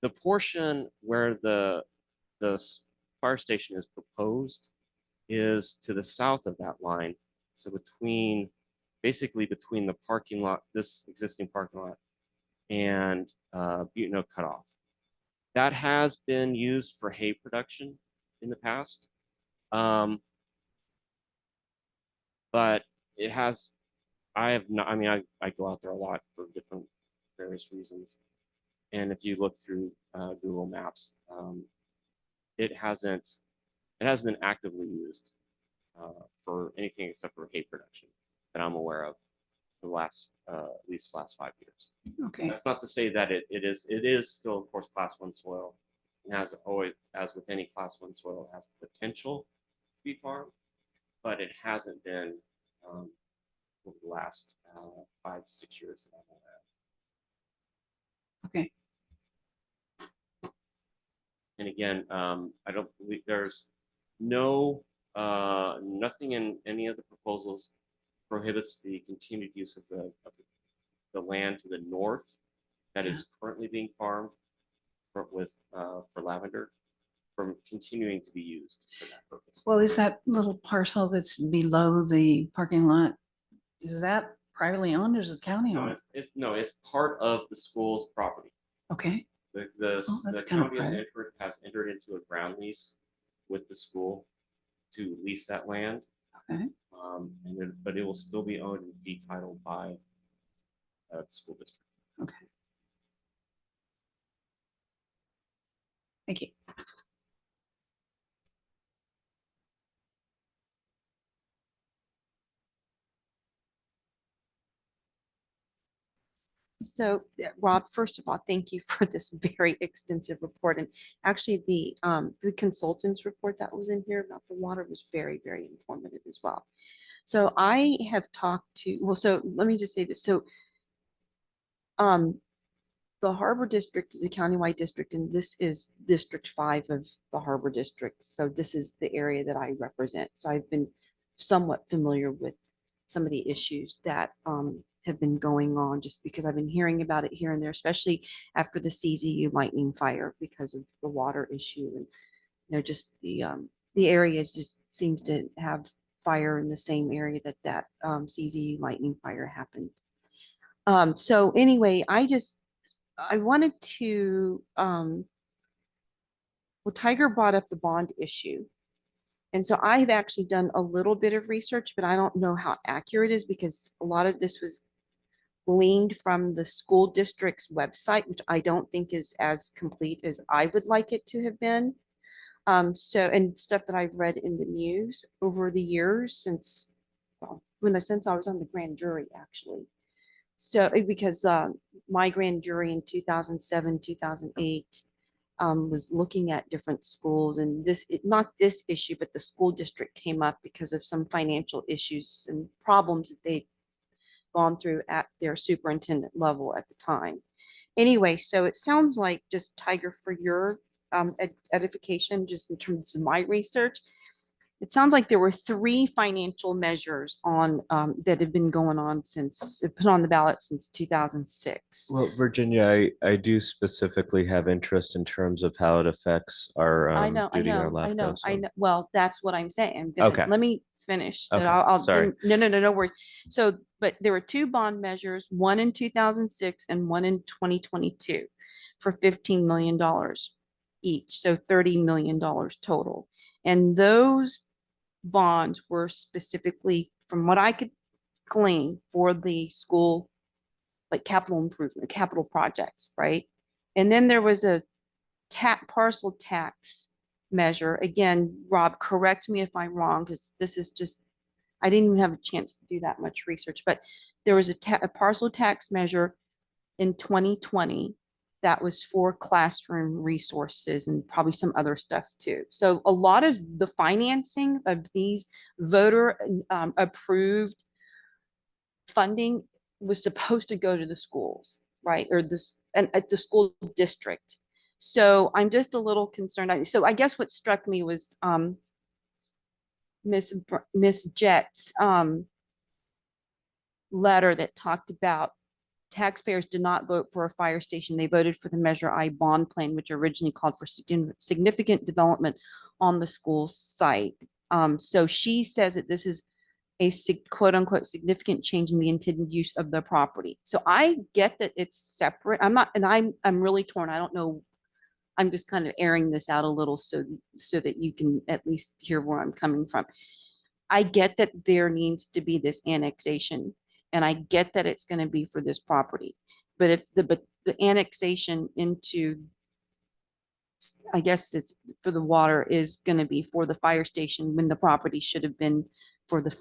M: The portion where the fire station is proposed is to the south of that line. So basically between the parking lot, this existing parking lot, and Butte Oak Cutoff. That has been used for hay production in the past. But it has, I have not, I mean, I go out there a lot for different various reasons. And if you look through Google Maps, it hasn't been actively used for anything except for hay production that I'm aware of for the last, at least last 5 years.
A: okay.
M: That's not to say that it is still, of course, class 1 soil. And as always, as with any class 1 soil, it has the potential to be farmed, but it hasn't been over the last 5 to 6 years that I'm aware of.
A: Okay.
M: And again, I don't believe there's nothing in any of the proposals prohibits the continued use of the land to the north that is currently being farmed for lavender from continuing to be used for that purpose.
A: Well, is that little parcel that's below the parking lot, is that privately owned or is it county
M: No,
A: owned?
M: it's part of the school's property.
A: Okay,
M: The
A: Oh, that's
M: the
A: kind of
M: county
A: private.
M: has entered into a ground lease with the school to lease that land.
A: Okay.
M: But it will still be owned and fee titled by the school district.
A: okay. Thank you.
G: So, Rob, first of all, thank you for this very extensive report. And actually, the consultant's report that was in here about the water was very, very informative as well. So I have talked to, well, so let me just say this. So the Harbor District is a countywide district, and this is District 5 of the Harbor District. So this is the area that I represent. So I've been somewhat familiar with some of the issues that have been going on, just because I've been hearing about it here and there, especially after the CZU lightning fire because of the water issue. And just the area just seems to have fire in the same area that CZU lightning fire happened. So anyway, I wanted to, well, Tiger brought up the bond issue. And so I've actually done a little bit of research, but I don't know how accurate it is because a lot of this was gleaned from the school district's website, which I don't think is as complete as I would like it to have been. And stuff that I've read in the news over the years since I was on the grand jury, actually. So because my grand jury in 2007, 2008 was looking at different schools, and not this issue, but the school district came up because of some financial issues and problems that they'd gone through at their superintendent level at the time. Anyway, so it sounds like, just Tiger, for your edification, just in terms of my research, it sounds like there were 3 financial measures on that have been going on put on the ballot since 2006.
F: Well, Virginia, I do specifically have interest in terms of how it affects our
G: I know.
F: LAFCO.
G: I know. Well, that's what I'm saying.
F: Okay.
G: Let me finish.
F: Okay, sorry.
G: No worries. So, but there were 2 bond measures, one in 2006 and one in 2022 for $15 million each. So $30 million total. And those bonds were specifically, from what I could glean, for the school, like capital improvement, capital projects, right? And then there was a parcel tax measure. Again, Rob, correct me if I'm wrong, because this is just, I didn't even have a chance to do that much research, but there was a parcel tax measure in 2020 that was for classroom resources and probably some other stuff too. So a lot of the financing of these voter approved funding was supposed to go to the schools, right? Or this, and at the school district. So I'm just a little concerned. So I guess what struck me was Miss Jett's letter that talked about taxpayers did not vote for a fire station. They voted for the Measure I bond plan, which originally called for significant development on the school site. So she says that this is a quote unquote significant change in the intended use of the property. So I get that it's separate. I'm really torn. I don't know. I'm just kind of airing this out a little so that you can at least hear where I'm coming from. I get that there needs to be this annexation, and I get that it's going to be for this property. But if the annexation into, I guess it's for the water, is going to be for the fire station, when the property should have been for the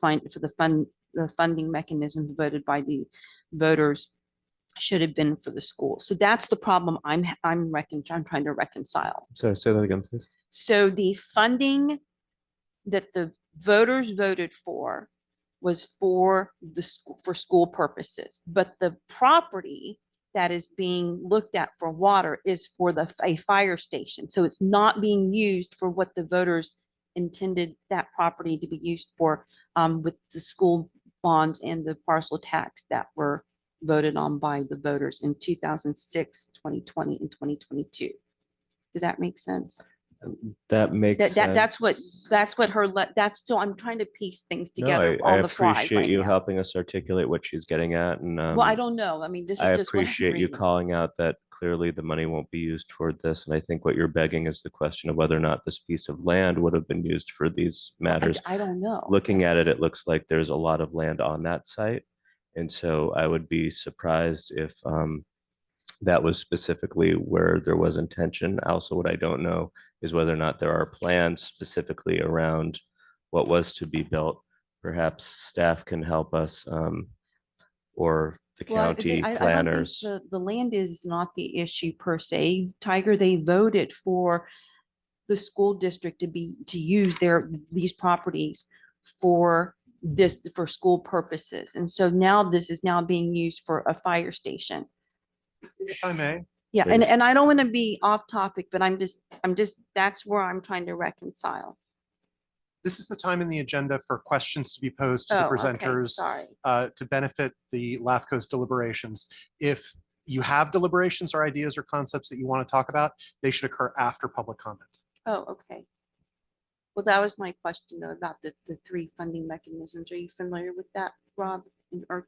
G: funding mechanism voted by the voters should have been for the school. So that's the problem I'm trying to reconcile.
F: So say that again, please.
G: So the funding that the voters voted for was for the school, for school purposes, but the property
N: that is being looked at for water is for a fire station. So it's not being used for what the voters intended that property to be used for, with the school bonds and the parcel tax that were voted on by the voters in 2006, 2020, and 2022. Does that make sense?
F: That makes
N: That's
F: sense.
N: that's, so I'm trying to piece things
F: No,
N: together
F: I
N: on the fly
F: appreciate
N: right
F: you
N: now.
F: helping us articulate what she's getting at, and
N: Well, I don't know. I mean, this is
F: I
N: just what I'm
F: appreciate you
N: reading.
F: calling out that clearly the money won't be used toward this. And I think what you're begging is the question of whether or not this piece of land would have been used for these matters.
N: I don't know.
F: Looking at it, it looks like there's a lot of land on that site. And so I would be surprised if that was specifically where there was intention. Also, what I don't know is whether or not there are plans specifically around what was to be built. Perhaps staff can help us, or the
N: Well,
F: county
N: I don't think
F: planners.
N: the land is not the issue per se. Tiger, they voted for the school district to use these properties for school purposes. And so now this is now being used for a fire station.
C: If I may,
N: Yeah,
F: Please.
N: and I don't want to be off topic, but I'm just, that's where I'm trying to reconcile.
C: this is the time in the agenda for questions to be posed to the
N: Oh, okay,
C: presenters
N: sorry.
C: to benefit the LAFCO's deliberations. If you have deliberations or ideas or concepts that you want to talk about, they should occur after public comment.
N: Oh, okay. Well, that was my question though, about the three funding mechanisms. Are you familiar with that, Rob, or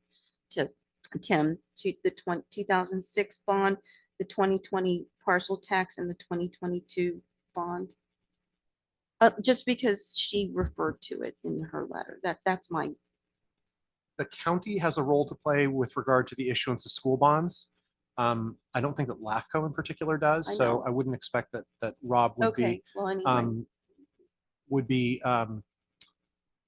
N: Tim, to the 2006 bond, the 2020 parcel tax, and the 2022 bond? Just because she referred to it in her letter, that's my.
C: The county has a role to play with regard to the issuance of school bonds. I don't think that LAFCO in particular does,
N: I
C: so
N: know.
C: I wouldn't expect that Rob would
N: Okay,
C: be
N: well, anyway.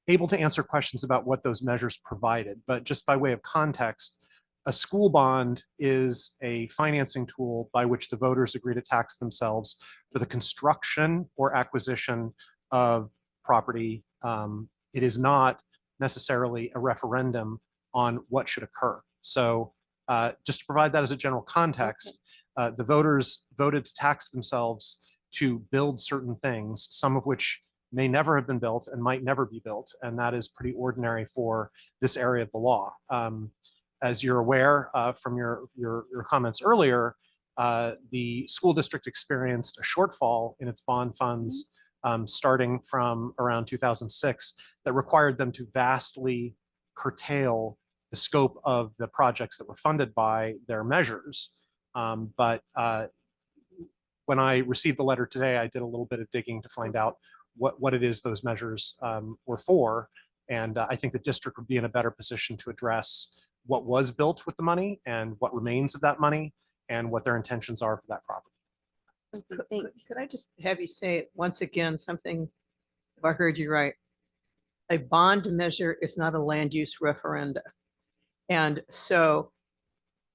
C: Able to answer questions about what those measures provided. But just by way of context, a school bond is a financing tool by which the voters agree to tax themselves for the construction or acquisition of property. It is not necessarily a referendum on what should occur. So just to provide that as a general context, the voters voted to tax themselves to build certain things, some of which may never have been built and might never be built. And that is pretty ordinary for this area of the law. As you're aware from your comments earlier, the school district experienced a shortfall in its bond funds starting from around 2006 that required them to vastly curtail the scope of the projects that were funded by their measures. But when I received the letter today, I did a little bit of digging to find out what it is those measures were for. And I think the district would be in a better position to address what was built with the money and what remains of that money and what their intentions are for that property.
D: Could I just have you say once again something, if I heard you right? A bond measure is not a land use referenda. And so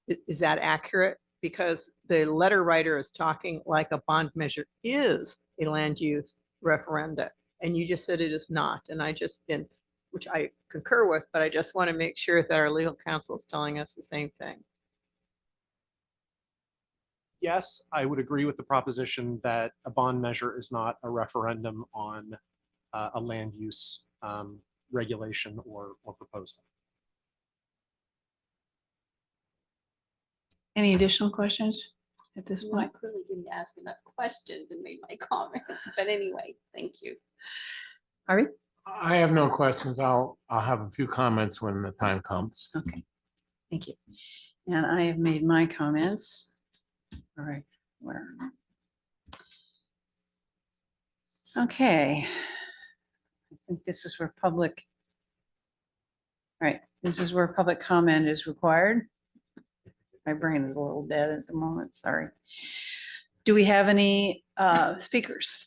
D: is that accurate? Because the letter writer is talking like a bond measure is a land use referenda, and you just said it is not. And I just didn't, which I concur with, but I just want to make sure that our legal counsel is telling us the same thing.
C: Yes, I would agree with the proposition that a bond measure is not a referendum on a land use regulation or proposal.
A: Any additional questions at this
N: Well, I
A: point?
N: clearly didn't ask enough questions and made my comments, but anyway, thank you.
A: Harvey?
O: I have no questions. I'll have a few comments when the time comes.
A: Okay, thank you. And I have made my comments. All right, where? Okay. I think this is where public. All right, this is where public comment is required. My brain is a little dead at the moment, sorry. Do we have any speakers?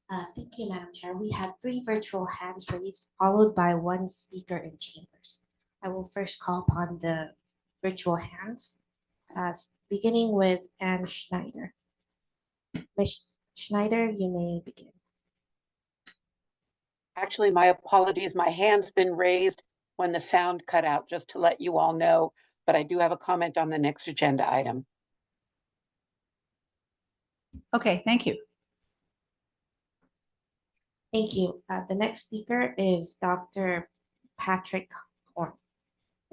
B: Thank you, Madam Chair. We have 3 virtual hands raised, followed by 1 speaker in chambers. I will first call upon the virtual hands, beginning with Anne Schneider. Ms. Schneider, you may begin.
P: Actually, my apologies. My hand's been raised when the sound cut out, just to let you all know. but I do have a comment on the next agenda item.
A: Okay, thank you.
B: Thank you. The next speaker is Dr. Patrick Horn.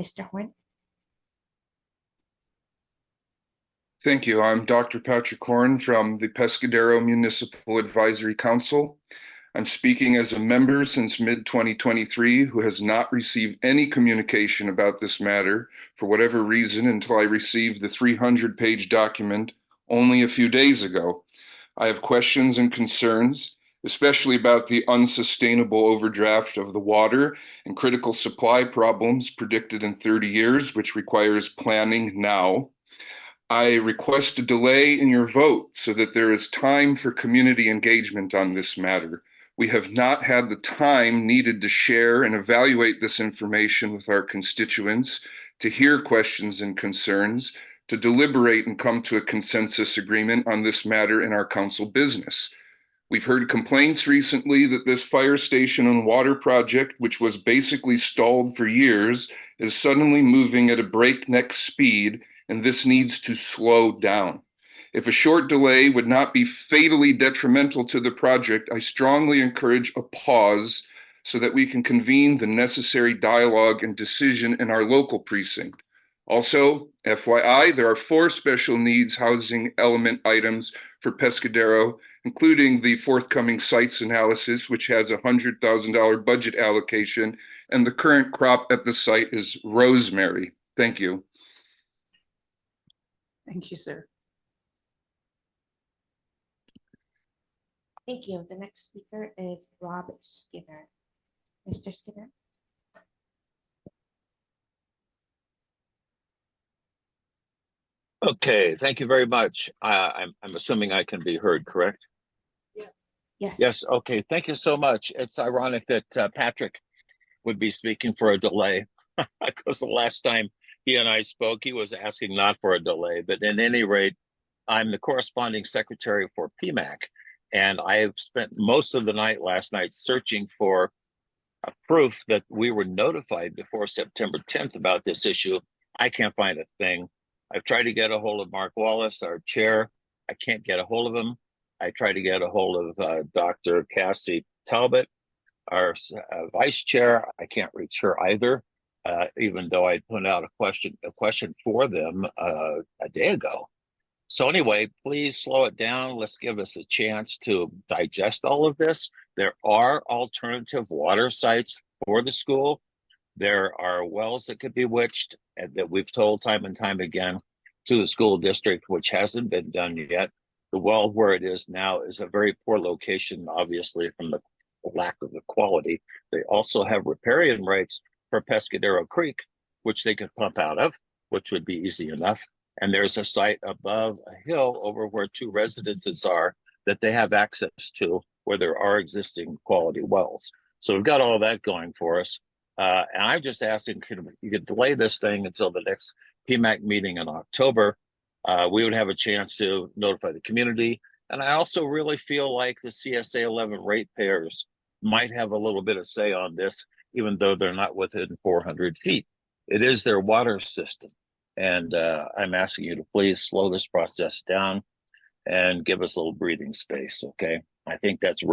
B: Mr. Horn?
Q: Thank you. I'm Dr. Patrick Horn from the Pescadero Municipal Advisory Council. I'm speaking as a member since mid-2023 who has not received any communication about this matter for whatever reason until I received the 300-page document only a few days ago. I have questions and concerns, especially about the unsustainable overdraft of the water and critical supply problems predicted in 30 years, which requires planning now. I request a delay in your vote so that there is time for community engagement on this matter. We have not had the time needed to share and evaluate this information with our constituents, to hear questions and concerns, to deliberate and come to a consensus agreement on this matter in our council business. We've heard complaints recently that this fire station and water project, which was basically stalled for years, is suddenly moving at a breakneck speed, and this needs to slow down. If a short delay would not be fatally detrimental to the project, I strongly encourage a pause so that we can convene the necessary dialogue and decision in our local precinct. Also, FYI, there are 4 special needs housing element items for Pescadero, including the forthcoming sites analysis, which has a $100,000 budget allocation, and the current crop at the site is rosemary. Thank you.
A: Thank you, sir.
B: Thank you. The next speaker is Rob Skinner. Mr. Skinner?
R: Okay, thank you very much. I'm assuming I can be heard, correct?
B: Yes.
R: Yes, okay, thank you so much. It's ironic that Patrick would be speaking for a delay because the last time he and I spoke, he was asking not for a delay. But at any rate, I'm the corresponding secretary for PMAC, and I have spent most of the night last night searching for a proof that we were notified before September 10th about this issue. I can't find a thing. I've tried to get a hold of Mark Wallace, our chair. I can't get a hold of him. I tried to get a hold of Dr. Cassie Talbot, our vice chair. I can't reach her either, even though I put out a question for them a day ago. So anyway, please slow it down. Let's give us a chance to digest all of this. There are alternative water sites for the school. There are wells that could be witched, and that we've told time and time again to the school district, which hasn't been done yet. The well where it is now is a very poor location, obviously, from the lack of the quality. They also have riparian rights for Pescadero Creek, which they could pump out of, which would be easy enough. And there's a site above a hill over where 2 residences are that they have access to, where there are existing quality wells. So we've got all that going for us. And I'm just asking, you could delay this thing until the next PMAC meeting in October. We would have a chance to notify the community. And I also really feel like the CSA 11 ratepayers might have a little bit of say on this, even though they're not within 400 feet. It is their water system. And I'm asking you to please slow this process down and give us a little breathing space, okay? I think that's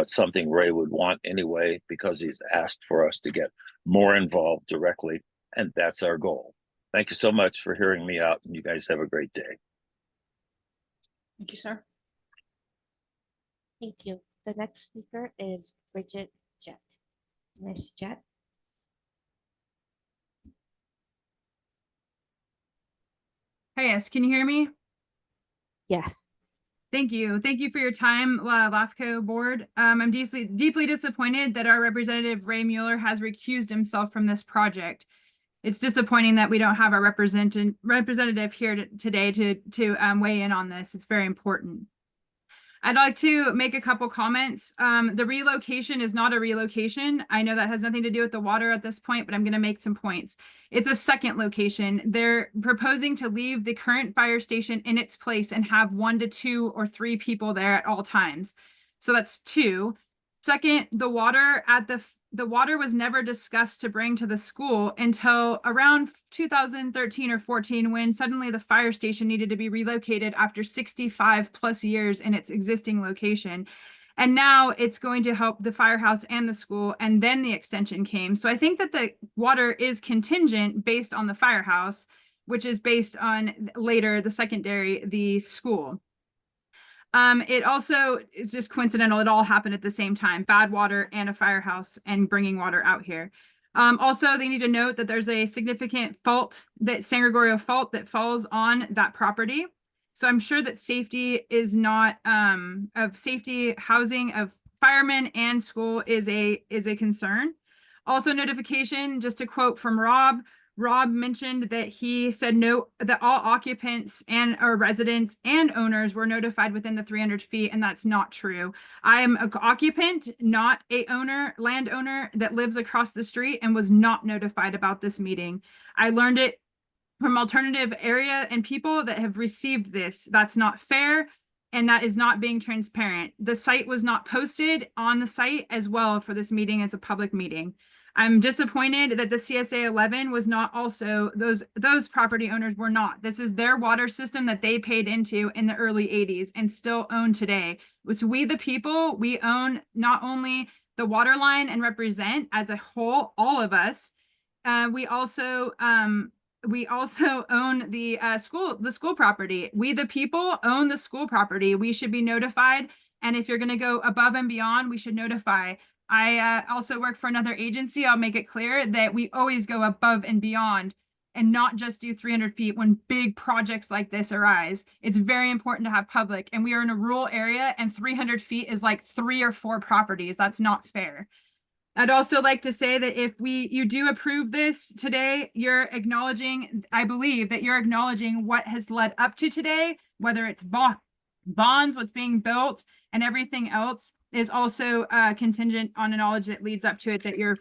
R: something Ray would want anyway, because he's asked for us to get more involved directly, and that's our goal. Thank you so much for hearing me out, and you guys have a great day.
A: Thank you, sir.
B: Thank you. The next speaker is Bridget Jett. Ms. Jett?
S: Hey, yes, can you hear me?
B: Yes.
S: Thank you. Thank you for your time, LAFCo board. I'm deeply disappointed that our representative Ray Mueller has recused himself from this project. It's disappointing that we don't have our representative here today to weigh in on this. It's very important. I'd like to make a couple comments. The relocation is not a relocation. I know that has nothing to do with the water at this point, but I'm going to make some points. It's a second location. They're proposing to leave the current fire station in its place and have 1 to 2 or 3 people there at all times. So that's 2. Second, the water at the water was never discussed to bring to the school until around 2013 or 14, when suddenly the fire station needed to be relocated after 65 plus years in its existing location. And now it's going to help the firehouse and the school, and then the extension came. So I think that the water is contingent based on the firehouse, which is based on later the secondary, the school. It also is just coincidental. It all happened at the same time, bad water and a firehouse and bringing water out here. Also, they need to note that there's a significant fault, that San Gregorio fault, that falls on that property. So I'm sure that safety is not, of safety, housing of firemen and school is a concern. Also notification, just to quote from Rob mentioned that he said that all occupants and or residents and owners were notified within the 300 feet, and that's not true. I am an occupant, not a landowner that lives across the street, and was not notified about this meeting. I learned it from alternative area and people that have received this. That's not fair, and that is not being transparent. The site was not posted on the site as well for this meeting. It's a public meeting. I'm disappointed that the CSA 11 was not also, those property owners were not. This is their water system that they paid into in the early 80s and still own today, which we the people, we own not only the water line and represent as a whole, all of us. We also own the school property. We the people own the school property. We should be notified. And if you're going to go above and beyond, we should notify. I also work for another agency. I'll make it clear that we always go above and beyond and not just do 300 feet when big projects like this arise. It's very important to have public, and we are in a rural area, and 300 feet is like 3 or 4 properties. That's not fair. I'd also like to say that if you do approve this today, you're acknowledging, I believe that you're acknowledging what has led up to today, whether it's bonds, what's being built, and everything else is also contingent on a knowledge that leads up to it that you're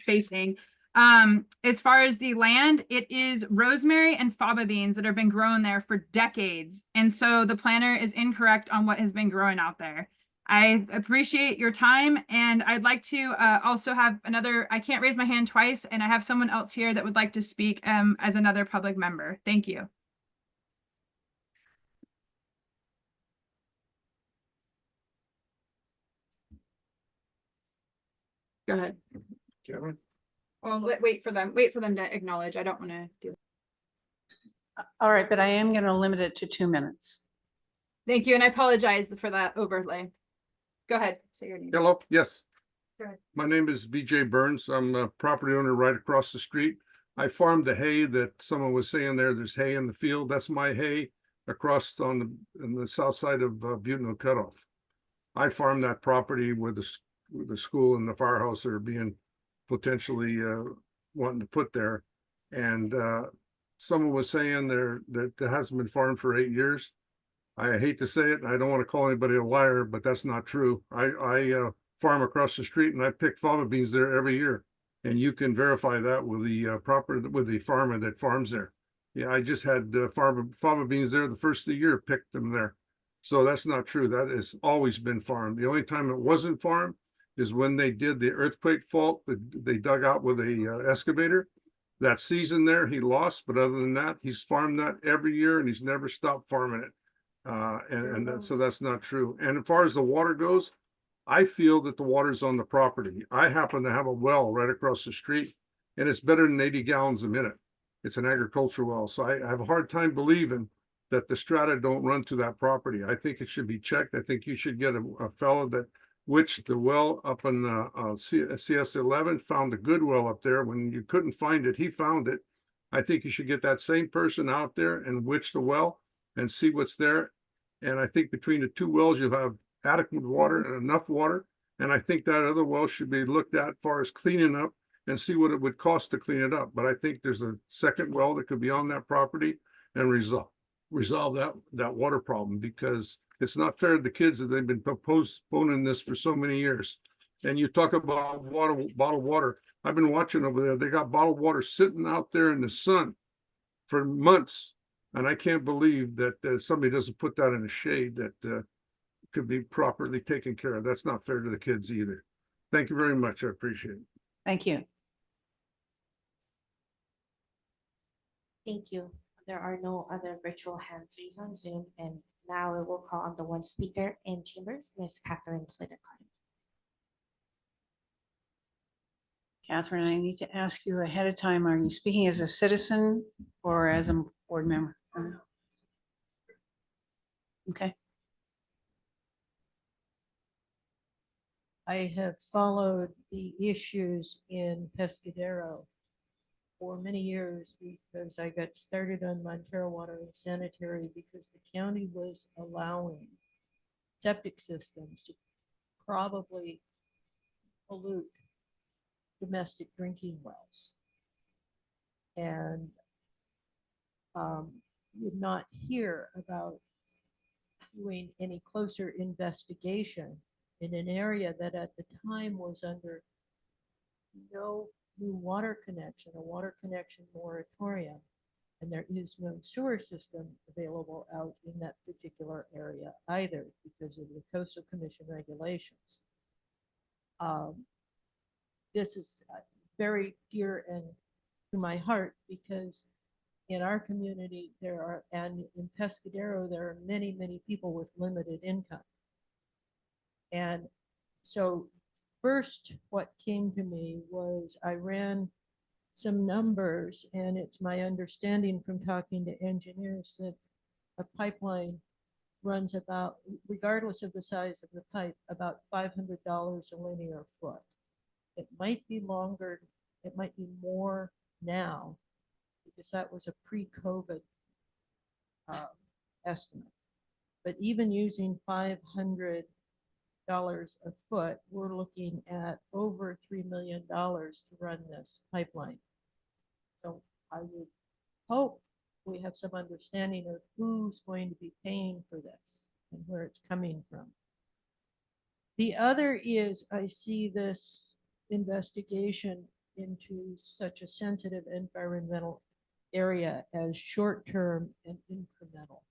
S: facing. As far as the land, it is rosemary and faba beans that have been grown there for decades. And so the planner is incorrect on what has been growing out there. I appreciate your time, and I'd like to also have I can't raise my hand twice, and I have someone else here that would like to speak as another public member. Thank you. Go ahead.
C: Kevin?
S: Well, wait for them to acknowledge. I don't want to do.
A: All right, but I am going to limit it to 2 minutes.
S: Thank you, and I apologize for that overlay. Go ahead, say your name.
T: Hello, yes.
S: Go ahead.
T: My name is BJ Burns. I'm a property owner right across the street. I farmed the hay that someone was saying there's hay in the field. That's my hay across on the south side of Butte Cutoff. I farmed that property where the school and the firehouse are being potentially wanting to put there. And someone was saying that it hasn't been farmed for 8 years. I hate to say it, and I don't want to call anybody a liar, but that's not true. I farm across the street, and I pick fava beans there every year, and you can verify that with the farmer that farms there. Yeah, I just had fava beans there the first of the year, picked them there. So that's not true. That has always been farmed. The only time it wasn't farmed is when they did the earthquake fault that they dug out with a excavator. That season there, he lost, but other than that, he's farmed that every year, and he's never stopped farming it. So that's not true. And as far as the water goes, I feel that the water's on the property. I happen to have a well right across the street, and it's better than 80 gallons a minute. It's an agricultural well. So I have a hard time believing that the strata don't run to that property. I think it should be checked. I think you should get a fellow that witched the well up in CS 11, found a good well up there. When you couldn't find it, he found it. I think you should get that same person out there and witch the well and see what's there. And I think between the 2 wells, you have adequate water and enough water. And I think that other well should be looked at as far as cleaning up and see what it would cost to clean it up. But I think there's a second well that could be on that property and resolve that water problem, because it's not fair to the kids that they've been postponing this for so many years. And you talk about bottled water. I've been watching over there. They got bottled water sitting out there in the sun for months. And I can't believe that somebody doesn't put that in a shade that could be properly taken care of. That's not fair to the kids either. Thank you very much. I appreciate it.
A: Thank you.
B: Thank you. There are no other virtual hands raised on Zoom, and now we will call on the one speaker in chambers, Ms. Catherine Slater.
A: Catherine, I need to ask you ahead of time, are you speaking as a citizen or as a board member? Okay.
D: I have followed the issues in Pescadero for many years because I got started on Montero Water and Sanitary because the county was allowing septic systems to probably pollute domestic drinking wells. And would not hear about doing any closer investigation in an area that at the time was under no new water connection, a water connection moratorium, and there is no sewer system available out in that particular area either because of the Coastal Commission regulations. This is very dear and to my heart because in our community and in Pescadero, there are many, many people with limited income. And so first what came to me was I ran some numbers, and it's my understanding from talking to engineers that a pipeline runs about, regardless of the size of the pipe, about $500 a linear foot. It might be longer, it might be more now, because that was a pre-COVID estimate. But even using $500 a foot, we're looking at over $3 million to run this pipeline. So I would hope we have some understanding of who's going to be paying for this and where it's coming from. The other is I see this investigation into such a sensitive environmental area as short-term and incremental.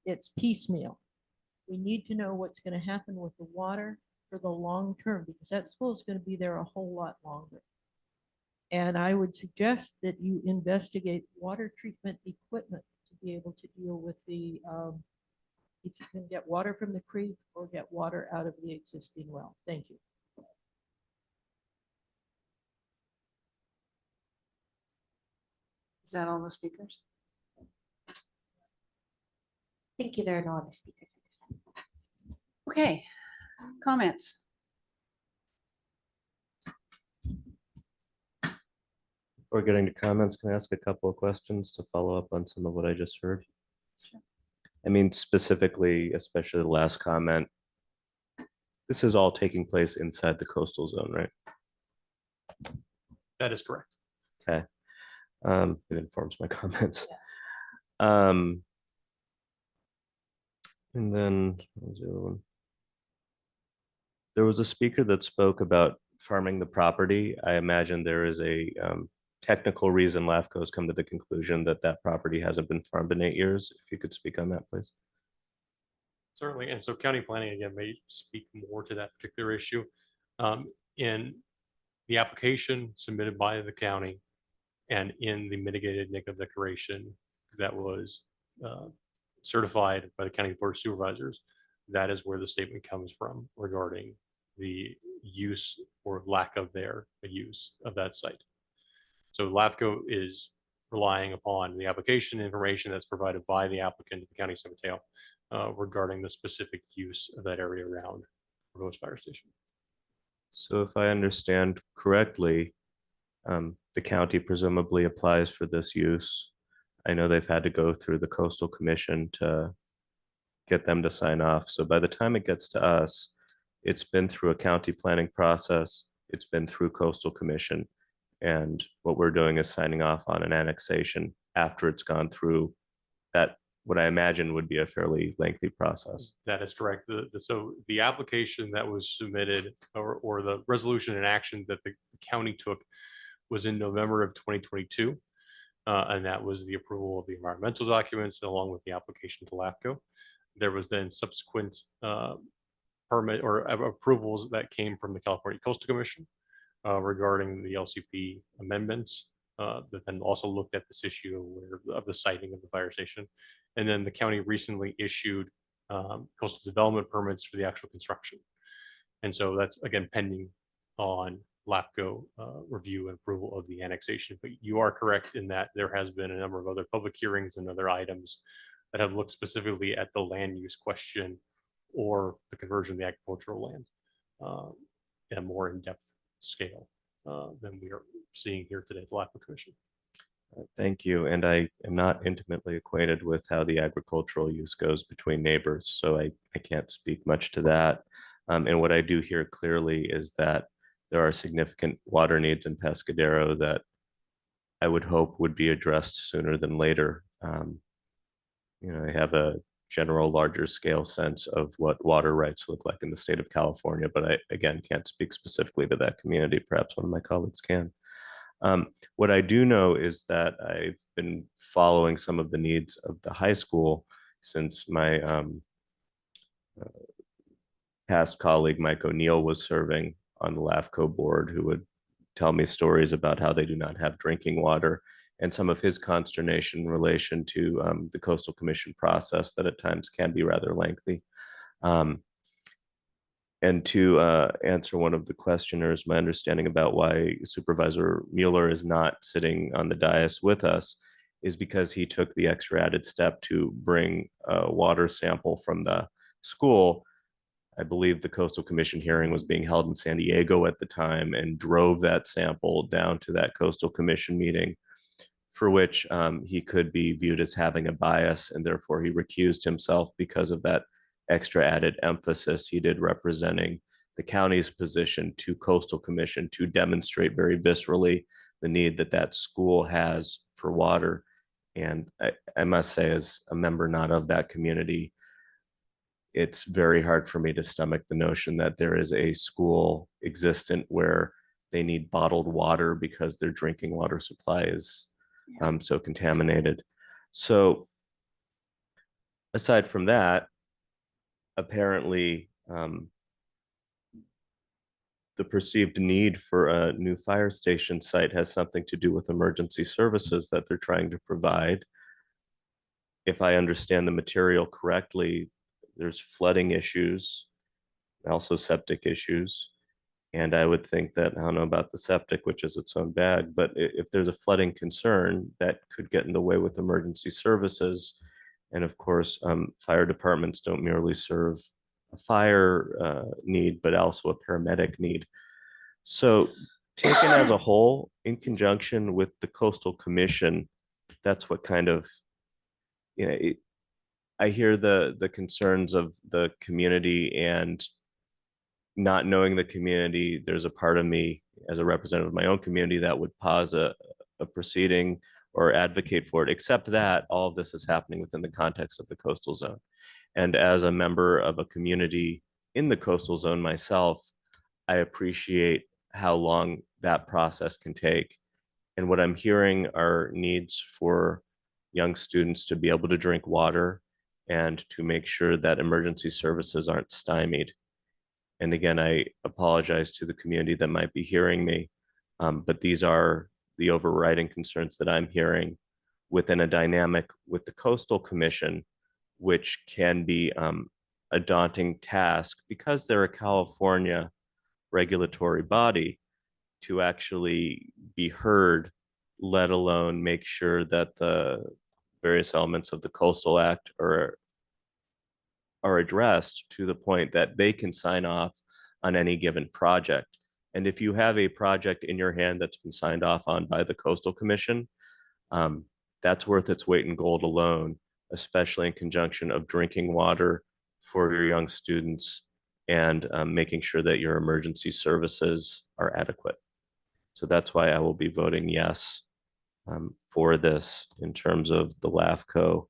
D: It's piecemeal. We need to know what's going to happen with the water for the long term because that school is going to be there a whole lot longer. And I would suggest that you investigate water treatment equipment to be able to deal with the, if you can get water from the creek or get water out of the existing well. Thank you.
A: Is that all the speakers?
B: Thank you. There are no other speakers.
A: Okay, comments?
F: Before getting to comments, can I ask a couple of questions to follow up on some of what I just heard?
A: Sure.
F: I mean, specifically, especially the last comment, this is all taking place inside the coastal zone, right?
H: That is correct.
F: Okay. It informs my comments. And then what was the other one? There was a speaker that spoke about farming the property. I imagine there is a technical reason LAFCO has come to the conclusion that that property hasn't been farmed in 8 years. If you could speak on that, please.
H: Certainly. And so county planning, again, may speak more to that particular issue. In the application submitted by the county and in the mitigated negative declaration that was certified by the county board of supervisors, that is where the statement comes from regarding the use or lack of their use of that site. So LAFCO is relying upon the application information that's provided by the applicant to the county of San Mateo regarding the specific use of that area around the proposed fire station.
F: So if I understand correctly, the county presumably applies for this use. I know they've had to go through the Coastal Commission to get them to sign off. So by the time it gets to us, it's been through a county planning process, it's been through Coastal Commission, and what we're doing is signing off on an annexation after it's gone through that, what I imagine would be a fairly lengthy process.
H: That is correct. So the application that was submitted or the resolution and action that the county took was in November of 2022. And that was the approval of the environmental documents along with the application to LAFCO. There was then subsequent permit or approvals that came from the California Coastal Commission regarding the LCP amendments, that then also looked at this issue of the siting of the fire station. And then the county recently issued coastal development permits for the actual construction. And so that's again pending on LAFCo review and approval of the annexation. But you are correct in that there has been a number of other public hearings and other items that have looked specifically at the land use question or the conversion of the agricultural land at a more in-depth scale than we are seeing here today at the LAFCO Commission.
F: Thank you. And I am not intimately acquainted with how the agricultural use goes between neighbors, so I can't speak much to that. And what I do hear clearly is that there are significant water needs in Pescadero that I would hope would be addressed sooner than later. You know, I have a general larger scale sense of what water rights look like in the state of California, but I, again, can't speak specifically to that community. Perhaps one of my colleagues can. What I do know is that I've been following some of the needs of the high school since my past colleague, Mike O'Neill, was serving on the LAFCO board, who would tell me stories about how they do not have drinking water and some of his consternation in relation to the Coastal Commission process that at times can be rather lengthy. And to answer one of the questioners, my understanding about why Supervisor Mueller is not sitting on the dais with us is because he took the extra added step to bring a water sample from the school. I believe the Coastal Commission hearing was being held in San Diego at the time and drove that sample down to that Coastal Commission meeting, for which he could be viewed as having a bias, and therefore he recused himself because of that extra added emphasis he did representing the county's position to Coastal Commission to demonstrate very viscerally the need that that school has for water. And I must say, as a member not of that community, it's very hard for me to stomach the notion that there is a school existent where they need bottled water because their drinking water supply is so contaminated. So aside from that, apparently the perceived need for a new fire station site has something to do with emergency services that they're trying to provide. If I understand the material correctly, there's flooding issues, also septic issues. And I would think that, I don't know about the septic, which is its own bag, but if there's a flooding concern, that could get in the way with emergency services. And of course, fire departments don't merely serve a fire need, but also a paramedic need. So taken as a whole, in conjunction with the Coastal Commission, that's what kind of, you know, I hear the concerns of the community, and not knowing the community, there's a part of me as a representative of my own community that would pause a proceeding or advocate for it, except that all of this is happening within the context of the coastal zone. And as a member of a community in the coastal zone myself, I appreciate how long that process can take. And what I'm hearing are needs for young students to be able to drink water and to make sure that emergency services aren't stymied. And again, I apologize to the community that might be hearing me, but these are the overriding concerns that I'm hearing within a dynamic with the Coastal Commission, which can be a daunting task because they're a California regulatory body to actually be heard, let alone make sure that the various elements of the Coastal Act are addressed to the point that they can sign off on any given project. And if you have a project in your hand that's been signed off on by the Coastal Commission, that's worth its weight in gold alone, especially in conjunction of drinking water for your young students and making sure that your emergency services are adequate. So that's why I will be voting yes for this in terms of the LAFCO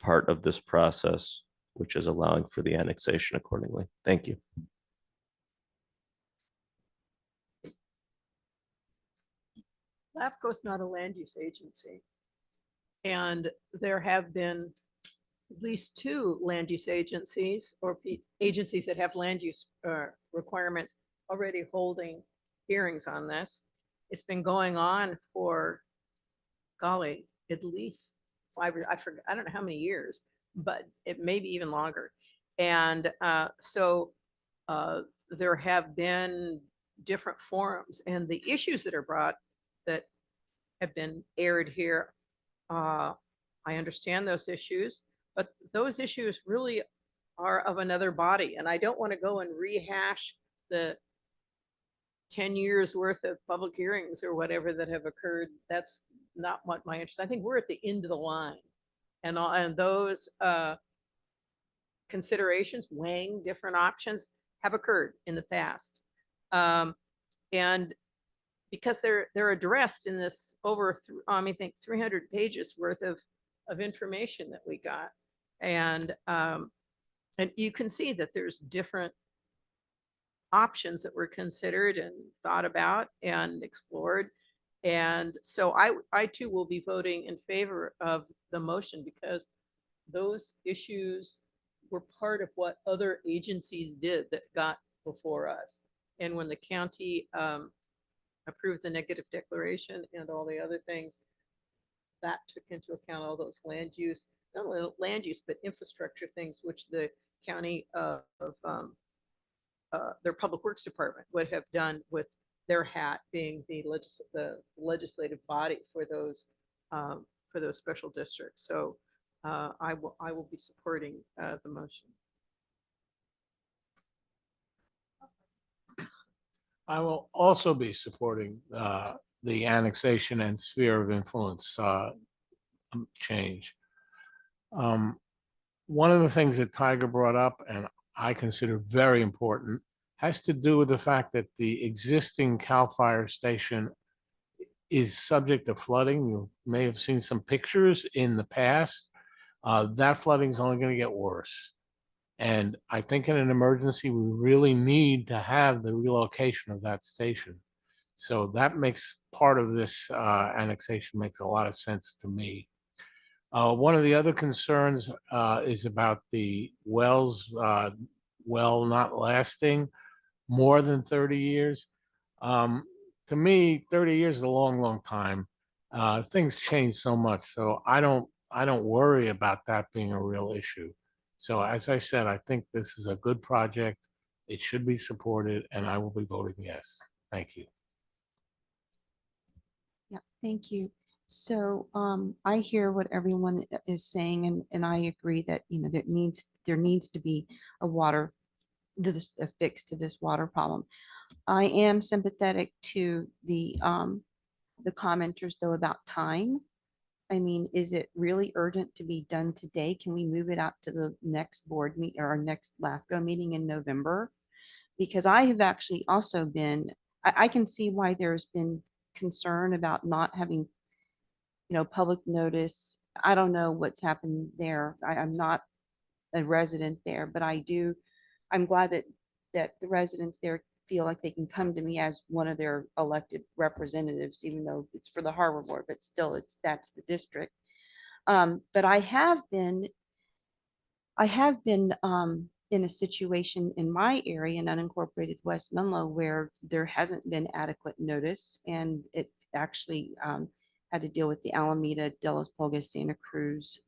F: part of this process, which is allowing for the annexation accordingly. Thank you.
D: LAFCO is not a land use agency. And there have been at least two land use agencies or agencies that have land use requirements already holding hearings on this. It's been going on for, golly, at least I forgot, I don't know how many years, but it may be even longer. And there have been different forums, and the issues that are brought that have been aired here, I understand those issues, but those issues really are of another body. And I don't want to go and rehash the 10 years worth of public hearings or whatever that have occurred. That's not what my interest. I think we're at the end of the line. And those considerations, weighing different options, have occurred in the past. And because they're addressed in this over, I think 300 pages worth of information that we got. And you can see that there's different options that were considered and thought about and explored. And so I too will be voting in favor of the motion, because those issues were part of what other agencies did that got before us. And when the county approved the negative declaration and all the other things, that took into account all those land use, not only land use, but infrastructure things, which the county their public works department would have done with their hat being the legislative body for those special districts. So I will be supporting the motion.
O: I will also be supporting the annexation and sphere of influence change. One of the things that Tiger brought up, and I consider very important, has to do with the fact that the existing CAL FIRE station is subject to flooding. You may have seen some pictures in the past. That flooding is only going to get worse. And I think in an emergency, we really need to have the relocation of that station. So that makes part of this annexation makes a lot of sense to me. One of the other concerns is about the wells, well not lasting more than 30 years. To me, 30 years is a long, long time. Things change so much. So I don't worry about that being a real issue. So as I said, I think this is a good project. It should be supported, and I will be voting yes. Thank you.
P: Yeah, thank you. So I hear what everyone is saying, and I agree that, you know, there needs to be a fix to this water problem. I am sympathetic to the commenters though about time. I mean, is it really urgent to be done today? Can we move it out to the next board meet or our next LAFCo meeting in November? Because I have actually also been, I can see why there's been concern about not having, you know, public notice. I don't know what's happened there. I'm not a resident there, but I'm glad that the residents there feel like they can come to me as one of their elected representatives, even though it's for the harbor board, but still that's the district. But I have been in a situation in my area in unincorporated West Menlo where there hasn't been adequate notice, and it actually had to deal with the Alameda, Delos Polgas, Santa Cruz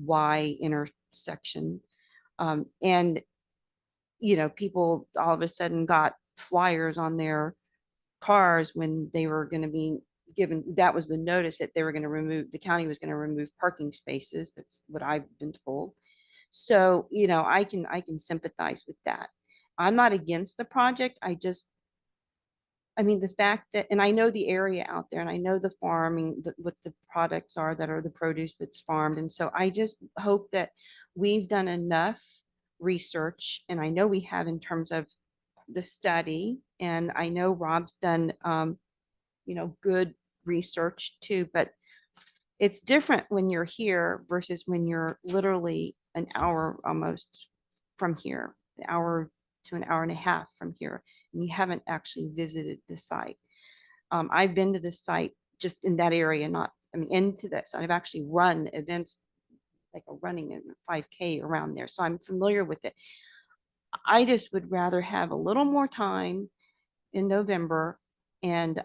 P: Y intersection. And you know, people all of a sudden got flyers on their cars when they were going to be given, that was the notice that they were going to remove, the county was going to remove parking spaces. That's what I've been told. So, you know, I can sympathize with that. I'm not against the project. I mean, the fact that, and I know the area out there, and I know the farming, what the products are that are the produce that's farmed. And so I just hope that we've done enough research, and I know we have in terms of the study, and I know Rob's done, you know, good research too, but it's different when you're here versus when you're literally an hour almost from here, an hour to an hour and a half from here, and you haven't actually visited the site. I've been to the site just in that area, not, I mean, into that site. I've actually run events like a running a 5K around there. So I'm familiar with it. I just would rather have a little more time in November and,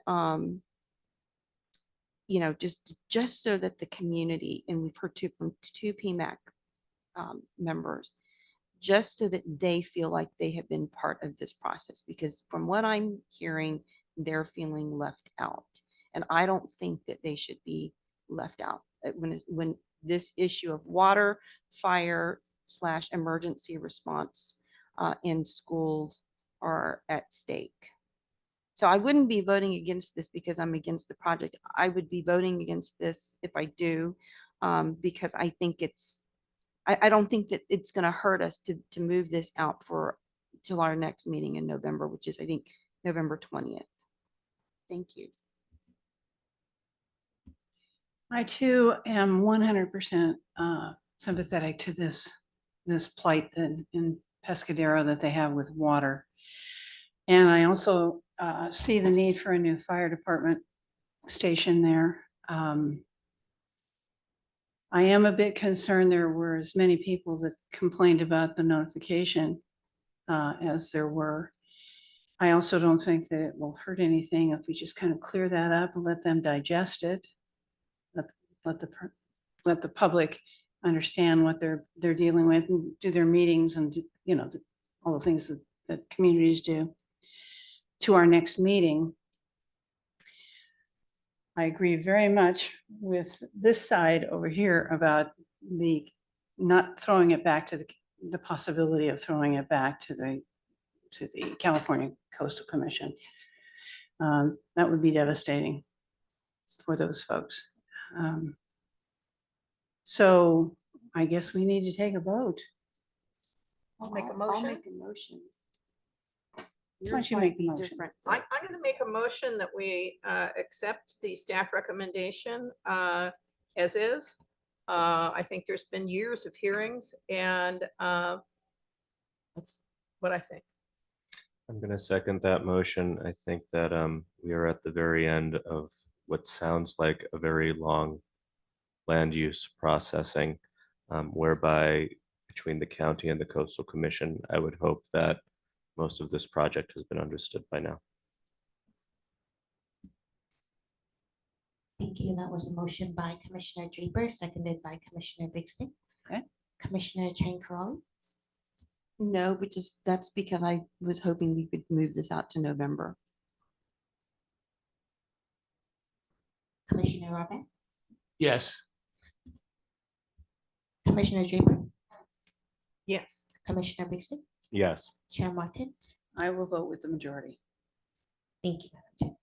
P: just so that the community, and we've heard from two PMAC members, just so that they feel like they have been part of this process, because from what I'm hearing, they're feeling left out. And I don't think that they should be left out when this issue of water, fire / emergency response in schools are at stake. So I wouldn't be voting against this because I'm against the project. I would be voting against this if I do, because I think I don't think that it's going to hurt us to move this out till our next meeting in November, which is, I think, November 20th. Thank you.
A: I too am 100% sympathetic to this plight in Pescadero that they have with water. And I also see the need for a new fire department station there. I am a bit concerned there were as many people that complained about the notification as there were. I also don't think that it will hurt anything if we just kind of clear that up and let them digest it. Let the public understand what they're dealing with and do their meetings and all the things that communities do. To our next meeting, I agree very much with this side over here about the not throwing it back to the possibility of throwing it back to the California Coastal Commission. That would be devastating for those folks. So I guess we need to take a vote.
D: I'll make a
P: I'll
D: motion.
P: make a motion.
A: Why don't you make the motion?
P: Different.
D: I'm going to make a motion that we accept the staff recommendation as is. I think there's been years of hearings, and that's what I think.
F: I'm going to second that motion. I think that we are at the very end of what sounds like a very long land use processing, whereby between the county and the Coastal Commission, I would hope that most of this project has been understood by now.
B: Thank you. That was a motion by Commissioner Draper, seconded by Commissioner Bixton.
A: Okay.
B: Commissioner Chang-Caroli.
P: No, but that's because I was hoping we could move this out to November.
B: Commissioner Robert.
O: Yes.
B: Commissioner Draper.
D: Yes.
B: Commissioner Bixton.
F: Yes.
B: Chair Martin.
A: I will vote with the majority.
B: Thank you, Madam Chair.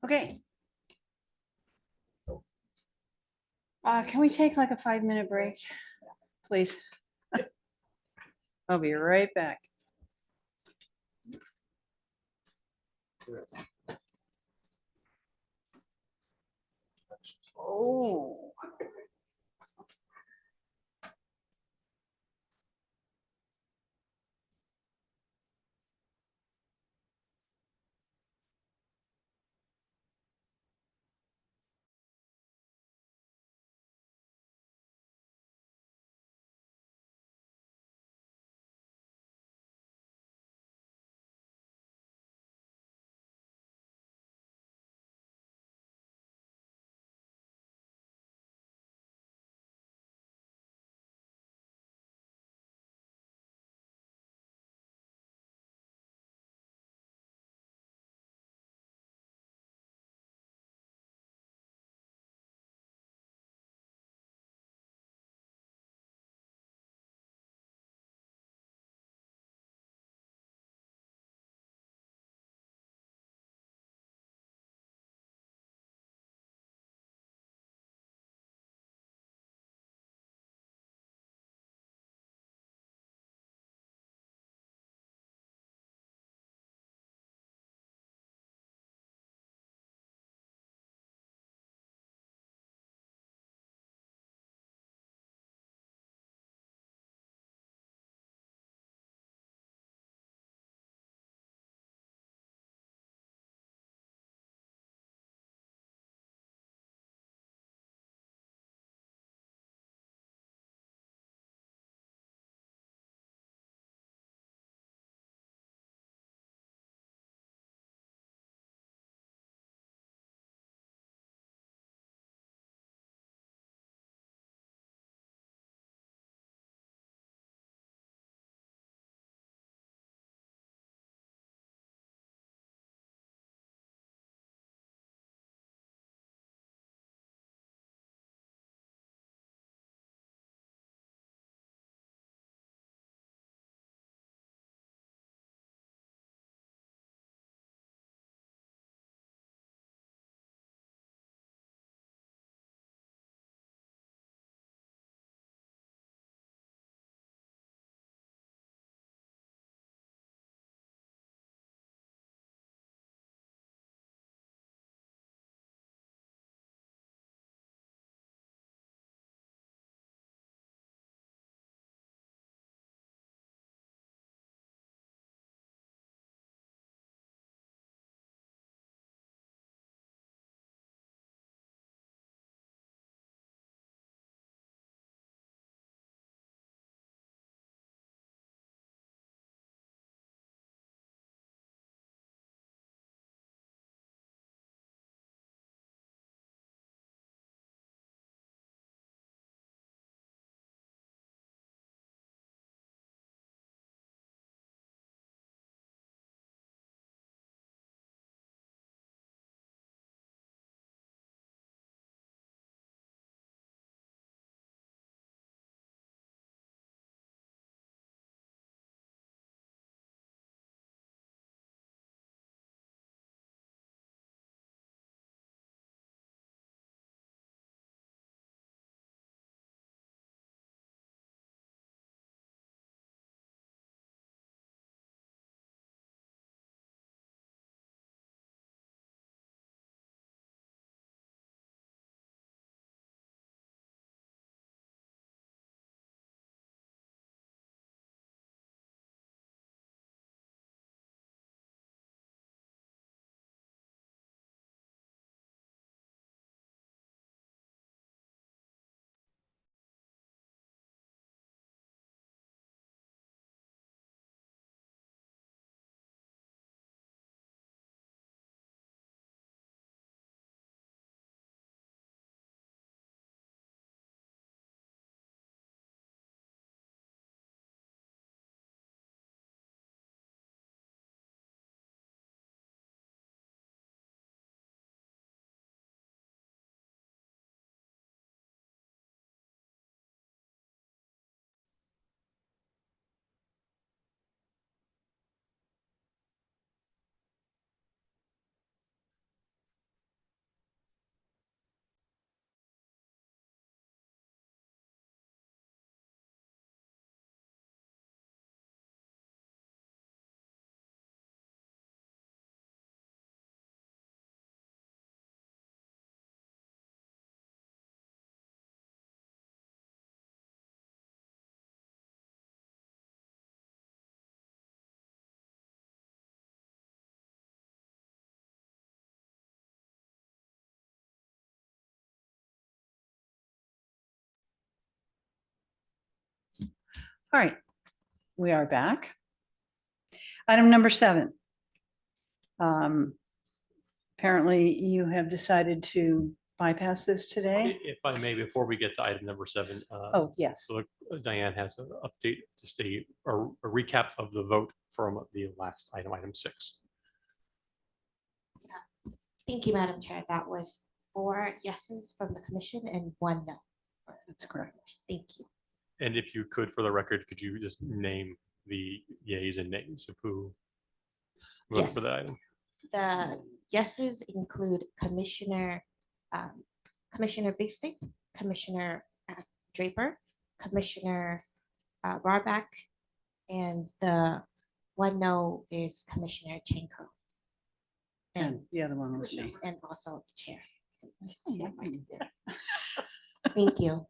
A: Okay. Can we take like a 5-minute break, please? I'll be right back. Oh. All right, we are back. Item number 7. Apparently you have decided to bypass this today.
H: If I may, before we get to item number 7.
A: Oh, yes.
H: So Diane has an update to state a recap of the vote from the last item, item 6.
B: Thank you, Madam Chair. That was 4 yeses from the commission and 1 no.
A: That's correct.
B: Thank you.
H: And if you could, for the record, could you just name the yays and nays of who voted for
B: Yes.
H: the item?
B: The yeses include Commissioner Big Stick, Commissioner Draper, Commissioner Barback, and the 1 no is Commissioner Chanko.
A: And the other one was me.
B: And also the chair. Thank you.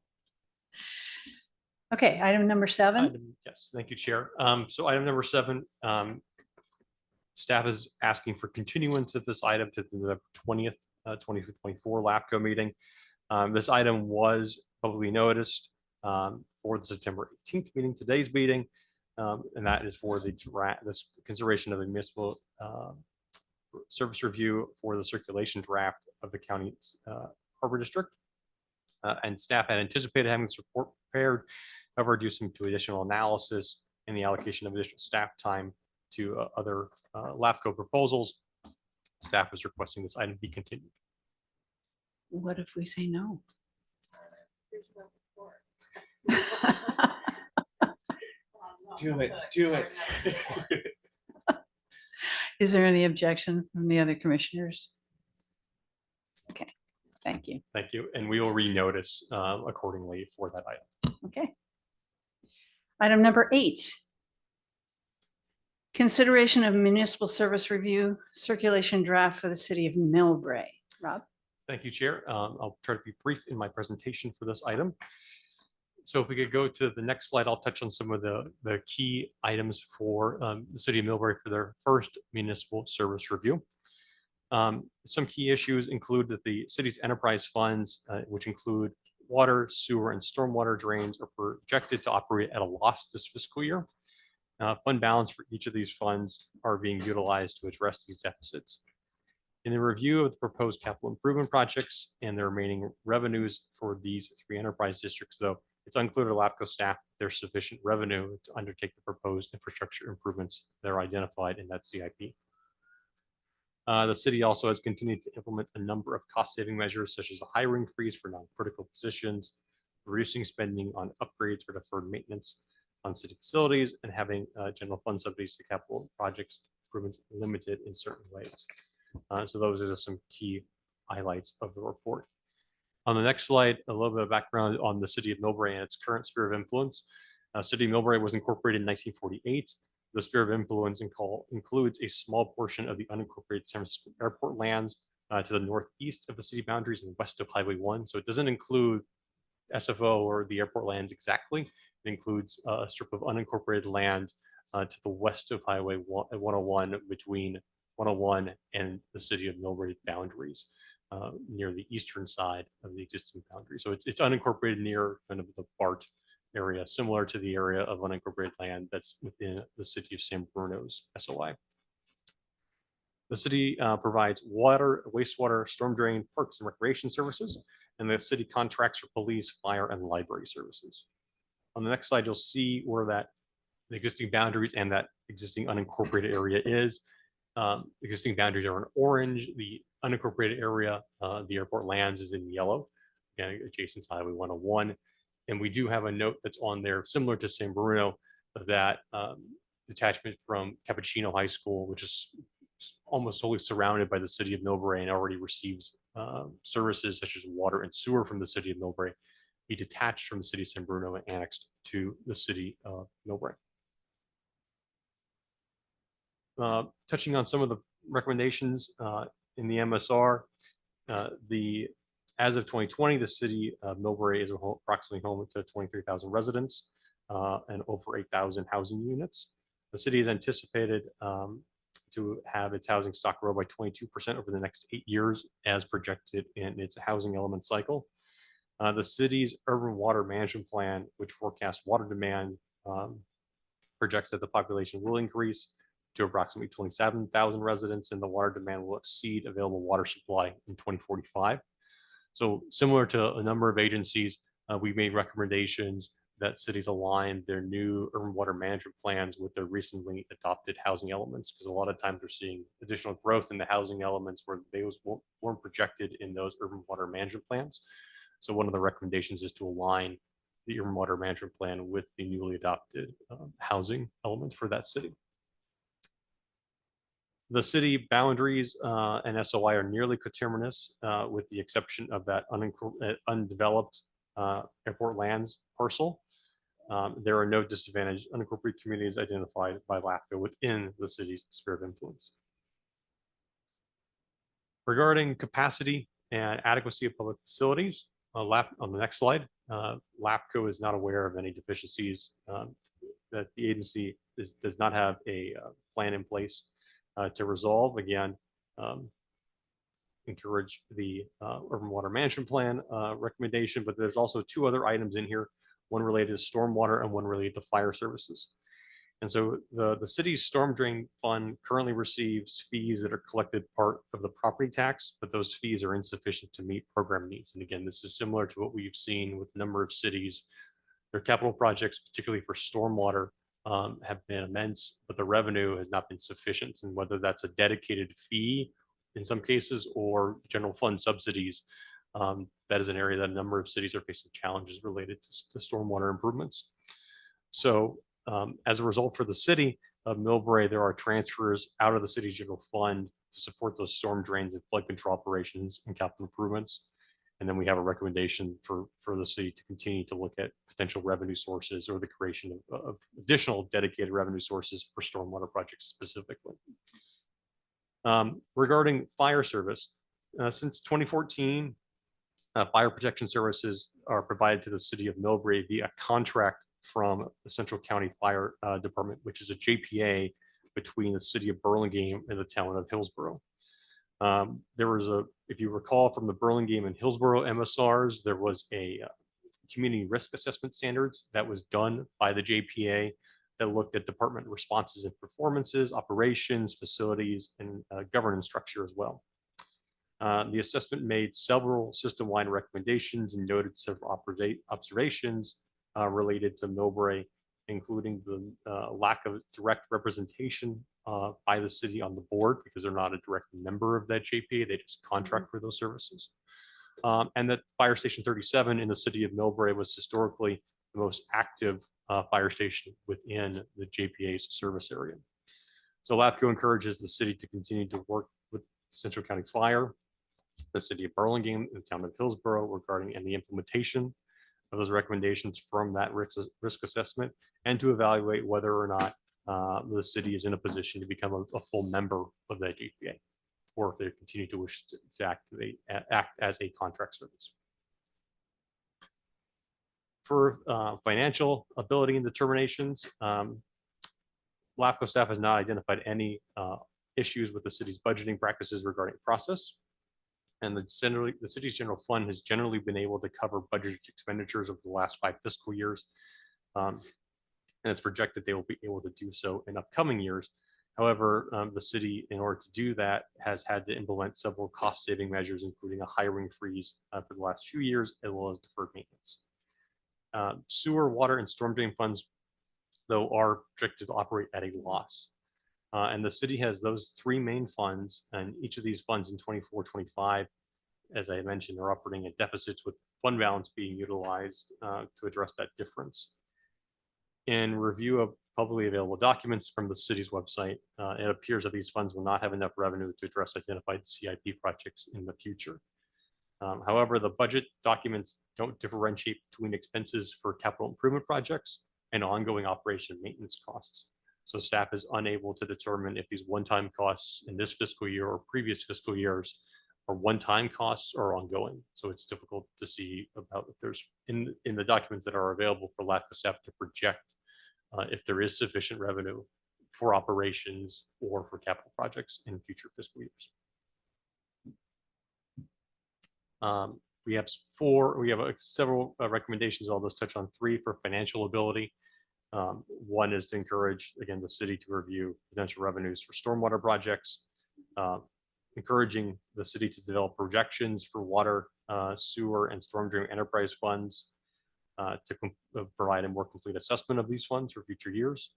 A: Okay, item number 7.
H: Yes, thank you, Chair. So item number 7, staff is asking for continuance of this item to the November 20th, 2024 LAFCo meeting. This item was publicly noticed for the September 18th meeting, today's meeting, and that is for this consideration of the municipal service review for the circulation draft of the county's harbor district. And staff had anticipated having this report prepared, however, due to additional analysis and the allocation of additional staff time to other LAFCo proposals, staff was requesting this item be continued.
A: What if we say no?
H: Do it, do it.
A: Is there any objection from the other commissioners? Okay, thank you.
H: Thank you, and we will renotice accordingly for that item.
A: Okay. Item number 8. Consideration of municipal service review circulation draft for the city of Millbrae. Rob?
H: Thank you, Chair. I'll try to be brief in my presentation for this item. So if we could go to the next slide, I'll touch on some of the key items for the city of Millbrae for their first municipal service review. Some key issues include that the city's enterprise funds, which include water, sewer, and stormwater drains, are projected to operate at a loss this fiscal year. Fund balance for each of these funds are being utilized to address these deficits. In the review of the proposed capital improvement projects and the remaining revenues for these 3 enterprise districts, though, it's unclear to LAFCo staff if there's sufficient revenue to undertake the proposed infrastructure improvements that are identified in that CIP. The city also has continued to implement a number of cost-saving measures, such as a hiring freeze for non-critical positions, reducing spending on upgrades for deferred maintenance on city facilities, and having general fund subsidies to capital projects improvements limited in certain ways. So those are just some key highlights of the report. On the next slide, a little bit of background on the city of Millbrae and its current sphere of influence. City of Millbrae was incorporated in 1948. The sphere of influence includes a small portion of the unincorporated San Francisco airport lands to the northeast of the city boundaries and west of Highway 1. So it doesn't include SFO or the airport lands exactly. It includes a strip of unincorporated land to the west of Highway 101 between 101 and the city of Millbrae boundaries, near the eastern side of the existing boundary. So it's unincorporated near kind of the BART area, similar to the area of unincorporated land that's within the city of San Bruno's SOI. The city provides water, wastewater, storm drain, parks and recreation services, and the city contracts for police, fire, and library services. On the next slide, you'll see where the existing boundaries and that existing unincorporated area is. Existing boundaries are in orange. The unincorporated area, the airport lands, is in yellow, again, adjacent to Highway 101. And we do have a note that's on there, similar to San Bruno, that detachment from Cappuccino High School, which is almost totally surrounded by the city of Millbrae and already receives services such as water and sewer from the city of Millbrae, be detached from the city of San Bruno and annexed to the city of Millbrae. Touching on some of the recommendations in the MSR, as of 2020, the city of Millbrae is approximately home to 23,000 residents and over 8,000 housing units. The city is anticipated to have its housing stock grow by 22% over the next 8 years, as projected in its housing element cycle. The city's urban water management plan, which forecasts water demand projects that the population will increase to approximately 27,000 residents, and the water demand will exceed available water supply in 2045. So similar to a number of agencies, we made recommendations that cities align their new urban water management plans with their recently adopted housing elements, because a lot of times we're seeing additional growth in the housing elements where those weren't projected in those urban water management plans. So one of the recommendations is to align the urban water management plan with the newly adopted housing elements for that city. The city boundaries and SOI are nearly coterminous, with the exception of that undeveloped airport lands parcel. There are no disadvantaged unincorporated communities identified by LAFCo within the city's sphere of influence. Regarding capacity and adequacy of public facilities, on the next slide, LAFCo is not aware of any deficiencies that the agency does not have a plan in place to resolve. Again, encourage the urban water management plan recommendation, but there's also two other items in here, one related to stormwater and one related to fire services. And so the city's storm drain fund currently receives fees that are collected part of the property tax, but those fees are insufficient to meet program needs. And again, this is similar to what we've seen with a number of cities. Their capital projects, particularly for stormwater, have been immense, but the revenue has not been sufficient. And whether that's a dedicated fee in some cases or general fund subsidies, that is an area that a number of cities are facing challenges related to stormwater improvements. So as a result, for the city of Millbrae, there are transfers out of the city's general fund to support those storm drains and flood control operations and capital improvements. And then we have a recommendation for the city to continue to look at potential revenue sources or the creation of additional dedicated revenue sources for stormwater projects specifically. Regarding fire service, since 2014, fire protection services are provided to the city of Millbrae via contract from the Central County Fire Department, which is a JPA between the city of Burlingame and the town of Hillsborough. There was if you recall from the Burlingame and Hillsborough MSRs, there was a community risk assessment standards that was done by the JPA that looked at department responses and performances, operations, facilities, and governance structure as well. The assessment made several system-wide recommendations and noted several observations related to Millbrae, including the lack of direct representation by the city on the board, because they're not a direct member of that JPA, they just contract for those services. And that Fire Station 37 in the city of Millbrae was historically the most active fire station within the JPA's service area. So LAFCo encourages the city to continue to work with Central County Fire, the city of Burlingame, and the town of Hillsborough regarding the implementation of those recommendations from that risk assessment, and to evaluate whether or not the city is in a position to become a full member of that JPA, or if they continue to wish to act as a contract service. For financial ability and determinations, LAFCO staff has not identified any issues with the city's budgeting practices regarding process. And the city's general fund has generally been able to cover budgeted expenditures over the last 5 fiscal years. And it's projected they will be able to do so in upcoming years. However, the city, in order to do that, has had to implement several cost-saving measures, including a hiring freeze for the last few years, as well as deferred maintenance. Sewer, water, and storm drain funds, though, are projected to operate at a loss. And the city has those 3 main funds, and each of these funds in 24-25, as I mentioned, are operating at deficits, with fund balance being utilized to address that difference. In review of publicly available documents from the city's website, it appears that these funds will not have enough revenue to address identified CIP projects in the future. However, the budget documents don't differentiate between expenses for capital improvement projects and ongoing operation and maintenance costs. So staff is unable to determine if these one-time costs in this fiscal year or previous fiscal years are one-time costs or ongoing. So it's difficult to see about if there's in the documents that are available for LAFCO staff to project if there is sufficient revenue for operations or for capital projects in future fiscal years. We have several recommendations. I'll just touch on 3 for financial ability. One is to encourage, again, the city to review potential revenues for stormwater projects, encouraging the city to develop projections for water, sewer, and storm drain enterprise funds to provide a more complete assessment of these funds for future years.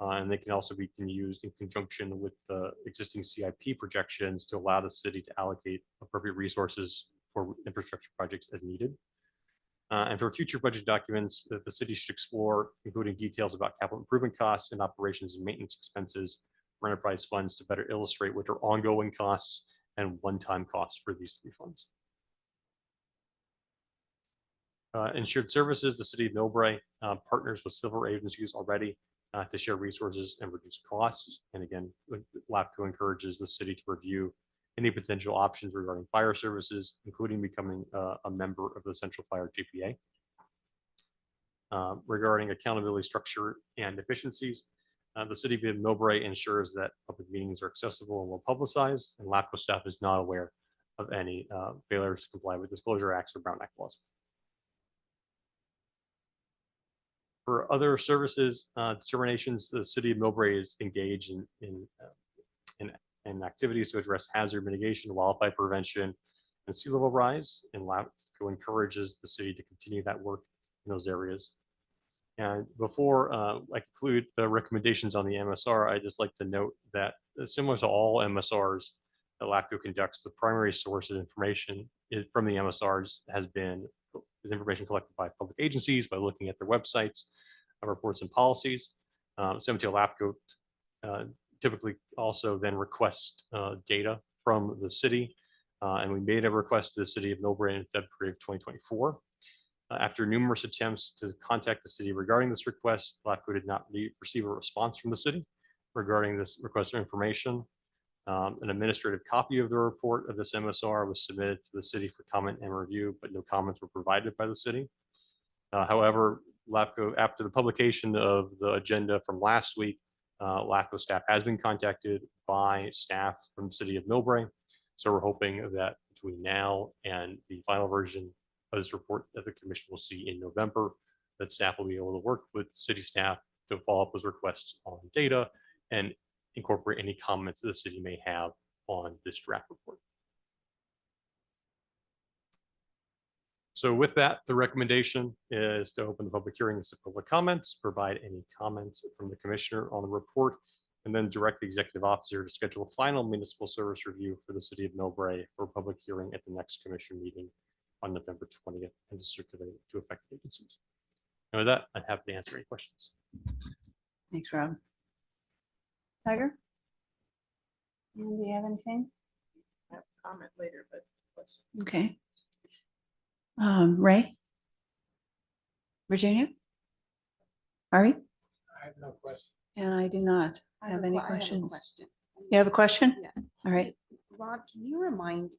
H: And they can also be used in conjunction with the existing CIP projections to allow the city to allocate appropriate resources for infrastructure projects as needed. And for future budget documents that the city should explore, including details about capital improvement costs and operations and maintenance expenses for enterprise funds to better illustrate what are ongoing costs and one-time costs for these three funds. In shared services, the city of Millbrae partners with civil agencies already to share resources and reduce costs. And again, LAFCo encourages the city to review any potential options regarding fire services, including becoming a member of the Central Fire GPA. Regarding accountability structure and efficiencies, the city of Millbrae ensures that public meetings are accessible and well publicized, and LAFCO staff is not aware of any failures to comply with Disclosure Acts or Brown Act laws. For other services determinations, the city of Millbrae is engaged in activities to address hazard mitigation, wildfire prevention, and sea level rise. And LAFCO encourages the city to continue that work in those areas. And before I conclude the recommendations on the MSR, I'd just like to note that similar to all MSRs that LAFCO conducts, the primary source of information from the MSRs is information collected by public agencies by looking at their websites, reports, and policies. San Mateo LAFCO typically also then request data from the city, and we made a request to the city of Millbrae in February of 2024. After numerous attempts to contact the city regarding this request, LAFCO did not receive a response from the city regarding this request for information. An administrative copy of the report of this MSR was submitted to the city for comment and review, but no comments were provided by the city. However, LAFCO, after the publication of the agenda from last week, LAFCO staff has been contacted by staff from the city of Millbrae. So we're hoping that between now and the final version of this report that the commission will see in November, that staff will be able to work with city staff to follow up those requests on data and incorporate any comments that the city may have on this draft report. So with that, the recommendation is to open the public hearing and public comments, provide any comments from the commissioner on the report, and then direct the executive officer to schedule a final municipal service review for the city of Millbrae for a public hearing at the next commission meeting on November 20th and to circulate it to affected agencies. And with that, I'd have to answer any questions.
A: Thanks, Rob. Tiger? And do you have anything?
D: I have a comment later, but question.
A: Okay. Ray? Virginia? Ari?
O: I have no question.
A: And I do not
P: I
A: have
P: a
A: any
P: que- I have a
A: questions.
P: question.
A: You have a question?
P: Yeah.
A: All right.
P: Rob, can you remind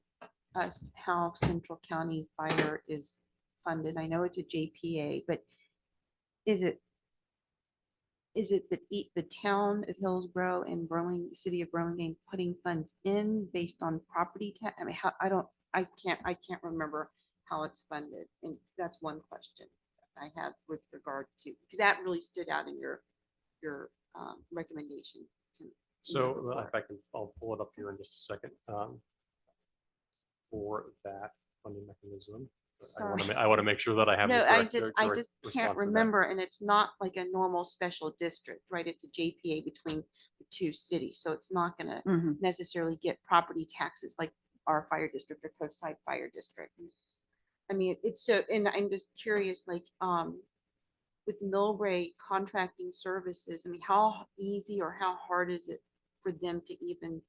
P: us how Central County Fire is funded? I know it's a JPA, but is it that the town of Hillsborough and city of Burlingame putting funds in based on property tax? I mean, I can't remember how it's funded. And that's one question I have with regard to, because that really stood out in your recommendation.
H: So I'll pull it up here in just a second for that funding mechanism. I want to make sure that I have.
P: No,
H: the correct- the
P: I
H: correct
P: just can't
H: response to that.
P: remember, and it's not like a normal special district, right? It's a JPA between the two cities, so it's not gonna necessarily get property taxes like our fire district or Coastside Fire District. I mean, it's so, and I'm just curious, like, with Millbrae contracting services, I mean, how easy or how hard is it for them to even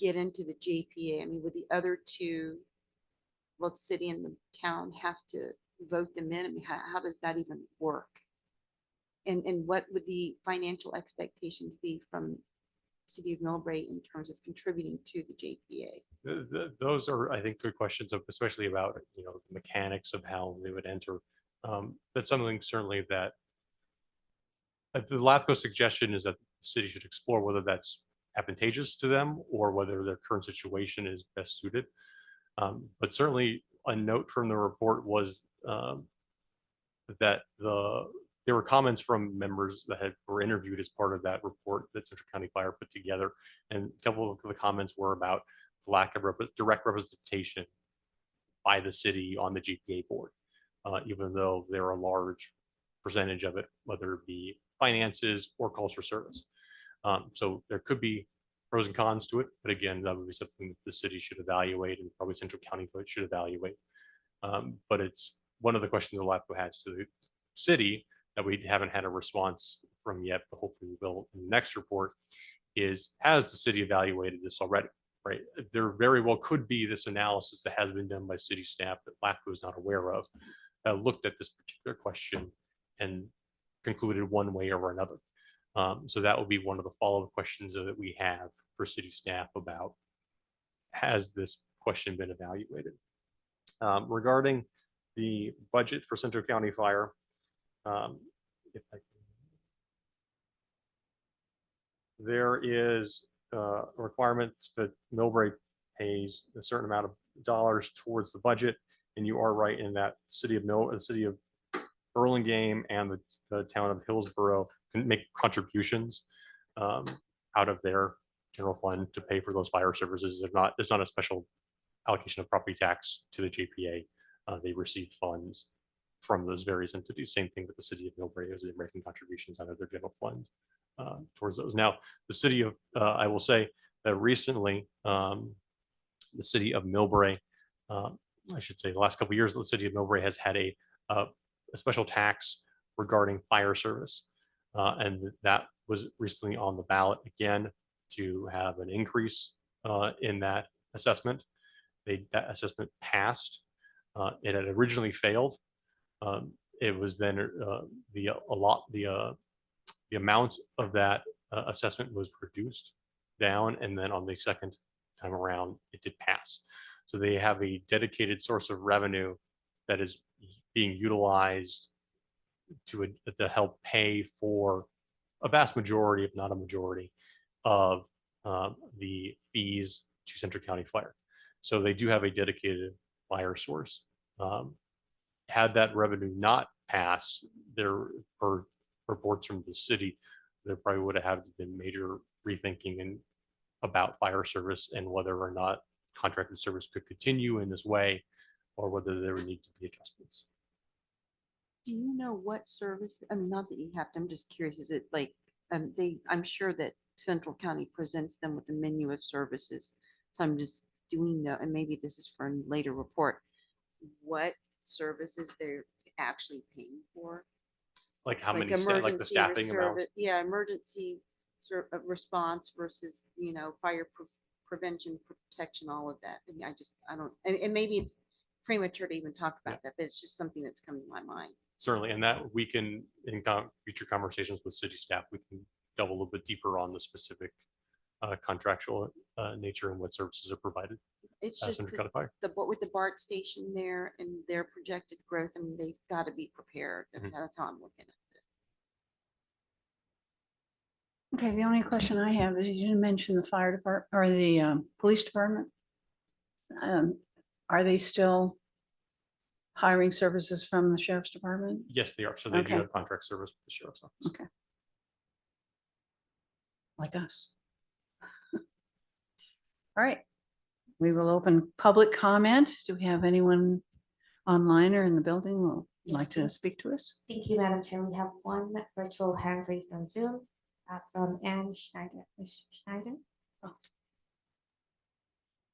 P: get into the JPA? I mean, would the other two, well, the city and the town have to vote them in? I mean, how does that even work? And what would the financial expectations be from city of Millbrae in terms of contributing to the JPA?
H: Those are, I think, good questions, especially about, the mechanics of how they would enter. That's something certainly that the LAFCO suggestion is that the city should explore whether that's advantageous to them or whether their current situation is best suited. But certainly a note from the report was that the there were comments from members that were interviewed as part of that report that Central County Fire put together. And a couple of the comments were about the lack of direct representation by the city on the GPA board, even though they're a large percentage of it, whether it be finances or culture service. So there could be pros and cons to it, but again, that would be something that the city should evaluate and probably Central County should evaluate. But it's one of the questions that LAFCo has to the city that we haven't had a response from yet, but hopefully we will in the next report, is has the city evaluated this already, right? There very well could be this analysis that has been done by city staff that LAFCO is not aware of, that looked at this particular question and concluded one way or another. So that will be one of the follow-up questions that we have for city staff about, has this question been evaluated? Regarding the budget for Central County Fire, if I can, there is a requirement that Millbrae pays a certain amount of dollars towards the budget, and you are right in that the city of Burlingame and the town of Hillsborough can make contributions out of their general fund to pay for those fire services. It's not a special allocation of property tax to the JPA. They receive funds from those various entities. Same thing with the city of Millbrae, as they're making contributions out of their general fund towards those. Now, the city of, I will say that recently, the city of Millbrae, I should say the last couple of years, the city of Millbrae has had a special tax regarding fire service. And that was recently on the ballot again to have an increase in that assessment. That assessment passed. It had originally failed. It was then the amount of that assessment was reduced down, and then on the second time around, it did pass. So they have a dedicated source of revenue that is being utilized to help pay for a vast majority, if not a majority, of the fees to Central County Fire. So they do have a dedicated fire source. Had that revenue not passed, there per reports from the city, there probably would have been major rethinking about fire service and whether or not contracted service could continue in this way, or whether there would need to be adjustments.
P: Do you know what service, I mean, not that you have to, I'm just curious, is it like, I'm sure that Central County presents them with a menu of services. So I'm just doing that, and maybe this is for a later report, what services they're actually paying for?
H: Like how many, like the staffing amounts?
P: Yeah, emergency response versus, fire prevention, protection, all of that. I mean, I don't, and maybe it's premature to even talk about that, but it's just something that's coming to my mind.
H: Certainly, and that we can, in future conversations with city staff, we can delve a little bit deeper on the specific contractual nature and what services are provided.
P: It's just what with the BART station there and their projected growth, I mean, they've got to be prepared. That's how I'm looking at it.
A: Okay, the only question I have is you didn't mention the fire department or the police department. Are they still hiring services from the sheriff's department?
H: Yes, they are. So they do have contract service with the sheriff's office.
A: Okay. Like us. All right. We will open public comment. Do we have anyone online or in the building who would like to speak to us?
B: Thank you, Madam Chair. We have one virtual hand raised on Zoom from Ann Schneider. Ms. Schneider? Oh.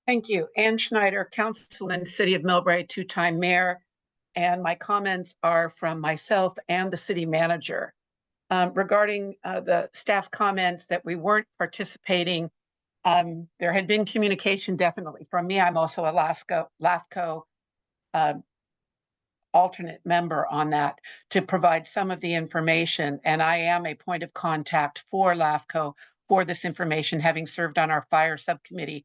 U: Thank you. Ann Schneider, Councilman, City of Millbrae, two-time mayor. And my comments are from myself and the city manager. Regarding the staff comments that we weren't participating, there had been communication definitely from me. I'm also a LAFCo alternate member on that to provide some of the information. And I am a point of contact for LAFCO for this information, having served on our fire subcommittee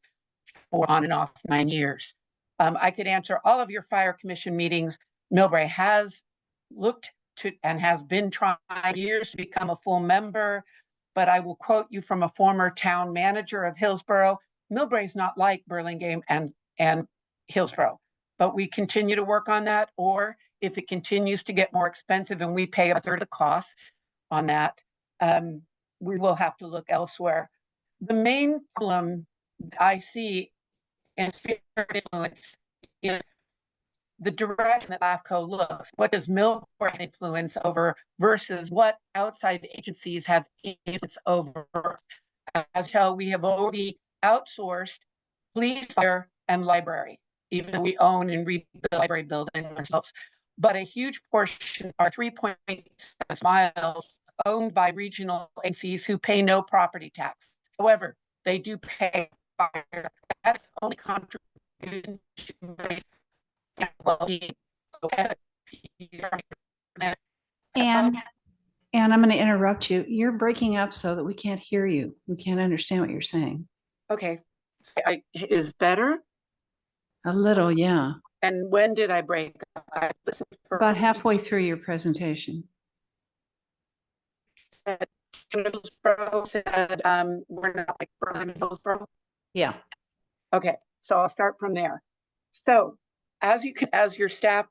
U: for on and off 9 years. I could answer all of your fire commission meetings. Millbrae has looked to and has been trying years to become a full member, but I will quote you from a former town manager of Hillsborough. Millbrae is not like Burlingame and Hillsborough, but we continue to work on that. Or if it continues to get more expensive and we pay a third of the cost on that, we will have to look elsewhere. The main problem I see in sphere of influence is the direction that LAFCO looks. What does Millbrook have influence over versus what outside agencies have influence over? As how we have already outsourced police, fire, and library, even though we own and rebuild the library building ourselves. But a huge portion are 3.7 miles owned by regional agencies who pay no property tax. However, they do pay fire. That's only contribution.
A: And I'm going to interrupt you. You're breaking up so that we can't hear you. We can't understand what you're saying.
U: Okay, is better?
A: A little, yeah.
U: And when did I break up? I listened for
A: About halfway through your presentation.
U: Hillsborough said, we're not like Berlin, Hillsborough.
A: Yeah.
U: Okay, so I'll start from there. So as you can, as your staff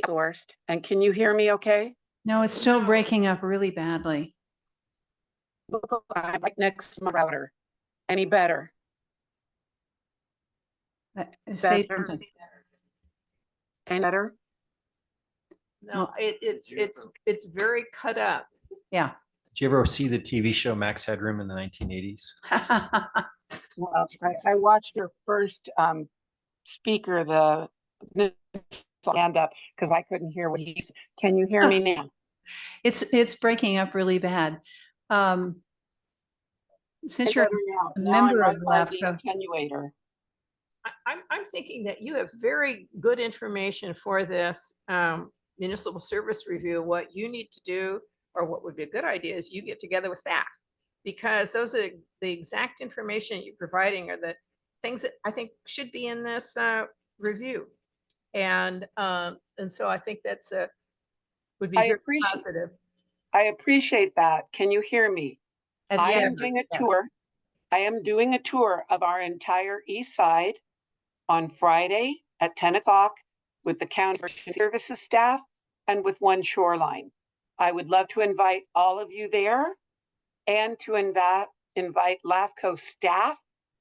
U: sourced, and can you hear me okay?
A: No, it's still breaking up really badly.
U: I'm right next to my router. Any better?
A: Say
U: Better?
A: something.
U: Any better?
D: No, it's very cut up.
A: Yeah.
K: Did you ever see the TV show Max Headroom in the 1980s?
U: Well, I watched your first speaker, the stand up, because I couldn't hear what he's. Can you hear me now?
A: It's breaking up really bad. Since you're a member of LAFCO,
U: attenuator.
D: I'm thinking that you have very good information for this municipal service review. What you need to do, or what would be a good idea, is you get together with staff, because those are the exact information you're providing are the things that I think should be in this review. And so I think that's would be very positive.
U: I appreciate that. Can you hear me? I am doing a tour. I am doing a tour of our entire east side on Friday at 10 o'clock with the county services staff and with One Shoreline. I would love to invite all of you there and to invite LAFCO staff,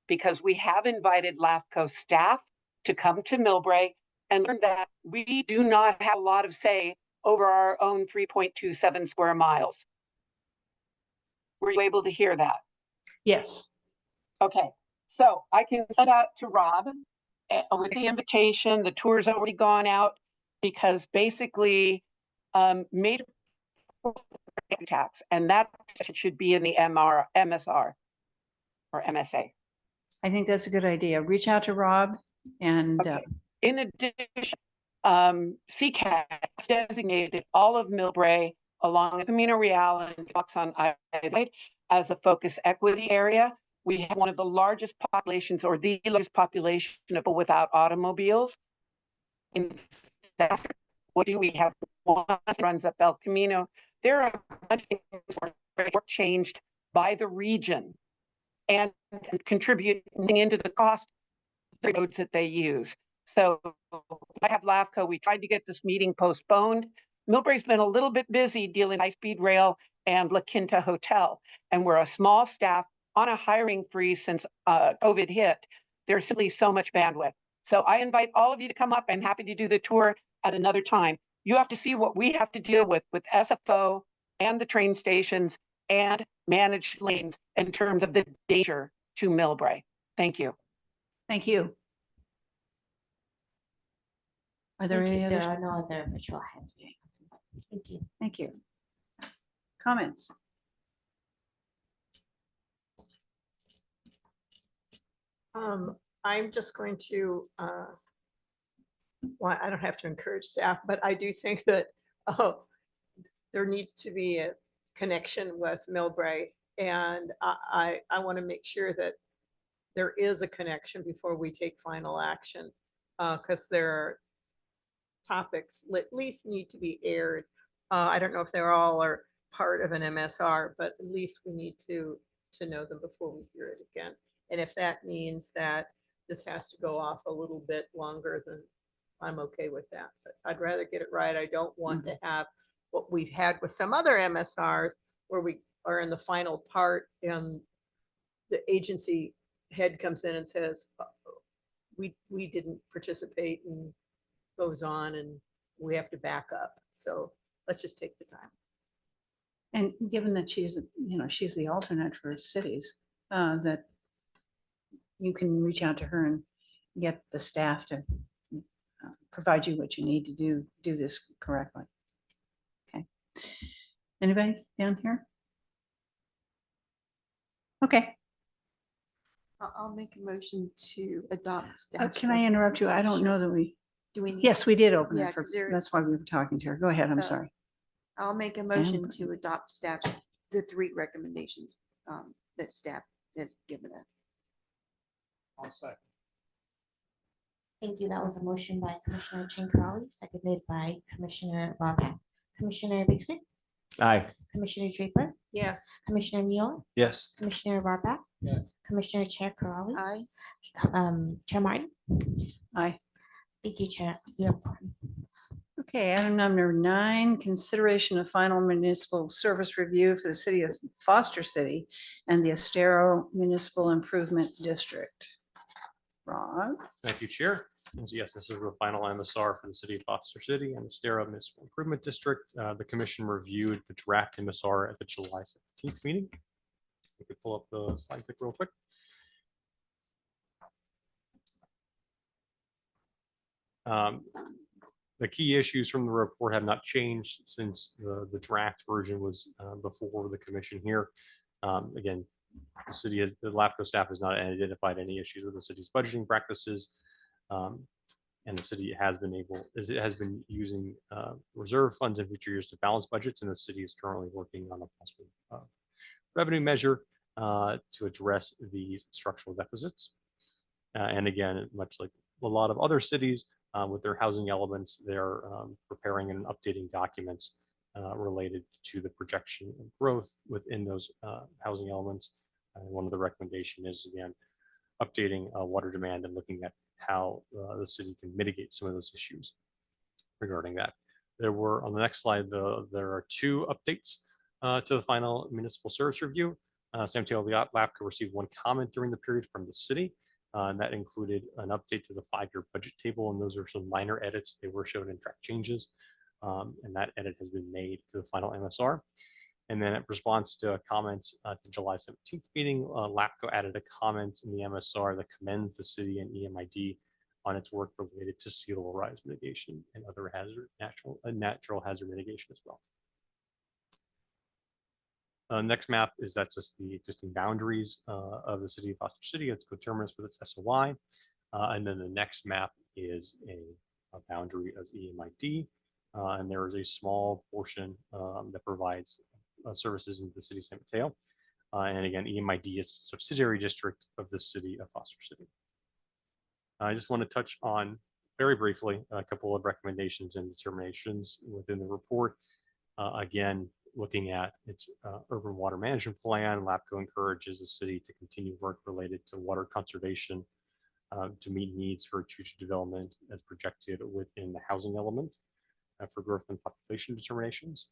U: because we have invited LAFCO staff to come to Millbrae and learn that we do not have a lot of say over our own 3.27 square miles. Were you able to hear that?
A: Yes.
U: Okay, so I can send out to Rob with the invitation. The tour's already gone out, because basically major tax, and that should be in the MSR or MSA.
A: I think that's a good idea. Reach out to Rob and
U: in addition, CCAT designated all of Millbrae along the Camino Real and Fox on I as a focus equity area. We have one of the largest populations, or the largest population of people without automobiles. In what do we have? One runs up El Camino. There are a bunch of things that were changed by the region and contributing into the cost of the roads that they use. So I have LAFCO. We tried to get this meeting postponed. Millbrae's been a little bit busy dealing with high-speed rail and La Quinta Hotel, and we're a small staff on a hiring freeze since COVID hit. There's simply so much bandwidth. So I invite all of you to come up. I'm happy to do the tour at another time. You have to see what we have to deal with SFO and the train stations and managed lanes in terms of the danger to Millbrae. Thank you.
A: Thank you. Are there any other?
B: There are no other virtual hands. Thank you.
A: Thank you. Comments?
D: I'm just going to, well, I don't have to encourage staff, but I do think that there needs to be a connection with Millbrae, and I want to make sure that there is a connection before we take final action, because there are topics that at least need to be aired. I don't know if they're all are part of an MSR, but at least we need to know them before we hear it again. And if that means that this has to go off a little bit longer than I'm okay with that. But I'd rather get it right. I don't want to have what we've had with some other MSRs where we are in the final part and the agency head comes in and says, we didn't participate, and goes on and we have to back up. So let's just take the time.
A: And given that she's, she's the alternate for cities, that you can reach out to her and get the staff to provide you what you need to do this correctly. Okay. Anybody down here? Okay.
G: I'll make a motion to adopt. staff's
A: Can I interrupt you? I don't
G: Sure.
A: know that we,
G: Do we? need-
A: yes, we did open
G: Yeah,
A: it for,
G: 'cause there-
A: that's why we were talking to her. Go ahead, I'm
G: Uh,
A: sorry.
G: I'll make a motion to adopt staff, the 3 recommendations that staff has given us.
O: I'll second.
B: Thank you. That was a motion by Commissioner Chinkarelli, seconded by Commissioner Rondak. Commissioner Bixby,
F: Aye.
B: Commissioner Draper,
D: Yes.
B: Commissioner Mueller,
F: Yes.
B: Commissioner Rondak,
O: Yes.
B: Commissioner Chair Karali,
G: Aye.
B: Chair Martin.
A: Aye.
B: Thank you, Chair. You have one.
A: Okay, item number 9, consideration of final municipal service review for the city of Foster City and the Estero Municipal Improvement District. Ron?
H: Thank you, Chair. And so, yes, this is the final MSR for the city of Foster City and the Estero Municipal Improvement District. The commission reviewed the draft MSR at the July 17th meeting. We could pull up the slide deck real quick. The key issues from the report have not changed since the draft version was before the commission here. Again, the city has, the LAFCo staff has not identified any issues with the city's budgeting practices. And the city has been using reserve funds in future years to balance budgets, and the city is currently working on a possible revenue measure to address these structural deficits. And again, much like a lot of other cities with their housing elements, they're preparing and updating documents related to the projection of growth within those housing elements. One of the recommendation is, again, updating water demand and looking at how the city can mitigate some of those issues regarding that. There were, on the next slide, there are 2 updates to the final municipal service review. San Mateo LAFCo received 1 comment during the period from the city, and that included an update to the 5-year budget table, and those are some minor edits. They were shown in track changes, and that edit has been made to the final MSR. And then in response to comments at the July 17th meeting, LAFCo added a comment in the MSR that commends the city and EMID on its work related to sea level rise mitigation and other natural hazard mitigation as well. Next map is that's just the existing boundaries of the city of Foster City. It's coterminous with its SOI. And then the next map is a boundary of EMID. And there is a small portion that provides services into the city of San Mateo. And again, EMID is a subsidiary district of the city of Foster City. I just want to touch on very briefly a couple of recommendations and determinations within the report. Again, looking at its urban water management plan, LAFCo encourages the city to continue work related to water conservation to meet needs for future development as projected within the housing element for growth and population determinations.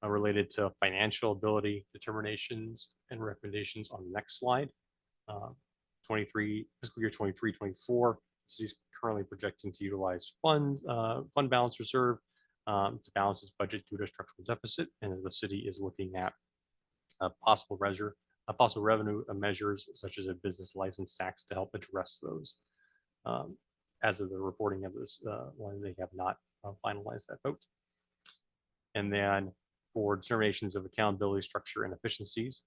H: Related to financial ability determinations and recommendations on the next slide. 23 fiscal year 23-24, the city is currently projecting to utilize fund balance reserve to balance its budget due to structural deficit, and the city is looking at possible revenue measures such as a business license tax to help address those. As of the reporting of this one, they have not finalized that vote. And then for determinations of accountability, structure, and efficiencies,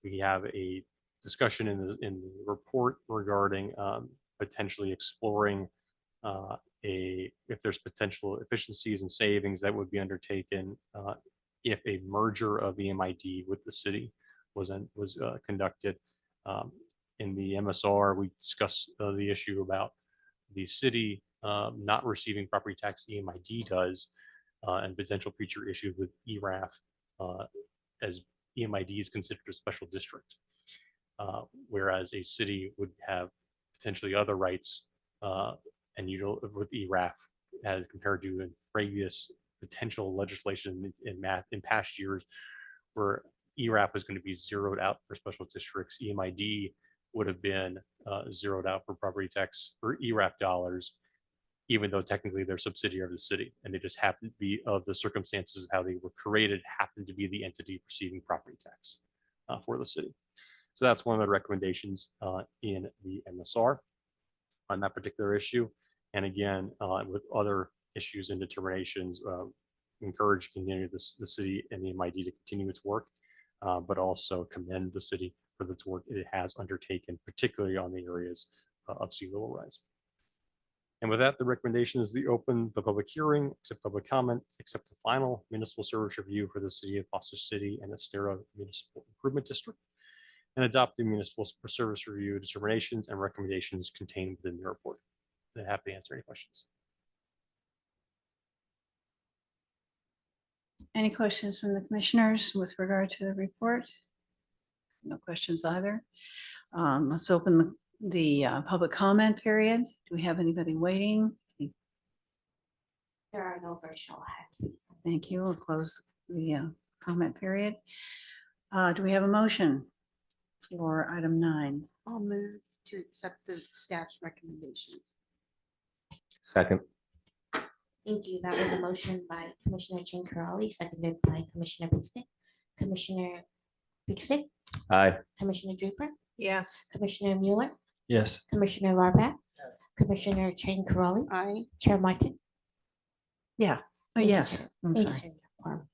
H: we have a discussion in the report regarding potentially exploring if there's potential efficiencies and savings that would be undertaken if a merger of EMID with the city was conducted. In the MSR, we discussed the issue about the city not receiving property tax EMID does, and potential future issues with ERAF as EMID is considered a special district, whereas a city would have potentially other rights And you know, with ERAF as compared to in previous potential legislation in past years, where ERAF was going to be zeroed out for special districts, EMID would have been zeroed out for property tax or ERAF dollars, even though technically they're subsidiary of the city, and they just happen to be, of the circumstances of how they were created, happen to be the entity receiving property tax for the city. So that's one of the recommendations in the MSR on that particular issue. And again, with other issues and determinations, encourage continue the city and the MID to continue its work, but also commend the city for the work it has undertaken, particularly on the areas of sea level rise. And with that, the recommendation is to open the public hearing, accept public comment, accept the final municipal service review for the city of Foster City and Estero Municipal Improvement District, and adopt the municipal service review determinations and recommendations contained within the report. I'm happy to answer any questions.
A: Any questions from the commissioners with regard to the report? No questions either. Let's open the public comment period. Do we have anybody waiting?
B: There are no virtual hands.
A: Thank you. We'll close the comment period. Do we have a motion for item 9?
G: I'll move to accept the staff's recommendations.
F: Second.
B: Thank you. That was a motion by Commissioner Chincarelli, seconded by Commissioner Pixick. Commissioner Pixick,
F: Aye.
B: Commissioner Draper,
D: Yes.
B: Commissioner Mueller,
K: Yes.
B: Commissioner Rohrbach, Commissioner Chincarelli,
G: Aye.
B: Chair Martin.
A: Yeah. Oh,
B: Thank you,
A: yes.
B: Chair.
A: I'm
B: Thank you,
A: sorry.
B: Chair. Quorum.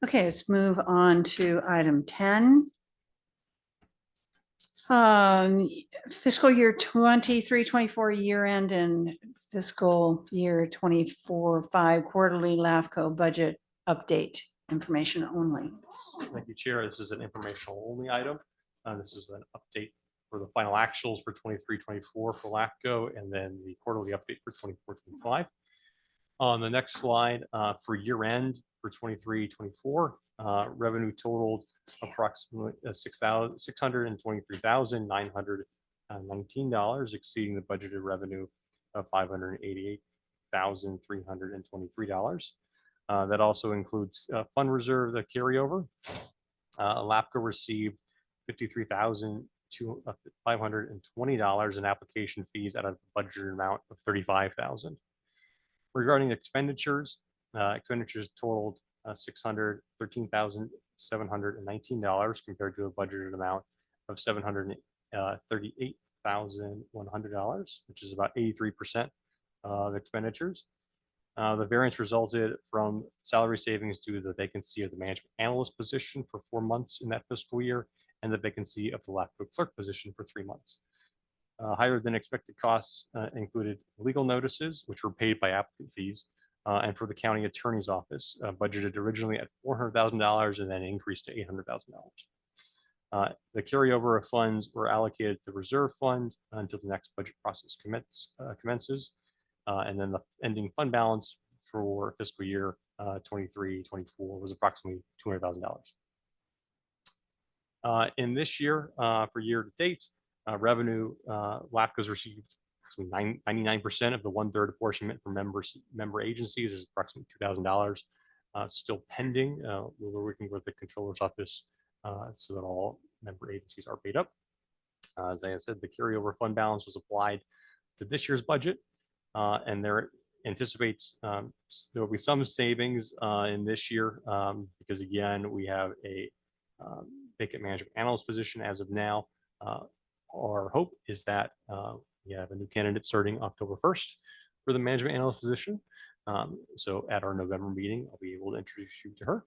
A: Okay, let's move on to item 10. Fiscal year 23-24 year end and fiscal year 24-5 quarterly LAFCO budget update information only.
H: Thank you, Chair. This is an informational only item. This is an update for the final actuals for 23-24 for LAFCO, and then the quarterly update for 24-25. On the next slide, for year end for 23-24, revenue totaled approximately $623,919, exceeding the budgeted revenue of $588,323. That also includes fund reserve, the carryover. LAFCO received $53,520 in application fees out of the budgeted amount of $35,000. Regarding expenditures, expenditures totaled $613,719 compared to a budgeted amount of $738,100, which is about 83% of expenditures. The variance resulted from salary savings due to the vacancy of the management analyst position for 4 months in that fiscal year and the vacancy of the LAFCO clerk position for 3 months. Higher than expected costs included legal notices, which were paid by applicant fees, and for the county attorney's office, budgeted originally at $400,000 and then increased to $800,000. The carryover of funds were allocated to the reserve fund until the next budget process commences. And then the ending fund balance for fiscal year 23-24 was approximately $200,000. In this year, for year to date, revenue, LAFCO's received 99% of the 1/3 apportionment from member agencies is approximately $2,000. Still pending. We're working with the controller's office so that all member agencies are paid up. As I said, the carryover fund balance was applied to this year's budget, and there anticipates there will be some savings in this year because again we have a vacant management analyst position as of now. Our hope is that we have a new candidate starting October 1st for the management analyst position. So at our November meeting, I'll be able to introduce you to her.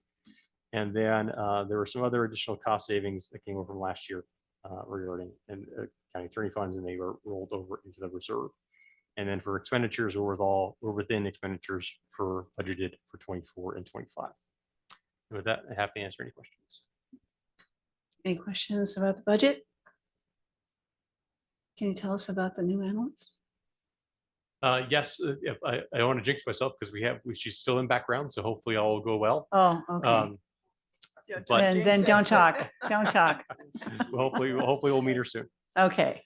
H: And then there were some other additional cost savings that came over from last year regarding county attorney funds, and they were rolled over into the reserve. And then for expenditures, we're within expenditures for budgeted for 24 and 25. And with that, I have to answer any questions.
A: Any questions about the budget? Can you tell us about the new analyst?
H: Yes, I don't want to jinx myself because she's still in background, so hopefully all will go well.
A: Oh, okay.
H: But
A: Then don't talk. Don't talk.
H: hopefully we'll meet her soon.
A: Okay.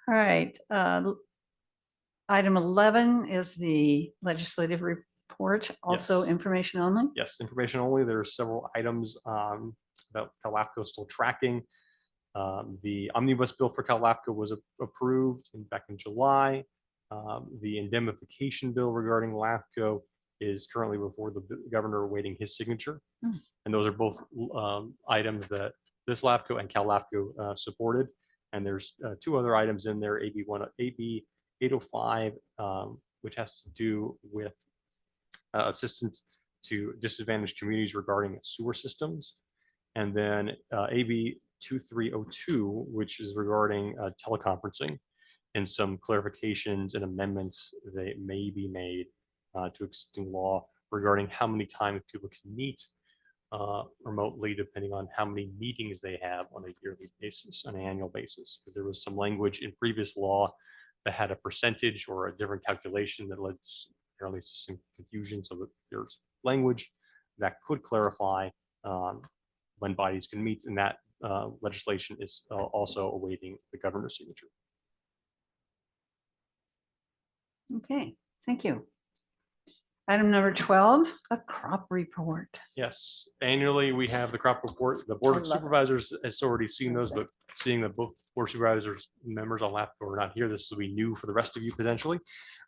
A: All right. Item 11 is the legislative report, also
H: Yes.
A: information only.
H: Yes, information only. There are several items that LAFCO is still tracking. The omnibus bill for LAFCO was approved back in July. The indemnification bill regarding LAFCO is currently before the governor awaiting his signature. And those are both items that this LAFCO and LAFCO supported. And there's two other items in there, AB 805, which has to do with assistance to disadvantaged communities regarding sewer systems. And then AB 2302, which is regarding teleconferencing, and some clarifications and amendments that may be made to existing law regarding how many times people can meet remotely, depending on how many meetings they have on a yearly basis, on an annual basis. Because there was some language in previous law that had a percentage or a different calculation that led apparently to some confusion. So that there's language that could clarify when bodies can meet, and that legislation is also awaiting the governor's signature.
A: Okay, thank you. Item number 12, a crop report.
H: Yes, annually we have the crop report. The Board
A: I
H: of
A: love it.
H: Supervisors has already seen those, but seeing that both Board of Supervisors members on LAFCO are not here, this will be new for the rest of you potentially.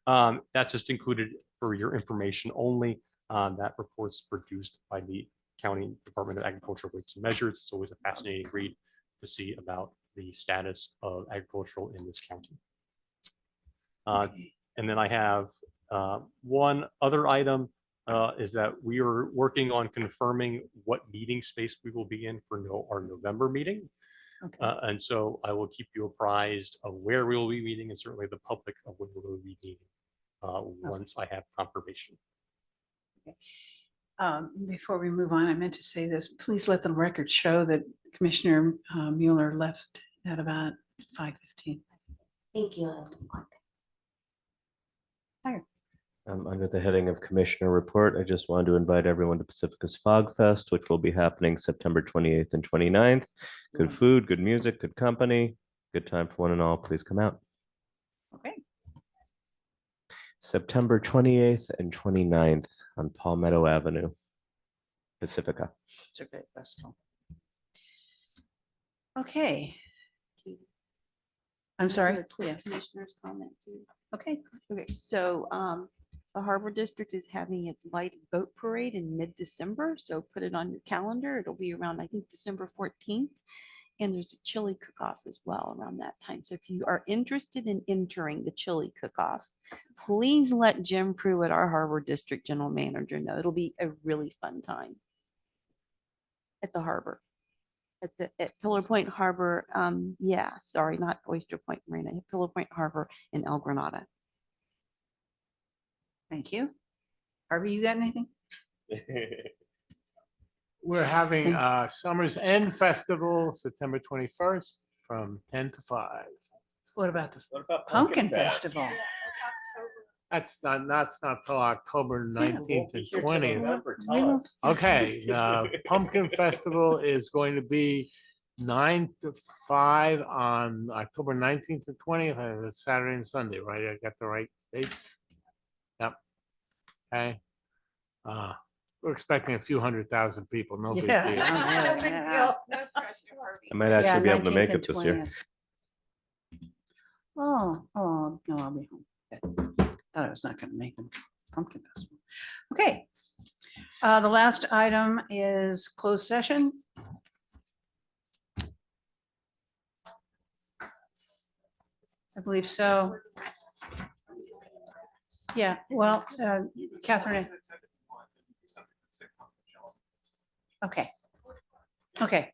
H: That's just included for your information only. That report's produced by the County Department of Agriculture Weights and Measures. It's always a fascinating read to see about the status of agricultural in this county. And then I have one other item is that we are working on confirming what meeting space we will be in for our November meeting. And so I will keep you apprised of where we will be meeting, and certainly the public of when we will be meeting once I have confirmation.
A: Before we move on, I meant to say this. Please let the record show that Commissioner Mueller left at about 5:15.
B: Thank you.
F: Under the heading of Commissioner Report, I just wanted to invite everyone to Pacifica's Fog Fest, which will be happening September 28th and 29th. Good food, good music, good company, good time for one and all. Please come out.
A: Okay.
F: September 28th and 29th on Palmetto Avenue, Pacifica.
A: It's a great festival. Okay. I'm sorry. Yes.
P: Commissioner's comment too.
A: Okay.
P: Okay, so the Harbor District is having its lighted boat parade in mid-December, so put it on your calendar. It'll be around, I think, December 14th. And there's a chili cook-off as well around that time. So if you are interested in entering the chili cook-off, please let Jim Pruitt, our Harbor District General Manager, know. It'll be a really fun time at the harbor. At Pillar Point Harbor, yeah, sorry, not Oyster Point Marina, at Pillar Point Harbor in El Granada.
A: Thank you. Harvey, you got anything?
O: We're having Summer's End Festival, September 21st from 10 to 5.
A: What about the Pumpkin Festival?
O: That's not till October 19th and 20th.
A: Remember,
O: Okay, Pumpkin Festival is going to be 9 to 5 on October 19th to 20th, and it's Saturday and Sunday, right? I got the right dates? Yep. Okay. We're expecting a few 100,000 people, no big deal.
A: Yeah.
L: No big deal. No pressure, Harvey.
F: I might actually be able to
A: 19th
F: make
A: and
F: it this year.
A: 20th. Oh, no, I'll be home. Good. Thought I was not going to make them Pumpkin Festival. Okay. The last item is closed session. I believe so. Yeah, well, Catherine. Okay. Okay.